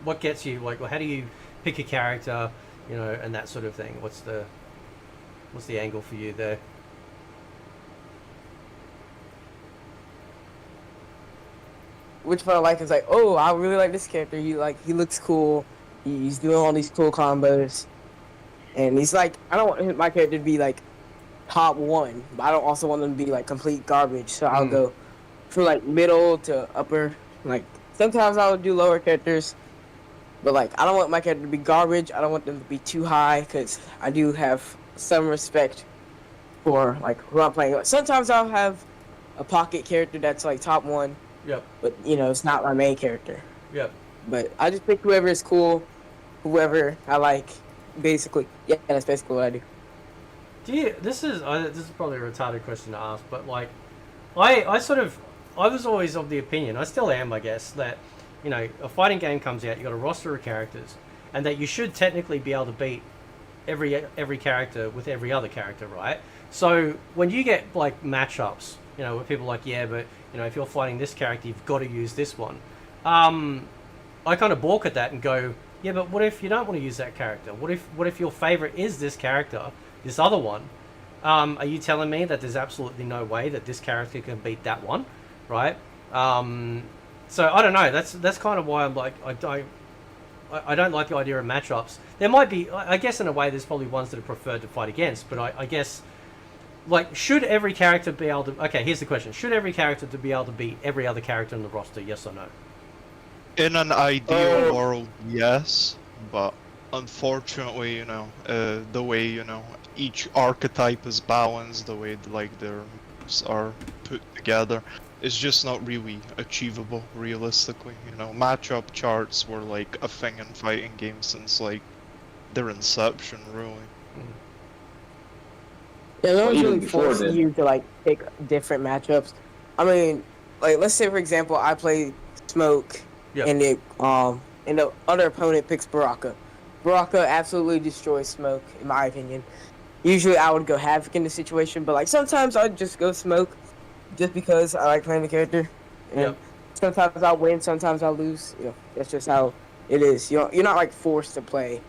Speaker 2: what gets you like? How do you pick a character, and that sort of thing? What's the angle for you there?
Speaker 6: Which part I like is like, oh, I really like this character. He looks cool. He's doing all these cool combos, and he's like, I don't want my character to be like top one, but I don't also want them to be like complete garbage. So I'll go from like middle to upper. Like sometimes I'll do lower characters, but like I don't want my character to be garbage. I don't want them to be too high because I do have some respect for like who I'm playing. Sometimes I'll have a pocket character that's like top one.
Speaker 2: Yep.
Speaker 6: But it's not my main character.
Speaker 2: Yep.
Speaker 6: But I just pick whoever is cool, whoever I like. Basically, yeah, that's basically what I do.
Speaker 2: This is probably a retarded question to ask, but like, I was always of the opinion, I still am, I guess, that a fighting game comes out, you got a roster of characters, and that you should technically be able to beat every character with every other character, right? So when you get like matchups, where people are like, yeah, but if you're fighting this character, you've got to use this one. I kind of balk at that and go, yeah, but what if you don't want to use that character? What if your favorite is this character, this other one? Are you telling me that there's absolutely no way that this character can beat that one, right? So I don't know. That's kind of why I'm like, I don't like the idea of matchups. There might be, I guess in a way, there's probably ones that are preferred to fight against, but I guess, like, should every character be able to... Okay, here's the question. Should every character to be able to beat every other character in the roster, yes or no?
Speaker 5: In an ideal world, yes, but unfortunately, the way, each archetype is balanced, the way, like, their moves are put together, is just not really achievable, realistically. Matchup charts were, like, a thing in fighting games since, like, their inception, really.
Speaker 6: Yeah, no one's really forcing you to like pick different matchups. I mean, like let's say for example, I play Smoke, and the other opponent picks Baraka. Baraka absolutely destroys Smoke, in my opinion. Usually, I would go Havoc in the situation, but like sometimes I'd just go Smoke, just because I like playing the character. And sometimes I'll win, sometimes I'll lose. That's just how it is. You're not like forced to play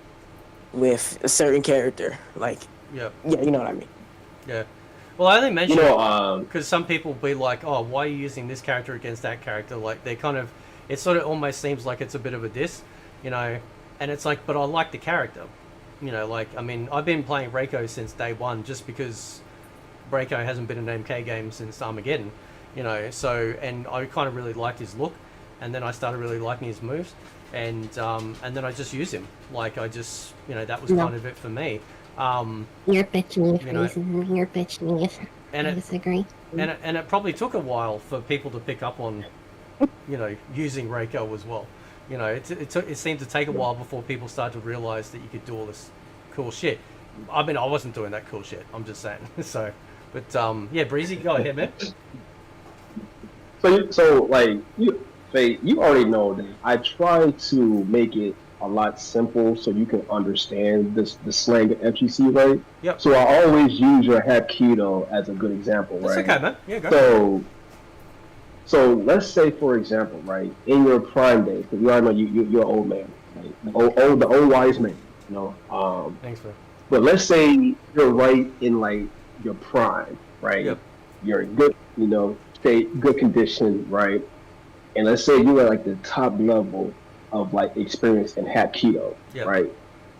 Speaker 6: with a certain character. Like, yeah, you know what I mean.
Speaker 2: Yeah. Well, I only mention it because some people be like, oh, why are you using this character against that character? Like, they kind of, it sort of almost seems like it's a bit of a diss, and it's like, but I like the character. You know, like, I mean, I've been playing Reiko since day one just because Reiko hasn't been an MK game since Armageddon, you know, so, and I kind of really liked his look, and then I started really liking his moves, and then I just used him. Like, I just, you know, that was kind of it for me.
Speaker 7: You're bitching me,
Speaker 2: you know,
Speaker 7: you're bitching me.
Speaker 2: and
Speaker 7: I
Speaker 2: it,
Speaker 7: disagree.
Speaker 2: and it probably took a while for people to pick up on, you know, using Reiko as well. You know, it seemed to take a while before people started to realize that you could do all this cool shit. I mean, I wasn't doing that cool shit. I'm just saying. So, but yeah, Breezy, go ahead, man.
Speaker 4: So like you already know that I try to make it a lot simple so you can understand the slang of FGC, right?
Speaker 2: Yep.
Speaker 4: So I always use your Hapkido as a good example, right?
Speaker 2: That's okay, man. Yeah, go.
Speaker 4: So let's say, for example, right, in your prime days, because we all know you're an old man, right? The old wise man, you know.
Speaker 2: Thanks, man.
Speaker 4: But let's say you're right in like your prime, right?
Speaker 2: Yep.
Speaker 4: You're in good, you know, state, good condition, right? And let's say you're at like the top level of like experience in Hapkido,
Speaker 2: Yep.
Speaker 4: right?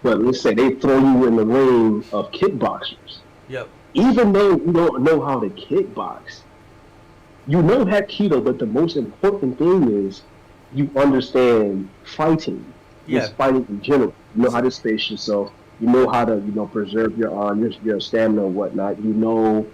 Speaker 4: But let's say they throw you in the ring of kickboxers.
Speaker 2: Yep.
Speaker 4: Even though you don't know how to kickbox, you know Hapkido, but the most important thing is you understand fighting.
Speaker 2: Yeah.
Speaker 4: Just fighting in general. You know how to space yourself. You know how to, you know, preserve your stamina and whatnot. You know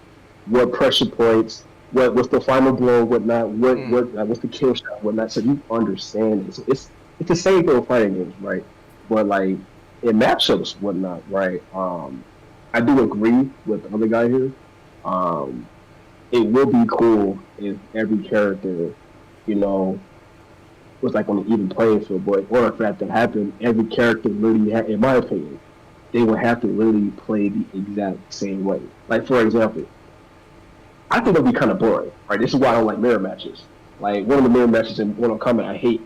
Speaker 4: what pressure points, what's the final blow, whatnot, what's the kill shot, whatnot. So you understand it. So it's the same thing with fighting games, right? But like in matchups, whatnot, right? I do agree with the other guy here. It would be cool if every character, you know, was like on an even playing field. But in order for that to happen, every character really, in my opinion, they would have to really play the exact same way. Like, for example, I think it would be kind of boring, right? This is why I don't like mirror matches. Like, one of the mirror matches in Mortal Kombat I hate,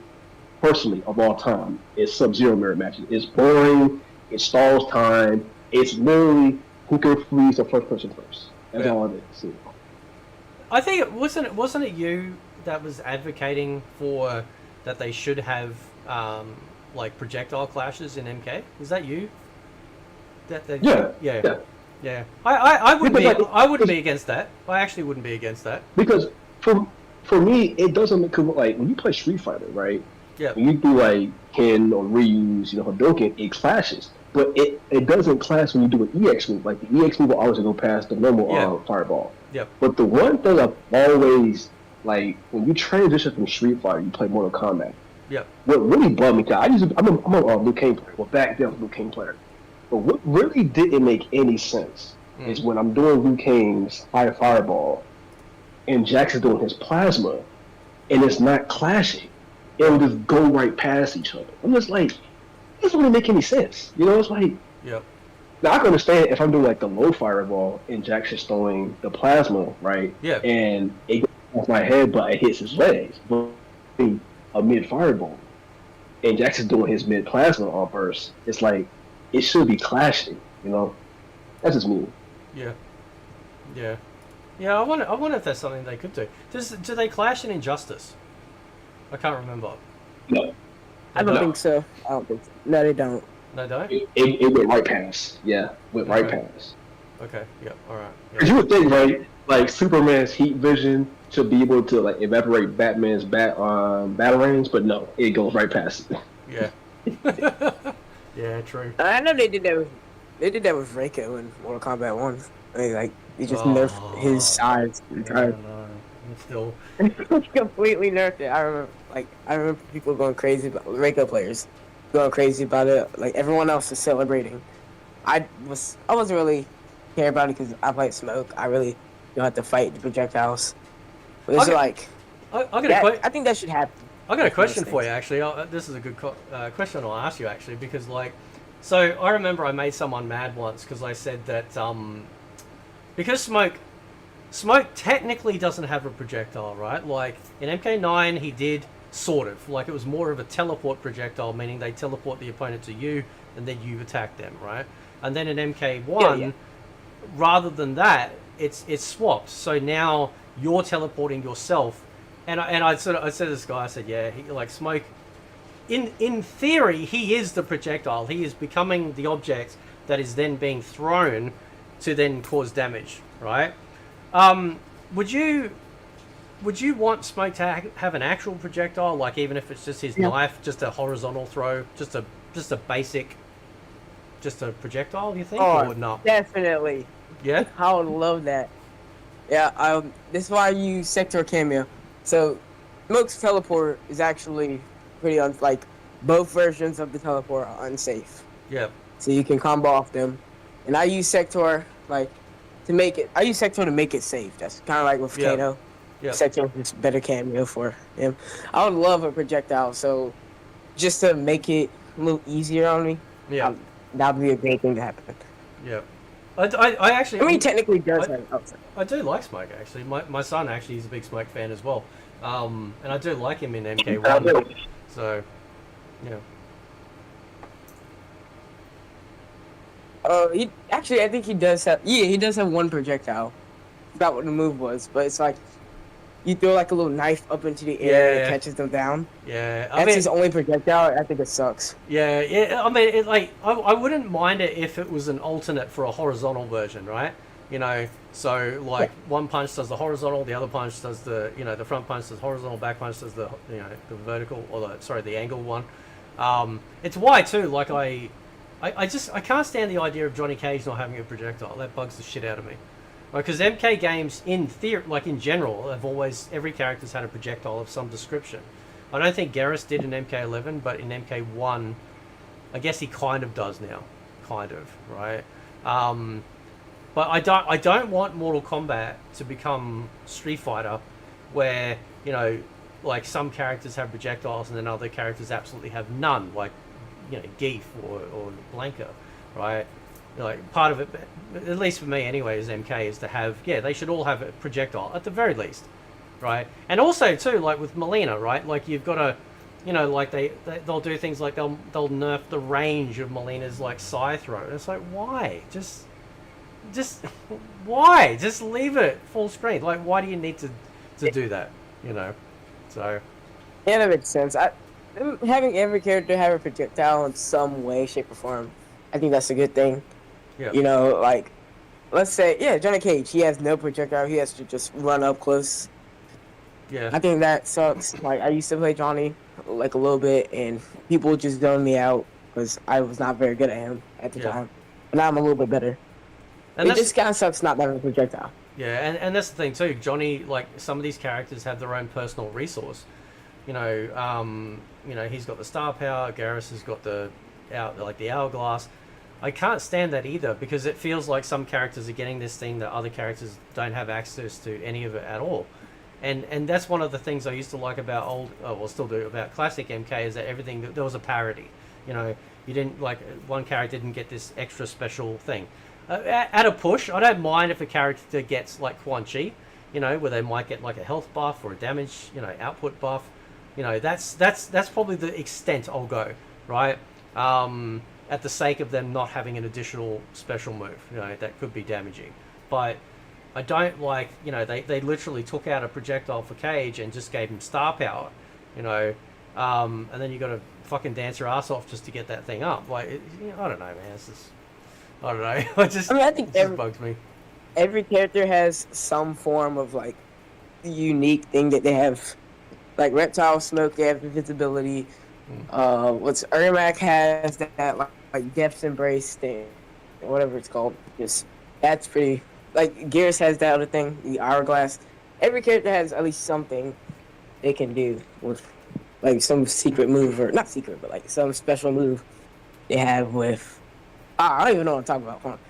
Speaker 4: personally, of all time, is Sub-Zero mirror matches. It's boring, it stalls time, it's literally who can freeze the first person first. That's all it is.
Speaker 2: I think it wasn't it you that was advocating for that they should have like projectile clashes in MK? Was that you? Yeah. I wouldn't be against that. I actually wouldn't be against that.
Speaker 4: Because for me, it doesn't make like when you play Street Fighter, right?
Speaker 2: Yeah.
Speaker 4: When you do like Ken or Ryu's, you know, Hadouken, it clashes. But it doesn't clash when you do an EX move. Like the EX move will always go past the normal fireball.
Speaker 2: Yep.
Speaker 4: But the one thing I've always, like, when you transition from Street Fighter, you play Mortal Kombat.
Speaker 2: Yep.
Speaker 4: What really bugged me, because I'm a Liu Kang player. Well, back then I was a Liu Kang player. But what really didn't make any sense is when I'm doing Liu Kang's high fireball, and Jackson's doing his plasma, and it's not clashing. It'll just go right past each other. I'm just like, it doesn't really make any sense. You know, it's like,
Speaker 2: yep.
Speaker 4: Now I can understand if I'm doing like the low fireball and Jackson's throwing the plasma, right?
Speaker 2: Yeah.
Speaker 4: And it goes off my head, but it hits his legs. But a mid fireball, and Jackson's doing his mid plasma on burst. It's like it should be clashing, you know. That's just me.
Speaker 2: Yeah. I wonder if that's something they could do. Do they clash in Injustice? I can't remember.
Speaker 4: No.
Speaker 6: I don't think so. I don't think so. No, they don't.
Speaker 2: They don't?
Speaker 4: It went right past. Yeah, went right past.
Speaker 2: Okay, yep, alright.
Speaker 4: Because you would think, right, like Superman's heat vision should be able to like evaporate Batman's battle range, but no, it goes right past it.
Speaker 2: Yeah. Yeah, true.
Speaker 6: I know they did that with Reiko in Mortal Kombat 1. They just nerfed his size.
Speaker 2: No, it's still...
Speaker 6: completely nerfed it. I remember people going crazy about Reiko players going crazy about it. Like everyone else is celebrating. I wasn't really care about it because I like Smoke. I really don't have to fight the projectiles. But it's like I think that should happen.
Speaker 2: I got a question for you actually. This is a good question I'll ask you actually because like, so I remember I made someone mad once because I said that because Smoke technically doesn't have a projectile, right? Like in MK9 he did. Sort of. Like it was more of a teleport projectile, meaning they teleport the opponent to you and then you attack them, right? And then in MK1, rather than that, it's swapped. So now you're teleporting yourself. And I said to this guy, I said, yeah, like Smoke, in theory, he is the projectile. He is becoming the object that is then being thrown to then cause damage, right? Would you want Smoke to have an actual projectile, like even if it's just his knife, just a horizontal throw, just a basic, just a projectile? Do you think, or not?
Speaker 6: Definitely.
Speaker 2: Yeah,
Speaker 6: I would love that. Yeah, this is why I use Sector Cameo. So, Smoke's teleport is actually pretty like both versions of the teleport are unsafe.
Speaker 2: yeah,
Speaker 6: So you can combo off them, and I use Sector to make it. I use Sector to make it safe. That's kind of like with
Speaker 2: Yeah.
Speaker 6: Kano.
Speaker 2: yeah,
Speaker 6: Sector is better cameo for him. I would love a projectile, so just to make it a little easier on me,
Speaker 2: yeah,
Speaker 6: that would be a great thing to happen.
Speaker 2: yeah. I actually,
Speaker 6: I mean, technically does have outside.
Speaker 2: I do like Smoke actually. My son actually is a big Smoke fan as well, and I do like him in MK1. So, yeah.
Speaker 6: I think he does have. Yeah, he does have one projectile. Forgot what the move was, but it's like you throw like a little knife up into the air and
Speaker 2: Yeah.
Speaker 6: it catches them down.
Speaker 2: Yeah,
Speaker 6: That's his only projectile. I think it sucks.
Speaker 2: yeah. I mean, I wouldn't mind it if it was an alternate for a horizontal version, right? You know, so like one punch does the horizontal, the other punch does the front punch does horizontal, back punch does the the vertical or the angle one. It's why too. Like I can't stand the idea of Johnny Cage not having a projectile. That bugs the shit out of me. Because MK games, in theory, like in general, every character's had a projectile of some description. I don't think Garrus did in MK11, but in MK1, I guess he kind of does now, right? But I don't want Mortal Kombat to become Street Fighter, where like some characters have projectiles and then other characters absolutely have none, like Geef or Blanca, right? Like part of it, at least for me anyway, as MK, is to have they should all have a projectile at the very least, right? And also too, like with Melina, right? Like you've got to, like they'll do things like they'll nerf the range of Melina's like Psy throw. And it's like, why? Just why? Just leave it full screen. Like, why do you need to do that? So
Speaker 6: Yeah, that makes sense. Having every character have a projectile in some way, shape, or form, I think that's a good thing.
Speaker 2: yeah,
Speaker 6: Like, let's say, Johnny Cage, he has no projectile. He has to just run up close.
Speaker 2: yeah,
Speaker 6: I think that sucks. Like, I used to play Johnny, like, a little bit, and people just zoned me out because I was not very good at him at the time. But now I'm a little bit better.
Speaker 2: and
Speaker 6: It just kind of sucks not having a projectile.
Speaker 2: Yeah, and that's the thing too. Johnny, like some of these characters have their own personal resource. He's got the star power. Garrus has got the hourglass. I can't stand that either because it feels like some characters are getting this thing that other characters don't have access to any of it at all. And that's one of the things I used to like about still do about classic MK is that there was a parity. You didn't one character didn't get this extra special thing. At a push, I don't mind if a character gets like Quan Chi, where they might get like a health buff or a damage, output buff. That's probably the extent I'll go, right? At the sake of them not having an additional special move, that could be damaging. But I don't like, they literally took out a projectile for Cage and just gave him star power, and then you got to fucking dance your ass off just to get that thing up. Like, I don't know, man. It's just, I don't know.
Speaker 6: I think
Speaker 2: it just bugs me.
Speaker 6: Every character has some form of like unique thing that they have. Like Reptile, Smoke, they have invisibility. Ermac has that like Death's Embrace thing, whatever it's called. That's pretty. Like Gears has that other thing, the Hourglass. Every character has at least something they can do with like some secret move, or not secret, but like some special move they have with. I don't even know what I'm talking about. Hold on.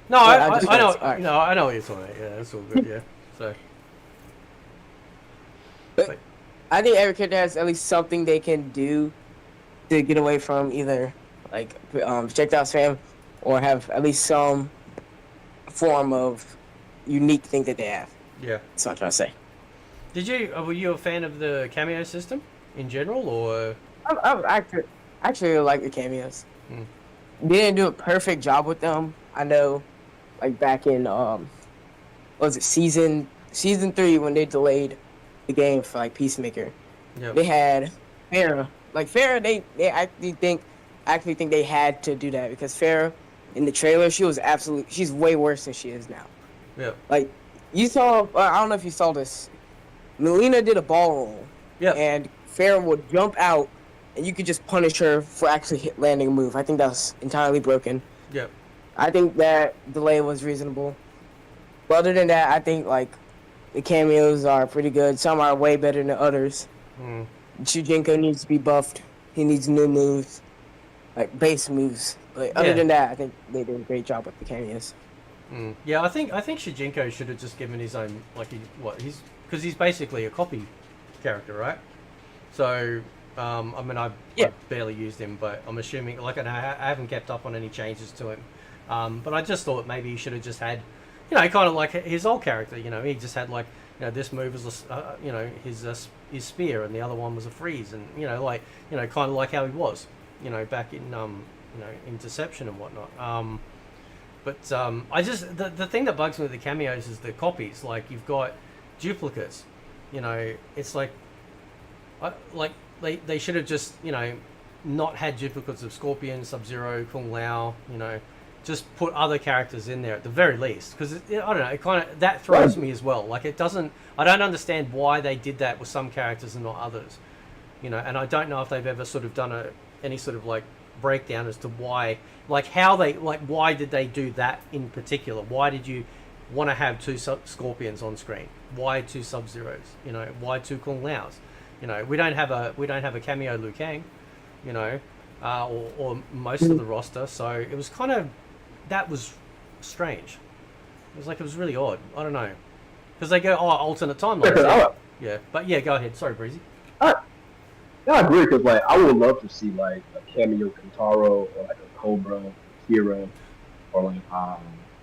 Speaker 2: No, I know.
Speaker 6: Right.
Speaker 2: No, I know what you're talking about. Yeah, that's all good. Yeah. So.
Speaker 6: But I think every character has at least something they can do to get away from either like projectile spam or have at least some form of unique thing that they have.
Speaker 2: Yeah.
Speaker 6: That's what I'm trying to say.
Speaker 2: Were you a fan of the cameo system in general, or?
Speaker 6: I actually like the cameos.
Speaker 2: Hmm.
Speaker 6: They didn't do a perfect job with them. I know, like back in season 3 when they delayed the game for like Peacemaker.
Speaker 2: Yep.
Speaker 6: They had Farrah. Like Farrah, they actually think they had to do that because Farrah in the trailer, she's way worse than she is now.
Speaker 2: Yeah.
Speaker 6: Like, you saw, I don't know if you saw this. Melina did a ball roll.
Speaker 2: Yeah.
Speaker 6: And Farrah would jump out, and you could just punish her for actually landing a move. I think that was entirely broken.
Speaker 2: Yep.
Speaker 6: I think that delay was reasonable. But other than that, I think, like, the cameos are pretty good. Some are way better than others. Shujinko needs to be buffed. He needs new moves, like base moves. But other than that, I think they did a great job with the cameos.
Speaker 2: Yeah, I think Shujinko should have just given his own, like, because he's basically a copy character, right? So, I mean, I barely used him, but I'm assuming, like, I haven't kept up on any changes to him. But I just thought maybe he should have just had, you know, kind of like his old character. You know, he just had, like, you know, this move was, you know, his spear, and the other one was a freeze, and, you know, like, you know, kind of like how he was, you know, back in, you know, in Deception and whatnot. But I just, the thing that bugs me with the cameos is the copies. Like, you've got duplicates, you know, it's like they should have just, you know, not had duplicates of Scorpion, Sub-Zero, Kung Lao, you know, just put other characters in there at the very least, because I don't know, it kind of, that throws me as well. Like, it doesn't, I don't understand why they did that with some characters and not others, you know, and I don't know if they've ever sort of done any sort of, like, breakdown as to why, like, how they, like, why did they do that in particular? Why did you want to have two Scorpions on screen? Why two Sub-Zeros? You know, why two Kung Laos? You know, we don't have a cameo Liu Kang, you know, or most of the roster. So it was kind of, that was strange. It was like, it was really odd. I don't know, because they go, oh, alternate timeline. Yeah, but yeah, go ahead. Sorry, Breezy.
Speaker 4: Yeah, I agree, because, like, I would love to see, like, a cameo Kentaro, or, like, a Cobra, Kira, or, like,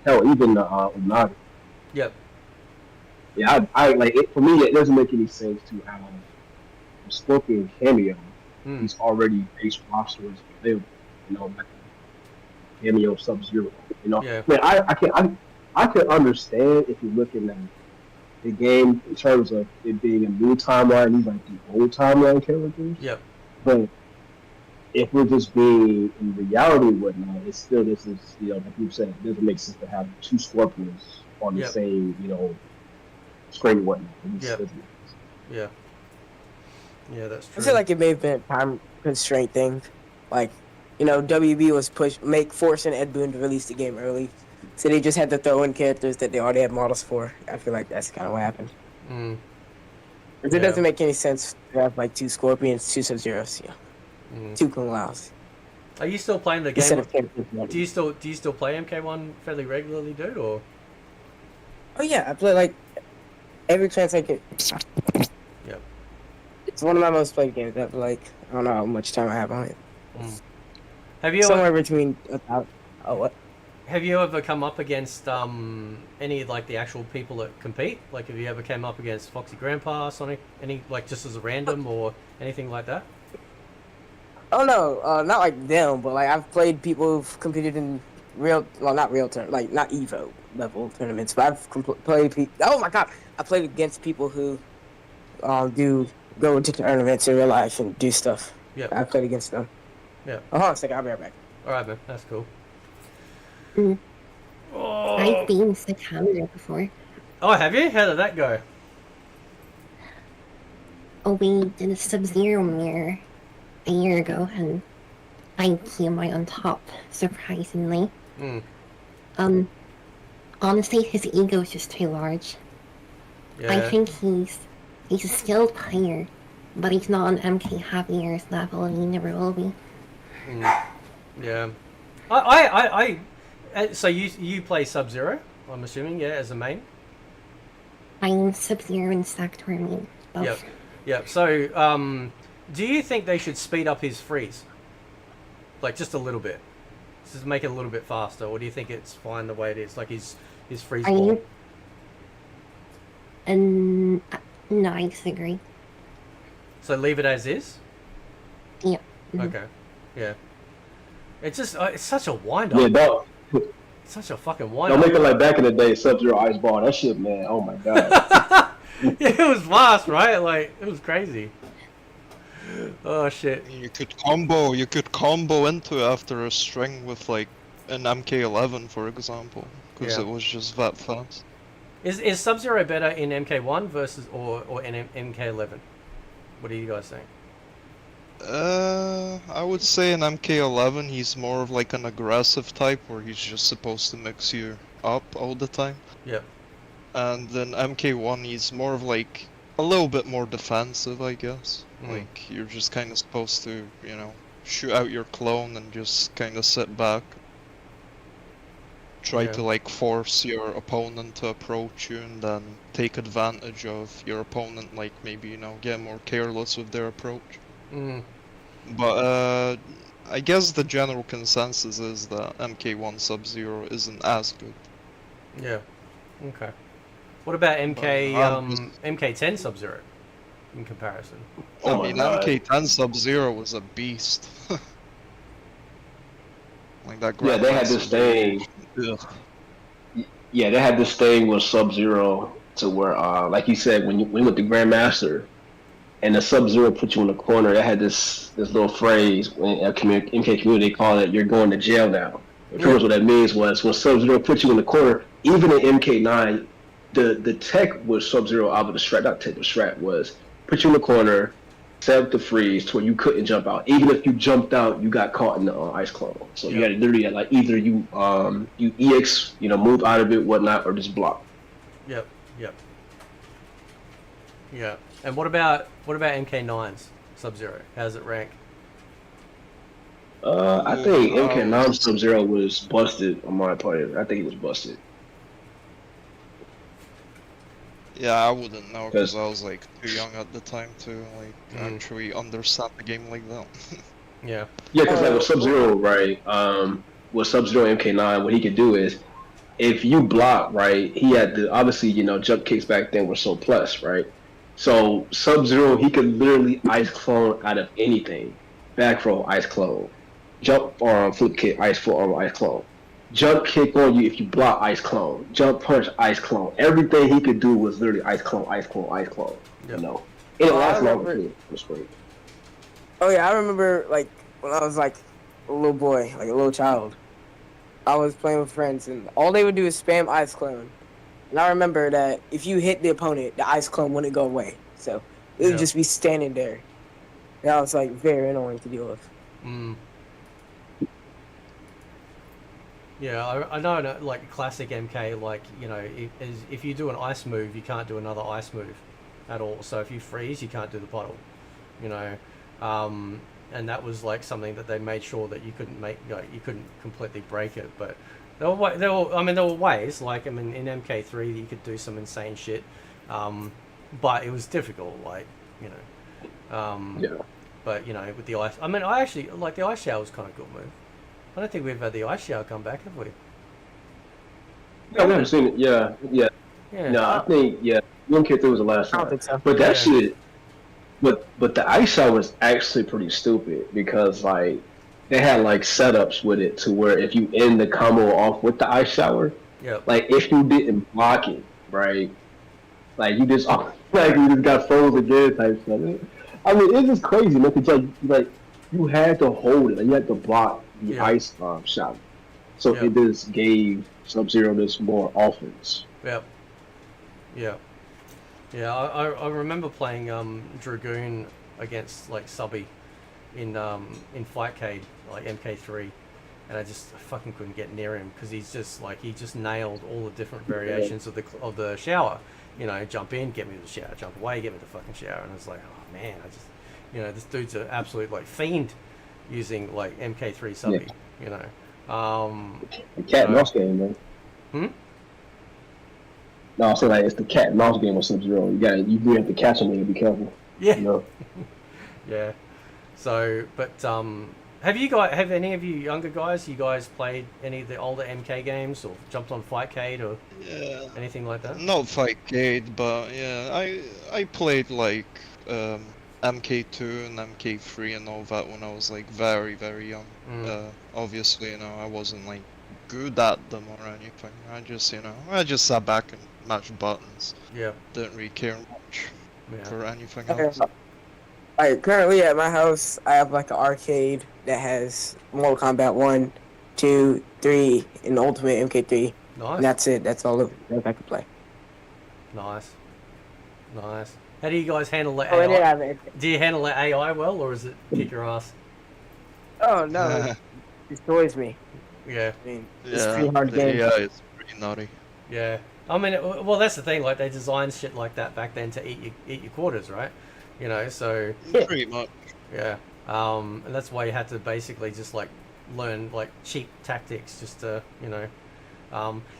Speaker 4: hell, even Unagi.
Speaker 2: Yep.
Speaker 4: Yeah, I like it. For me, it doesn't make any sense to have a Scorpion cameo. He's already base roster is available. You know, like a cameo Sub-Zero. You know,
Speaker 2: Yeah.
Speaker 4: I can understand if you're looking at the game in terms of it being a new timeline. These like the old timeline characters.
Speaker 2: Yep.
Speaker 4: But if we're just being in reality and whatnot, it's still, this is, you know, like you said, it doesn't make sense to have two Scorpions on the same, you know, screen and whatnot.
Speaker 2: Yeah. Yeah, that's true.
Speaker 6: I feel like it may have been a time constraint thing. Like, you know, WB was forcing Ed Boon to release the game early. So they just had to throw in characters that they already had models for. I feel like that's kind of what happened. It doesn't make any sense to have like two Scorpions, two Sub-Zeros, two Kung Laos.
Speaker 2: Are you still playing the
Speaker 6: Instead
Speaker 2: game?
Speaker 6: of
Speaker 2: Do you still play MK1 fairly regularly, dude? Or
Speaker 6: Oh yeah, I play like every chance I get.
Speaker 2: Yep.
Speaker 6: It's one of my most played games. I like, I don't know how much time I have on it.
Speaker 2: have you
Speaker 6: Somewhere between about what?
Speaker 2: Have you ever come up against any, like, the actual people that compete? Like, have you ever came up against Foxy Grandpa, Sonic, any, like, just as a random or anything like that?
Speaker 6: Oh no, not like them, but like I've played people who've competed in not Evo level tournaments, but I've played people. Oh my god, I played against people who do go into tournaments in real life and do stuff.
Speaker 2: Yeah,
Speaker 6: I played against them.
Speaker 2: Yeah.
Speaker 6: Hold on a second, I'll be right back.
Speaker 2: All right, man, that's cool.
Speaker 7: I've been to Canada before.
Speaker 2: Oh, have you? How did that go?
Speaker 7: Oh, we did a Sub-Zero mirror a year ago, and I came out on top, surprisingly. Honestly, his ego is just too large.
Speaker 2: Yeah.
Speaker 7: I think he's a skilled player, but he's not on MK Javier's level, and he never will be.
Speaker 2: Yeah. So you play Sub-Zero, I'm assuming, yeah, as a main?
Speaker 7: I'm Sub-Zero and Sector main. Both.
Speaker 2: Yep. So, do you think they should speed up his freeze? Like, just a little bit? Just make it a little bit faster, or do you think it's fine the way it is? Like, his freeze ball?
Speaker 7: No, I disagree.
Speaker 2: So leave it as is?
Speaker 7: Yeah.
Speaker 2: Okay. Yeah. It's just, it's such a wind-up.
Speaker 4: Yeah, dog.
Speaker 2: It's such a fucking wind-up.
Speaker 4: Don't make it like back in the day, Sub-Zero Ice Ball. That shit, man. Oh my god.
Speaker 2: Yeah, it was fast, right? Like, it was crazy. Oh shit.
Speaker 5: You could combo into it after a string with like in MK11, for example, because
Speaker 2: Yeah.
Speaker 5: it was just that fast.
Speaker 2: Is Sub-Zero better in MK1 versus or in MK11? What do you guys think?
Speaker 5: I would say in MK11 he's more of like an aggressive type where he's just supposed to mix you up all the time.
Speaker 2: Yep.
Speaker 5: And then MK1 he's more of like a little bit more defensive, I guess. Like you're just kind of supposed to, you know, shoot out your clone and just kind of sit back. Try to like force your opponent to approach you and then take advantage of your opponent, like maybe, you know, get more careless with their approach. But I guess the general consensus is that MK1 Sub-Zero isn't as good.
Speaker 2: Yeah. Okay. What about MK10 Sub-Zero in comparison?
Speaker 4: Oh
Speaker 5: I
Speaker 4: my
Speaker 5: mean,
Speaker 4: God.
Speaker 5: MK10 Sub-Zero was a beast. Like that.
Speaker 4: Yeah, they had this thing. Yeah, they had this thing with Sub-Zero to where, like you said, when you went to Grandmaster, and the Sub-Zero put you in the corner, they had this little phrase in MK community, they call it "You're going to jail now." Pretty much what that means was when Sub-Zero put you in the corner, even in MK9, the tech with Sub-Zero out of the strat, not tech, the strat was put you in the corner, set up the freeze to where you couldn't jump out. Even if you jumped out, you got caught in the ice clone. So you had to literally like either you EX, move out of it, whatnot, or just block.
Speaker 2: Yep. Yeah. And what about MK9's Sub-Zero? How does it rank?
Speaker 4: I think MK9 Sub-Zero was busted on my part. I think it was busted.
Speaker 5: Yeah, I wouldn't know because I was like too young at the time to like actually understand the game like that.
Speaker 2: Yeah.
Speaker 4: Yeah, because like with Sub-Zero, right? With Sub-Zero MK9, what he could do is, if you block, right, he had to obviously, jump kicks back then were so plus, right? So Sub-Zero, he could literally ice clone out of anything. Back row, ice clone. Jump arm, flip kick, ice forearm, ice clone. Jump kick on you if you block, ice clone. Jump punch, ice clone. Everything he could do was literally ice clone, ice clone, ice clone.
Speaker 2: Yep.
Speaker 4: And it lasts longer too. It was great.
Speaker 6: Oh yeah, I remember like when I was like a little boy, like a little child. I was playing with friends and all they would do is spam ice clone. And I remember that if you hit the opponent, the ice clone wouldn't go away. So it would just be standing there. That was like very annoying to deal with.
Speaker 2: Yeah, I know, like classic MK, like, if you do an ice move, you can't do another ice move at all. So if you freeze, you can't do the puddle, and that was like something that they made sure that you couldn't you couldn't completely break it. But there were ways, like, in MK3 that you could do some insane shit, but it was difficult, like,
Speaker 4: Yeah.
Speaker 2: But with the ice, I actually like the ice shower was kind of a good move. I don't think we've had the ice shower come back, have we?
Speaker 4: I've never seen it. Yeah. No, I think MK3 was the last
Speaker 6: I
Speaker 4: one.
Speaker 6: don't think so.
Speaker 4: But that shit, but the ice shower was actually pretty stupid because like they had like setups with it to where if you end the combo off with the ice shower, like if you didn't block it, right, like you just got froze again type stuff. It's just crazy, man. It's like you had to hold it, and you had to block the ice shot, so it just gave Sub-Zero this more offense.
Speaker 2: Yeah. I remember playing Dragoon against like Subby in Fightcade, like MK3, and I just fucking couldn't get near him because he just nailed all the different variations of the shower. Jump in, get me the shower. Jump away, get me the fucking shower. And it's like, oh man, this dude's an absolute like fiend using like MK3 Subby.
Speaker 4: The cat and mouse game, man. No, I'm saying like it's the cat and mouse game with Sub-Zero. You really have to catch him and be careful.
Speaker 2: Yeah. Yeah. So, but have any of you younger guys? You guys played any of the older MK games or jumped on Fightcade or anything like that?
Speaker 5: Not Fightcade, but yeah, I played like MK2 and MK3 and all that when I was like very, very young. Obviously, I wasn't like good at them or anything. I just sat back and mashed buttons.
Speaker 2: Yeah.
Speaker 5: Didn't really care much for anything
Speaker 6: Okay.
Speaker 5: else.
Speaker 6: Like currently at my house, I have like an arcade that has Mortal Kombat 1, 2, 3, and Ultimate MK3.
Speaker 2: Nice.
Speaker 6: And that's it. That's all that I can play.
Speaker 2: Nice. Nice. How do you guys handle the
Speaker 6: Oh, I did
Speaker 2: AI?
Speaker 6: have it.
Speaker 2: Do you handle the AI well, or is it kick your ass?
Speaker 6: Oh, no. It destroys me.
Speaker 2: Yeah.
Speaker 6: I mean, it's a pretty hard game.
Speaker 5: Yeah, it's pretty naughty.
Speaker 2: Yeah. I mean, well, that's the thing. Like, they designed shit like that back then to eat your quarters, right? You know, so
Speaker 6: Yeah.
Speaker 5: Pretty much.
Speaker 2: yeah. And that's why you had to basically just like learn like cheap tactics just to, you know.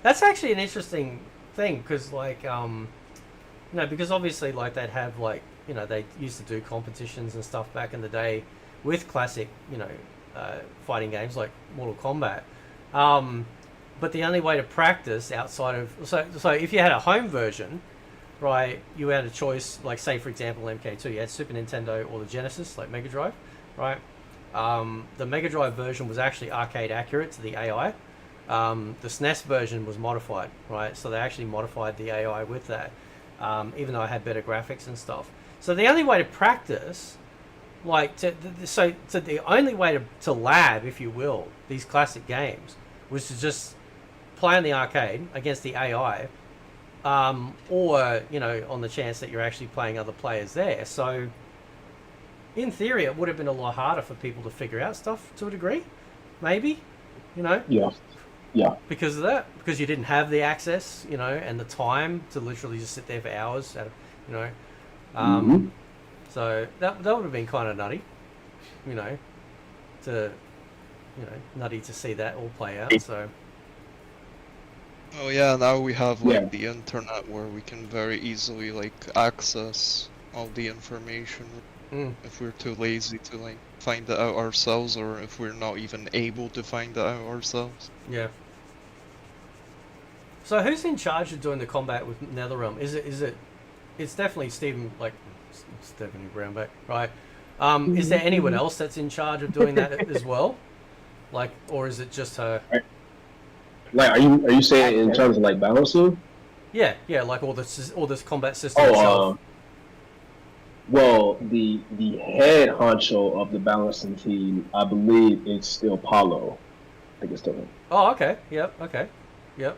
Speaker 2: That's actually an interesting thing because like, you know, because obviously like they'd have like, you know, they used to do competitions and stuff back in the day with classic, you know, fighting games like Mortal Kombat. But the only way to practice outside of so if you had a home version, right, you had a choice, like say for example MK2, you had Super Nintendo or the Genesis, like Mega Drive, right? The Mega Drive version was actually arcade accurate to the AI. The SNES version was modified, right? So they actually modified the AI with that, even though it had better graphics and stuff. So the only way to practice, like the only way to lab, if you will, these classic games was to just play in the arcade against the AI, or you know, on the chance that you're actually playing other players there. So in theory, it would have been a lot harder for people to figure out stuff to a degree, maybe, you know.
Speaker 4: Yeah.
Speaker 2: Because of that, because you didn't have the access, you know, and the time to literally just sit there for hours, you know. So that would have been kind of nutty, you know, nutty to see that all play out. So.
Speaker 5: Oh yeah, now we have like the internet where we can very easily like access all the information if we're too lazy to like find it out ourselves, or if we're not even able to find it out ourselves.
Speaker 2: Yeah. So who's in charge of doing the combat with NetherRealm? Is it? It's definitely Stephanie Brownback, right? Is there anyone else that's in charge of doing that as well? Like, or is it just her?
Speaker 4: Like, are you saying in terms of like balancing?
Speaker 2: Yeah, like all this combat system itself.
Speaker 4: Well, the head honcho of the balancing team, I believe it's still Paulo. I think it's still him.
Speaker 2: Oh, okay. Yep. Okay. Yep.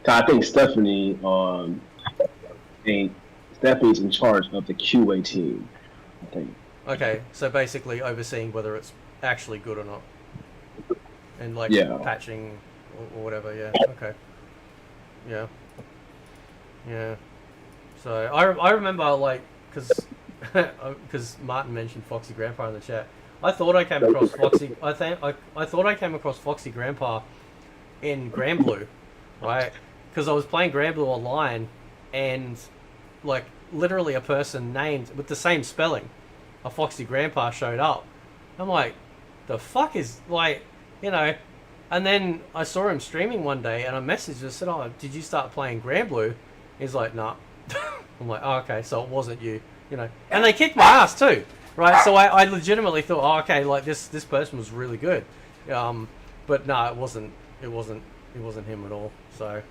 Speaker 4: I think Stephanie's in charge of the QA team, I think.
Speaker 2: Okay, so basically overseeing whether it's actually good or not, and like patching or whatever. Yeah. Okay. Yeah. So I remember like because Martin mentioned Foxy Grandpa in the chat. I thought I came across Foxy. I thought I came across Foxy Grandpa in Granblue, right? Because I was playing Granblue online, and like literally a person named with the same spelling, a Foxy Grandpa showed up. I'm like, the fuck is like, you know? And then I saw him streaming one day, and I messaged him, said, "Oh, did you start playing Granblue?" He's like, "Nah." I'm like, "Oh, okay, so it wasn't you, you know?" And they kicked my ass too, right? So I legitimately thought, "Oh, okay, like this person was really good," but no, it wasn't him at all. So,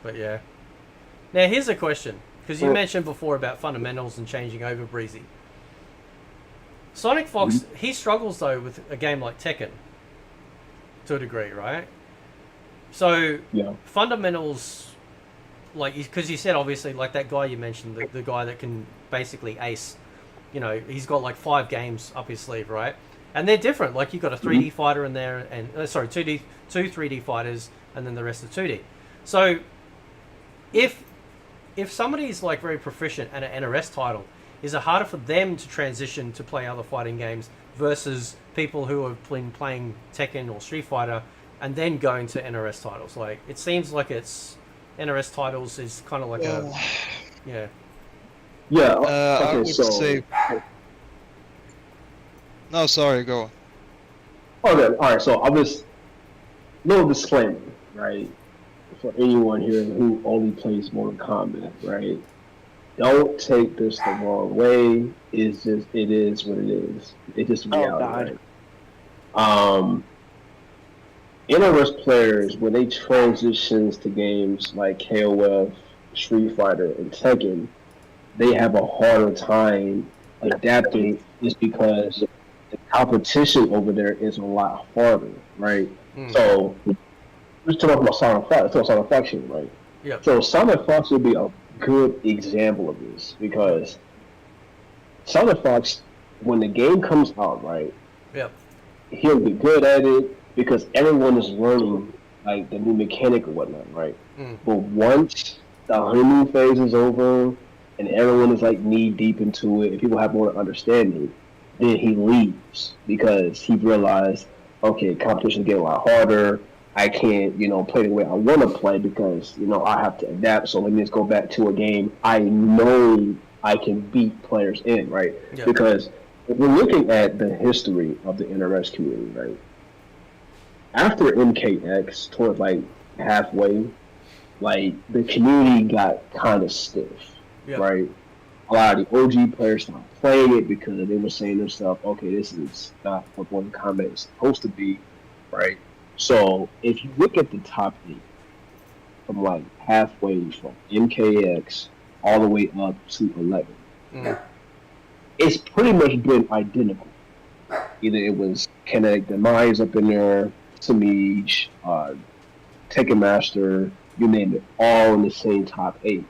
Speaker 2: but yeah. Now here's a question, because you mentioned before about fundamentals and changing over Breezy. Sonic Fox, he struggles though with a game like Tekken, to a degree, right? So fundamentals, like, because you said obviously like that guy you mentioned, the guy that can basically ace, you know, he's got like 5 games up his sleeve, right? And they're different. Like you got a 3D fighter in there, and two 3D fighters, and then the rest are 2D. So if somebody's like very proficient at an NRS title, is it harder for them to transition to play other fighting games versus people who have been playing Tekken or Street Fighter and then going to NRS titles? Like, it seems like it's NRS titles is kind of like
Speaker 4: Yeah.
Speaker 5: I would say. No, sorry, go.
Speaker 4: Okay, all right. So I'll just little disclaimer, right, for anyone here who only plays Mortal Kombat, right? Don't take this the wrong way. It is what it is. It's just reality. Right? NRS players, when they transitions to games like KOF, Street Fighter, and Tekken, they have a harder time adapting just because the competition over there is a lot harder, right?
Speaker 2: Mm.
Speaker 4: So we're talking about Sonic Fox, it's Sonic Faction, right?
Speaker 2: Yep.
Speaker 4: So Sonic Fox would be a good example of this because Sonic Fox, when the game comes out, right?
Speaker 2: Yep.
Speaker 4: He'll be good at it because everyone is learning like the new mechanic or whatnot, right?
Speaker 2: Mm.
Speaker 4: But once the honeymoon phase is over and everyone is like knee deep into it and people have more understanding, then he leaves because he realized, okay, competition is getting a lot harder. I can't, play the way I want to play because, I have to adapt. So let me just go back to a game I know I can beat players in, right?
Speaker 2: Yep.
Speaker 4: Because if we're looking at the history of the NRS community, right? After MKX, towards like halfway, like the community got kind of stiff,
Speaker 2: Yep.
Speaker 4: right? A lot of the OG players stopped playing it because they were saying to themselves, okay, this is not what Mortal Kombat is supposed to be, right? So if you look at the top 8, from like halfway from MKX all the way up to 11, it's pretty much been identical. Either it was Kinetic Demise up in there, Samij, Tekken Master, you name it, all in the same top 8.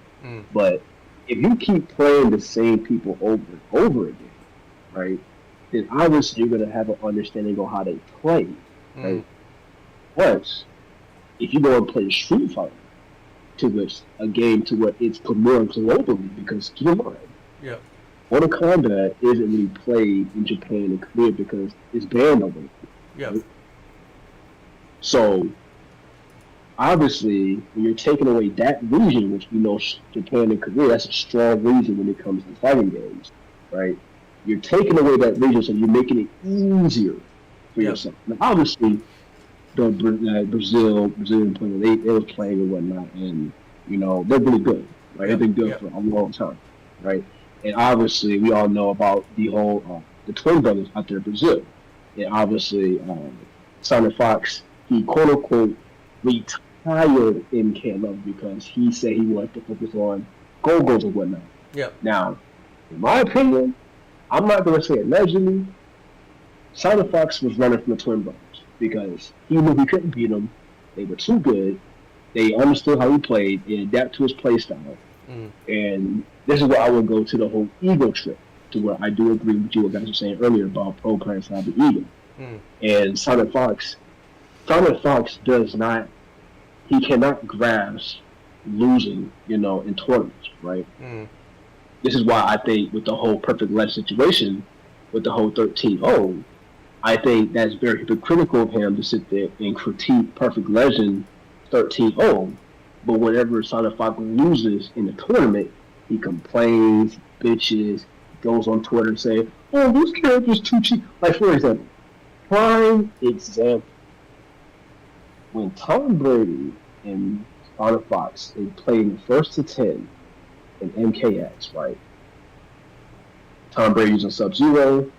Speaker 4: But if you keep playing the same people over and over again, right, then obviously you're going to have an understanding of how they play, right? Once, if you go and play Street Fighter, to which a game to where it's premiering globally, because keep in mind,
Speaker 2: Yep.
Speaker 4: Mortal Kombat isn't really played in Japan and Korea because it's banned over there.
Speaker 2: Yep.
Speaker 4: Right? So, obviously, when you're taking away that region, which we know Japan and Korea, that's a strong region when it comes to fighting games, right? You're taking away that region, so you're making it easier for yourself. Now, obviously, the Brazilian players, they were playing and whatnot, and they're really good, right? They've been good for a long time, right? And obviously, we all know about the whole the twin brothers out there in Brazil, and obviously, Sonic Fox, he quote unquote retired MK11 because he said he wanted to focus on Go-Go's and whatnot.
Speaker 2: Yep.
Speaker 4: Now, in my opinion, I'm not going to say allegedly, Sonic Fox was running from the twin brothers because he knew he couldn't beat them. They were too good. They understood how he played and adapted to his play style. And this is where I would go to the whole ego trip, to where I do agree with you what guys were saying earlier about pro players have the ego. And Sonic Fox he cannot grasp losing, in tournaments, right? This is why I think with the whole Perfect Legend situation, with the whole 13-0, I think that's very hypocritical of him to sit there and critique Perfect Legend 13-0, but whenever Sonic Fox loses in the tournament, he complains, bitches, goes on Twitter and say, oh, this character's too cheap. Like, for example, prime example, when Tom Brady and Sonic Fox, they played in the first to 10 in MKX, right? Tom Brady using Sub-Zero,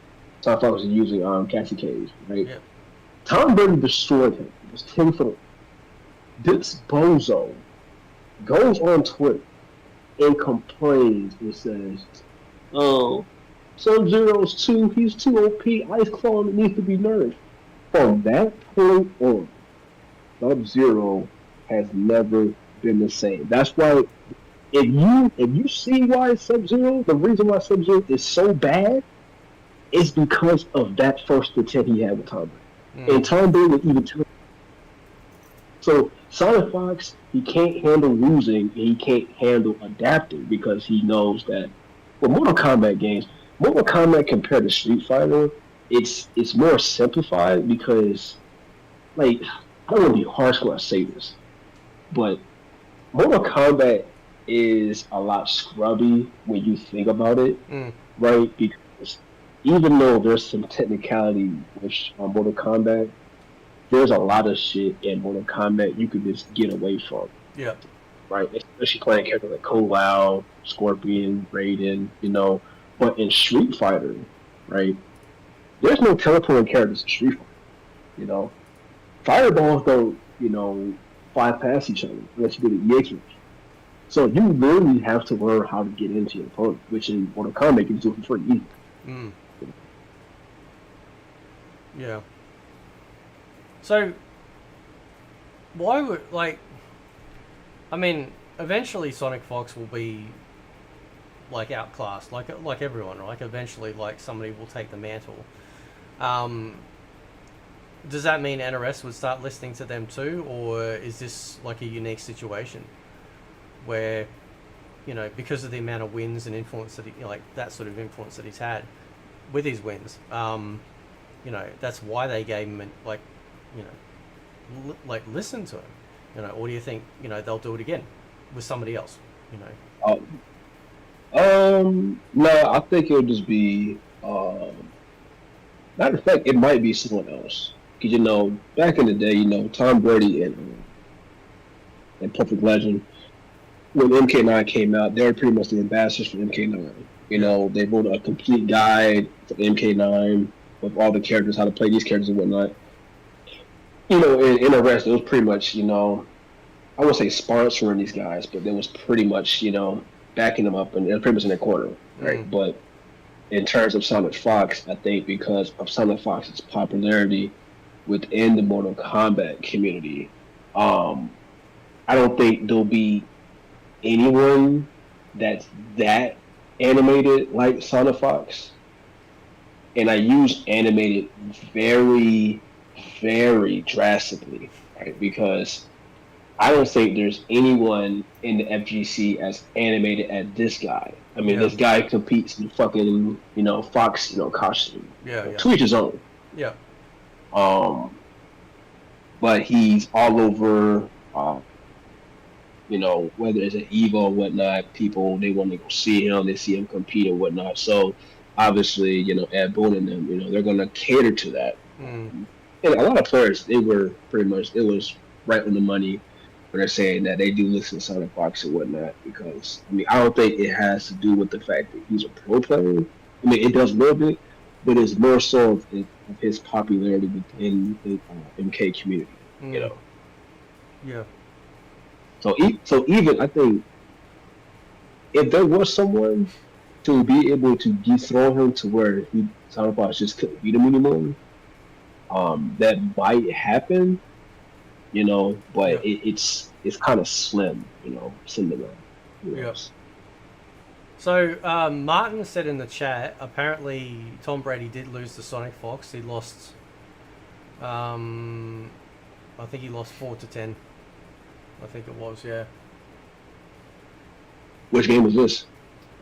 Speaker 4: Sonic Fox was using Cassie Cage, right?
Speaker 2: Yeah.
Speaker 4: Tom Brady destroyed him. It was 10-4. This bozo goes on Twitter and complains and says, oh, Sub-Zero's he's too OP, Ice Claw needs to be nerfed. From that point on, Sub-Zero has never been the same. That's why if you see why Sub-Zero, the reason why Sub-Zero is so bad is because of that first attempt he had with Tom Brady. And Tom Brady would even tell him. So Sonic Fox, he can't handle losing and he can't handle adapting because he knows that with Mortal Kombat games, Mortal Kombat compared to Street Fighter, it's more simplified because, like, I don't want to be harsh when I say this, but Mortal Kombat is a lot scrubby when you think about it, right? Because even though there's some technicality with Mortal Kombat, there's a lot of shit in Mortal Kombat you could just get away from.
Speaker 2: Yeah.
Speaker 4: Right? Especially playing characters like Kung Lao, Scorpion, Raiden, But in Street Fighter, right, there's no teleporting characters in Street Fighter. Fireballs don't, fly past each other unless you do the EX. So you really have to learn how to get into your opponent, which in Mortal Kombat you can do for free.
Speaker 2: Yeah. So, why would, like, I mean, eventually Sonic Fox will be, like, outclassed, like everyone, right? Eventually, like, somebody will take the mantle. Does that mean NRS would start listening to them too, or is this, like, a unique situation where, you know, because of the amount of wins and influence that he, like, that sort of influence that he's had with his wins, you know, that's why they gave him, like, you know, listen to him, you know, or do you think, you know, they'll do it again with somebody else, you know?
Speaker 4: No, I think it'll just be, matter of fact, it might be someone else. Because, you know, back in the day, you know, Tom Brady and Perfect Legend, when MK9 came out, they were pretty much the ambassadors for MK9. You know, they wrote a complete guide for MK9 with all the characters, how to play these characters and whatnot. You know, in the rest, it was pretty much, you know, I wouldn't say sponsoring these guys, but they was pretty much, you know, backing them up and they're pretty much in their corner, right? But in terms of Sonic Fox, I think because of Sonic Fox's popularity within the Mortal Kombat community, I don't think there'll be anyone that's that animated like Sonic Fox. And I use animated very, very drastically, right? Because I don't think there's anyone in the FGC as animated as this guy. I mean, this guy competes in fucking, you know, Fox, you know, costume. To each his own.
Speaker 2: Yeah.
Speaker 4: But he's all over, you know, whether it's an Evo or whatnot, people, they want to go see him, they see him compete and whatnot. So, obviously, you know, Ed Boon and them, you know, they're going to cater to that. And a lot of players, they were pretty much, it was right on the money when they're saying that they do listen to Sonic Fox and whatnot, because, I mean, I don't think it has to do with the fact that he's a pro player. I mean, it does a little bit, but it's more so of his popularity within the MK community, you know.
Speaker 2: Yeah.
Speaker 4: So even, I think, if there was someone to be able to dethrone him to where Sonic Fox just couldn't beat him anymore, that might happen, you know, but it's kind of slim, you know, similar.
Speaker 2: Yes. So Martin said in the chat, apparently Tom Brady did lose to Sonic Fox. He lost, I think he lost 4-10. I think it was, yeah.
Speaker 4: Which game was this?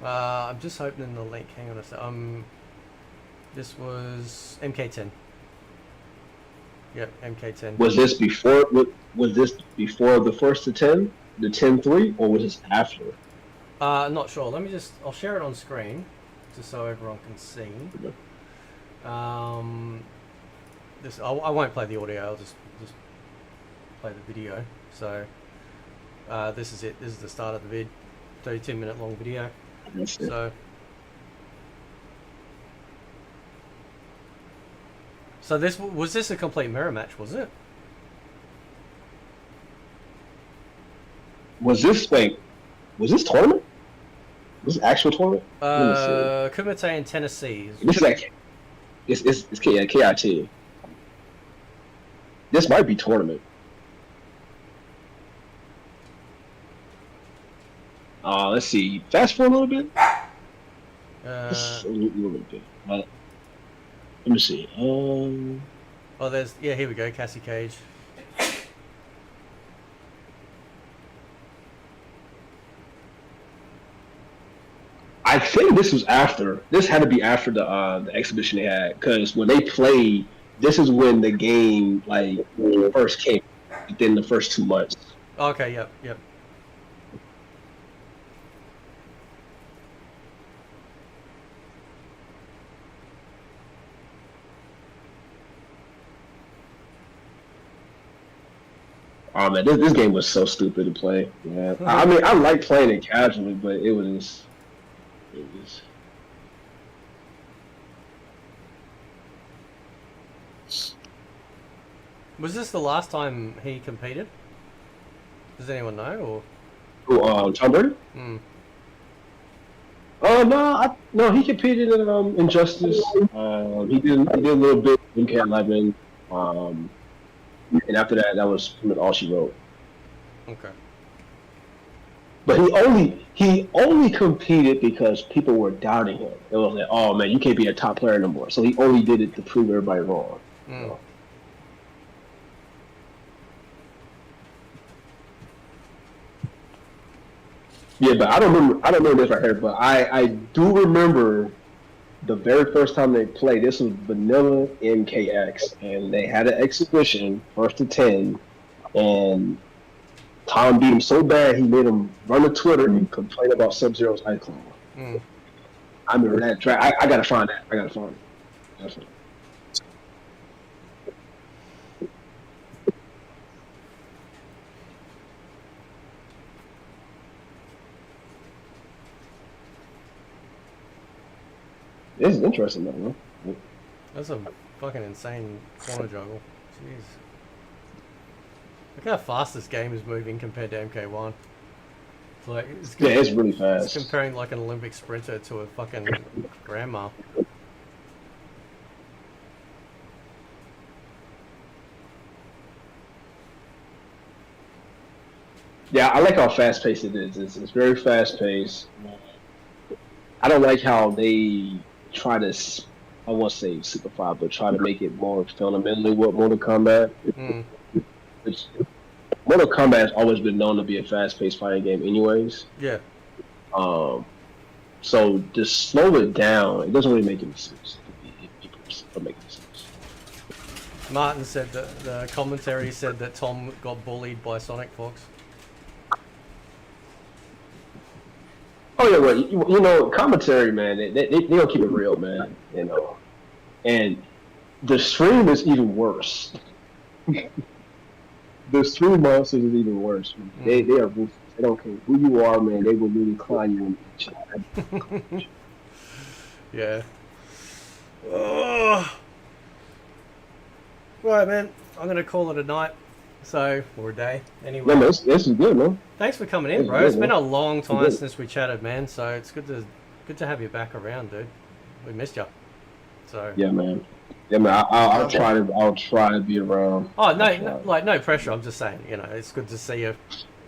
Speaker 2: I'm just opening the link. Hang on a sec. This was MK10. Yep, MK10.
Speaker 4: Was this before? Was this before the first to 10, the 10-3, or was this after?
Speaker 2: Not sure. Let me just. I'll share it on screen, just so everyone can see. This. I won't play the audio. I'll just play the video. So, this is it. This is the start of the vid. 32-minute long video. So this was this a complete mirror match, was it?
Speaker 4: Was this tournament? Was this actual tournament?
Speaker 2: Kumite in Tennessee.
Speaker 4: This is like it's KIT. This might be tournament. Let's see. Fast forward a little bit. A little bit. Let me see.
Speaker 2: Oh, there's here we go. Cassie Cage.
Speaker 4: I think this was after. This had to be after the exhibition they had, because when they played, this is when the game first came within the first 2 months.
Speaker 2: Okay. Yep.
Speaker 4: Oh man, this game was so stupid to play. Yeah, I mean, I like playing it casually, but it was.
Speaker 2: Was this the last time he competed? Does anyone know,
Speaker 4: or? Tom Brady? Oh no, he competed in Injustice. He did a little bit MK11, and after that, that was pretty much all she wrote.
Speaker 2: Okay.
Speaker 4: But he only competed because people were doubting him. It was like, oh man, you can't be a top player no more. So he only did it to prove everybody wrong. So. Yeah, but I don't remember this right here, but I do remember the very first time they played. This was Vanilla MKX, and they had an exhibition, first to 10, and Tom beat him so bad he made him run to Twitter and complain about Sub-Zero's iCloud. I remember that track. I gotta find that. That's it. This is interesting, though. Man.
Speaker 2: That's a fucking insane corner juggle. Jeez. Look how fast this game is moving compared to MK1. It's like
Speaker 4: It's really fast.
Speaker 2: It's comparing like an Olympic sprinter to a fucking grandma.
Speaker 4: Yeah, I like how fast paced it is. It's very fast paced. I don't like how they try to, I won't say simplify, but try to make it more fundamentally what Mortal Kombat. Mortal Kombat has always been known to be a fast-paced fighting game, anyways.
Speaker 2: Yeah.
Speaker 4: So to slow it down, it doesn't really make any sense.
Speaker 2: Martin said that the commentary said that Tom got bullied by Sonic Fox.
Speaker 4: Oh yeah, well, you know, commentary, man. They don't keep it real, man. You know, and the stream is even worse. The stream monsters is even worse. They are ruthless. They don't care who you are, man. They will really climb you in the chat.
Speaker 2: Yeah. Oh. Right, man. I'm gonna call it a night. So, or a day. Anyway.
Speaker 4: Yeah, man, this is good, man.
Speaker 2: Thanks for coming in, bro. It's been a long time since we chatted, man. So it's good to have you back around, dude. We missed you. So.
Speaker 4: Yeah, man. Yeah, man. I'll try to be around.
Speaker 2: Oh no pressure. I'm just saying, you know, it's good to see you.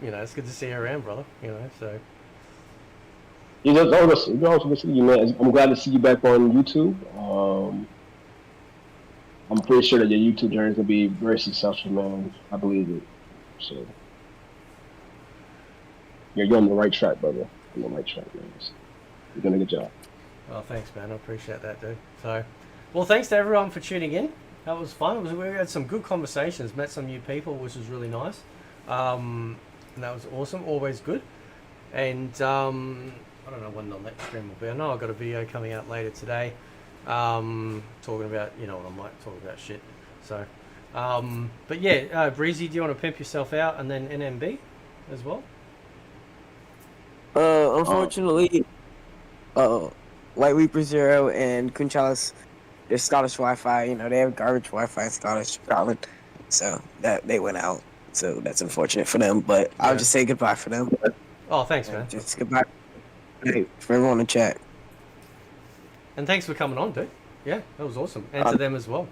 Speaker 2: You know, it's good to see you around, brother. You know, so.
Speaker 4: It's also good to see you, man. I'm glad to see you back on YouTube. I'm pretty sure that your YouTube journey is gonna be very successful, man. I believe it. So you're on the right track, brother. You're on the right track, man. You're doing a good job.
Speaker 2: Oh, thanks, man. I appreciate that, dude. So, well, thanks to everyone for tuning in. That was fun. We had some good conversations, met some new people, which was really nice. And that was awesome. Always good. And I don't know when the next stream will be. I know I've got a video coming out later today. Talking about, you know what I'm like, talking about shit. So, but yeah, Breezy, do you want to pimp yourself out and then NMB as well?
Speaker 6: Unfortunately, Light Reaper Zero and Kunchalis, they're Scottish Wi-Fi. You know, they have garbage Wi-Fi in Scotland, so that they went out. So that's unfortunate for them. But yeah. I'll just say goodbye for them.
Speaker 2: Oh, thanks, man.
Speaker 6: Just goodbye for everyone in chat.
Speaker 2: And thanks for coming on, dude. Yeah, that was awesome. And to them as well.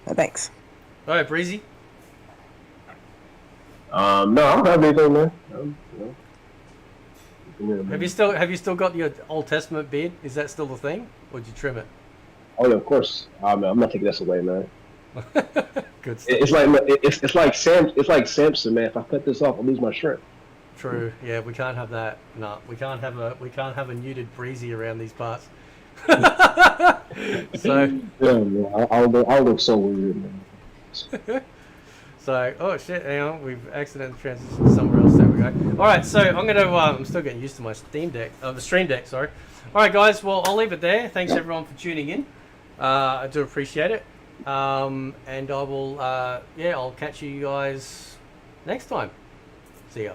Speaker 6: Thanks.
Speaker 2: All right, Breezy.
Speaker 4: No, I don't have anything, man.
Speaker 2: Have you still got your Old Testament beard? Is that still the thing, or did you trim it?
Speaker 4: Oh yeah, of course. I'm not taking this away, man.
Speaker 2: Good stuff.
Speaker 4: It's like Samson, man. If I cut this off, I'll lose my shirt.
Speaker 2: True. Yeah, we can't have that. No, we can't have a nuded Breezy around these parts. So.
Speaker 4: Yeah, I'll look so weird, man.
Speaker 2: So, oh shit, hang on, we've accidentally transitioned somewhere else. There we go. All right, so I'm gonna. I'm still getting used to my Stream Deck. Sorry. All right, guys. Well, I'll leave it there. Thanks everyone for tuning in. I do appreciate it. And I will. I'll catch you guys next time. See ya.